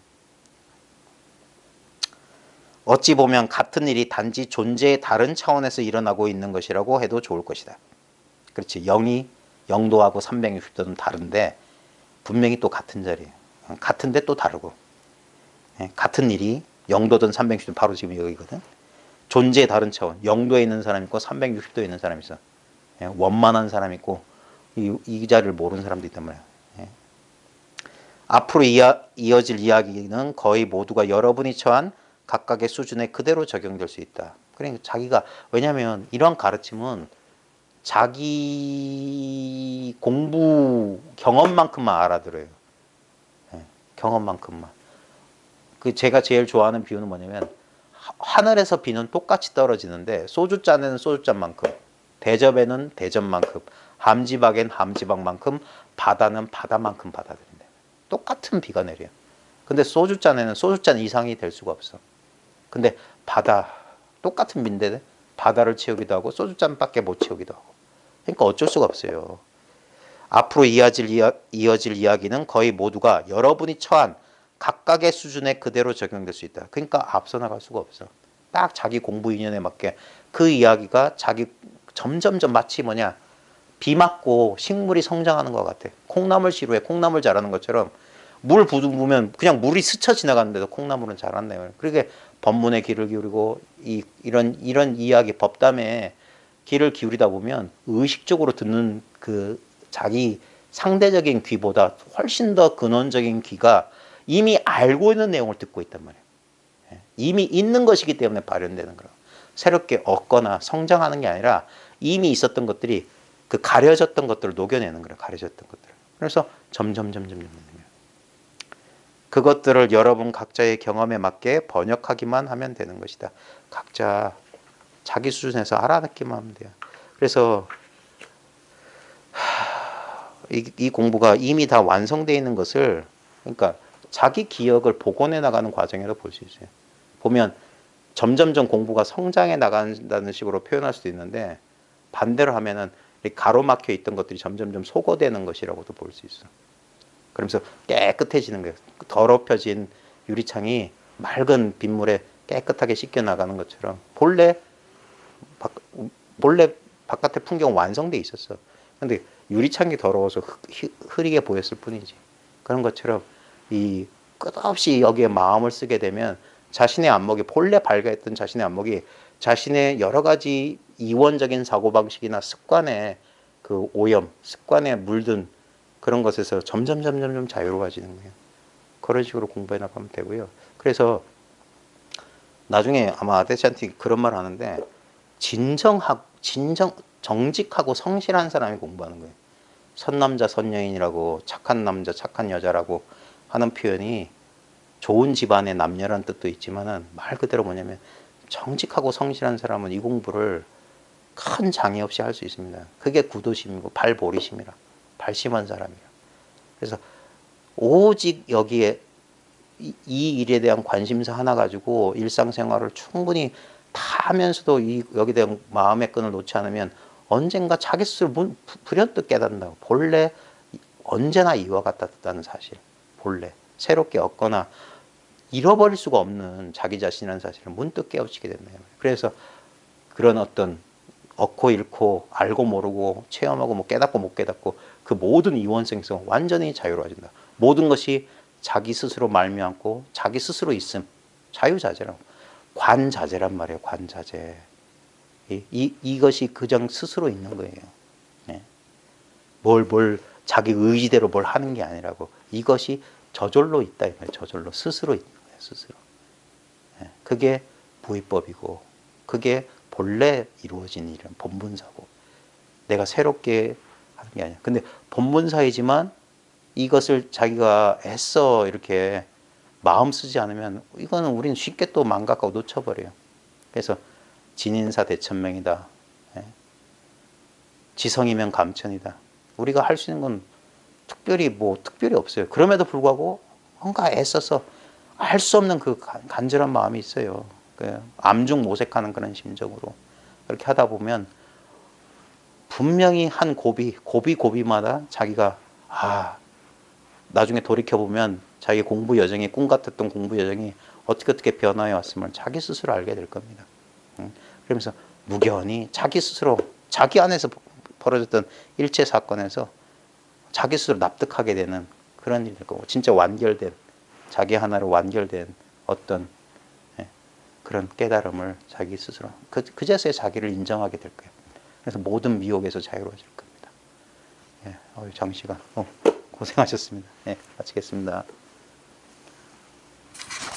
어찌 보면 같은 일이 단지 존재의 다른 차원에서 일어나고 있는 것이라고 해도 좋을 것이다. 그렇지. 영도하고 360도는 다른데 분명히 또 같은 자리예요. 같은데 또 다르고. 같은 일이 영도든 360도 바로 지금 여기거든. 존재의 다른 차원. 영도에 있는 사람 있고 360도에 있는 사람이 있어. 원만한 사람 있고 이 자리를 모르는 사람도 있단 말이야. 앞으로 이어질 이야기는 거의 모두가 여러분이 처한 각각의 수준에 그대로 적용될 수 있다. 그러니까 자기가 왜냐하면 이러한 가르침은 자기 공부 경험만큼만 알아들어요. 경험만큼만. 그 제가 제일 좋아하는 비유는 뭐냐면 하늘에서 비는 똑같이 떨어지는데 소주잔에는 소주잔만큼, 대접에는 대접만큼, 함지박엔 함지박만큼, 바다는 바다만큼 받아들인다. 똑같은 비가 내려요. 근데 소주잔에는 소주잔 이상이 될 수가 없어. 근데 바다 똑같은 빈대 바다를 채우기도 하고 소주잔밖에 못 채우기도 하고. 그러니까 어쩔 수가 없어요. 앞으로 이어질 이야기는 거의 모두가 여러분이 처한 각각의 수준에 그대로 적용될 수 있다. 그러니까 앞서 나갈 수가 없어. 딱 자기 공부 인연에 맞게 그 이야기가 자기 점점점 마치 비 맞고 식물이 성장하는 것 같아. 콩나물 시루에 콩나물 자라는 것처럼 물 부으면 그냥 물이 스쳐 지나가는데도 콩나물은 자란대요. 그러게 법문에 귀를 기울이고 이런 이야기 법담에 귀를 기울이다 보면 의식적으로 듣는 그 자기 상대적인 귀보다 훨씬 더 근원적인 귀가 이미 알고 있는 내용을 듣고 있단 말이에요. 이미 있는 것이기 때문에 발현되는 거라고. 새롭게 얻거나 성장하는 게 아니라 이미 있었던 것들이 그 가려졌던 것들을 녹여내는 거예요. 가려졌던 것들을. 그래서 점점 그것들을 여러분 각자의 경험에 맞게 번역하기만 하면 되는 것이다. 각자 자기 수준에서 알아듣기만 하면 돼요. 그래서 이 공부가 이미 다 완성되어 있는 것을 그러니까 자기 기억을 복원해 나가는 과정이라고 볼 수 있어요. 보면 점점점 공부가 성장해 나간다는 식으로 표현할 수도 있는데 반대로 하면은 가로막혀 있던 것들이 점점점 소거되는 것이라고도 볼 수 있어. 그러면서 깨끗해지는 거예요. 더럽혀진 유리창이 맑은 빗물에 깨끗하게 씻겨 나가는 것처럼 본래 바깥의 풍경 완성돼 있었어. 근데 유리창이 더러워서 흐리게 보였을 뿐이지. 그런 것처럼 이 끝없이 여기에 마음을 쓰게 되면 자신의 안목이 본래 밝아있던 자신의 안목이 자신의 여러 가지 이원적인 사고방식이나 습관의 그 오염, 습관에 물든 그런 것에서 점점 자유로워지는 거예요. 그런 식으로 공부해 나가면 되고요. 그래서 나중에 아마 아데샨티 그런 말 하는데 진정 정직하고 성실한 사람이 공부하는 거예요. 선남자 선여인이라고 착한 남자 착한 여자라고 하는 표현이 좋은 집안의 남녀란 뜻도 있지만은 말 그대로 뭐냐면 정직하고 성실한 사람은 이 공부를 큰 장애 없이 할 수 있습니다. 그게 구도심이고 발보리심이라, 발심한 사람이라. 그래서 오직 여기에 이 일에 대한 관심사 하나 가지고 일상생활을 충분히 다 하면서도 여기에 대한 마음의 끈을 놓지 않으면 언젠가 자기 스스로 불현듯 깨닫는다고. 본래 언제나 이와 같다는 사실, 본래 새롭게 얻거나 잃어버릴 수가 없는 자기 자신이라는 사실을 문득 깨우치게 된다. 그래서 그런 어떤 얻고 잃고 알고 모르고 체험하고 뭐 깨닫고 못 깨닫고 그 모든 이원성에서 완전히 자유로워진다. 모든 것이 자기 스스로 말미암고 자기 스스로 있음. 자유자재라고. 관자재란 말이에요. 관자재. 이것이 그냥 스스로 있는 거예요. 네. 뭘 자기 의지대로 뭘 하는 게 아니라고. 이것이 저절로 있다. 저절로 스스로 있는 거예요. 스스로. 네. 그게 무위법이고 그게 본래 이루어진 일은 본분사고 내가 새롭게 하는 게 아니야. 근데 본분사이지만 이것을 자기가 애써 이렇게 마음 쓰지 않으면 이거는 우리는 쉽게 또 망각하고 놓쳐버려요. 그래서 진인사 대천명이다. 지성이면 감천이다. 우리가 할 수 있는 건 특별히 없어요. 그럼에도 불구하고 뭔가 애써서 할 수 없는 그 간절한 마음이 있어요. 암중 모색하는 그런 심정으로 그렇게 하다 보면 분명히 한 고비마다 자기가 나중에 돌이켜보면 자기 공부 여정이 꿈 같았던 공부 여정이 어떻게 변화해 왔음을 자기 스스로 알게 될 겁니다. 그러면서 무견히 자기 스스로 자기 안에서 벌어졌던 일체 사건에서 자기 스스로 납득하게 되는 그런 일일 거고 진짜 완결된 자기 하나로 완결된 어떤 그런 깨달음을 자기 스스로 그제서야 자기를 인정하게 될 거예요. 그래서 모든 미혹에서 자유로워질 겁니다. 장시간 고생하셨습니다. 마치겠습니다.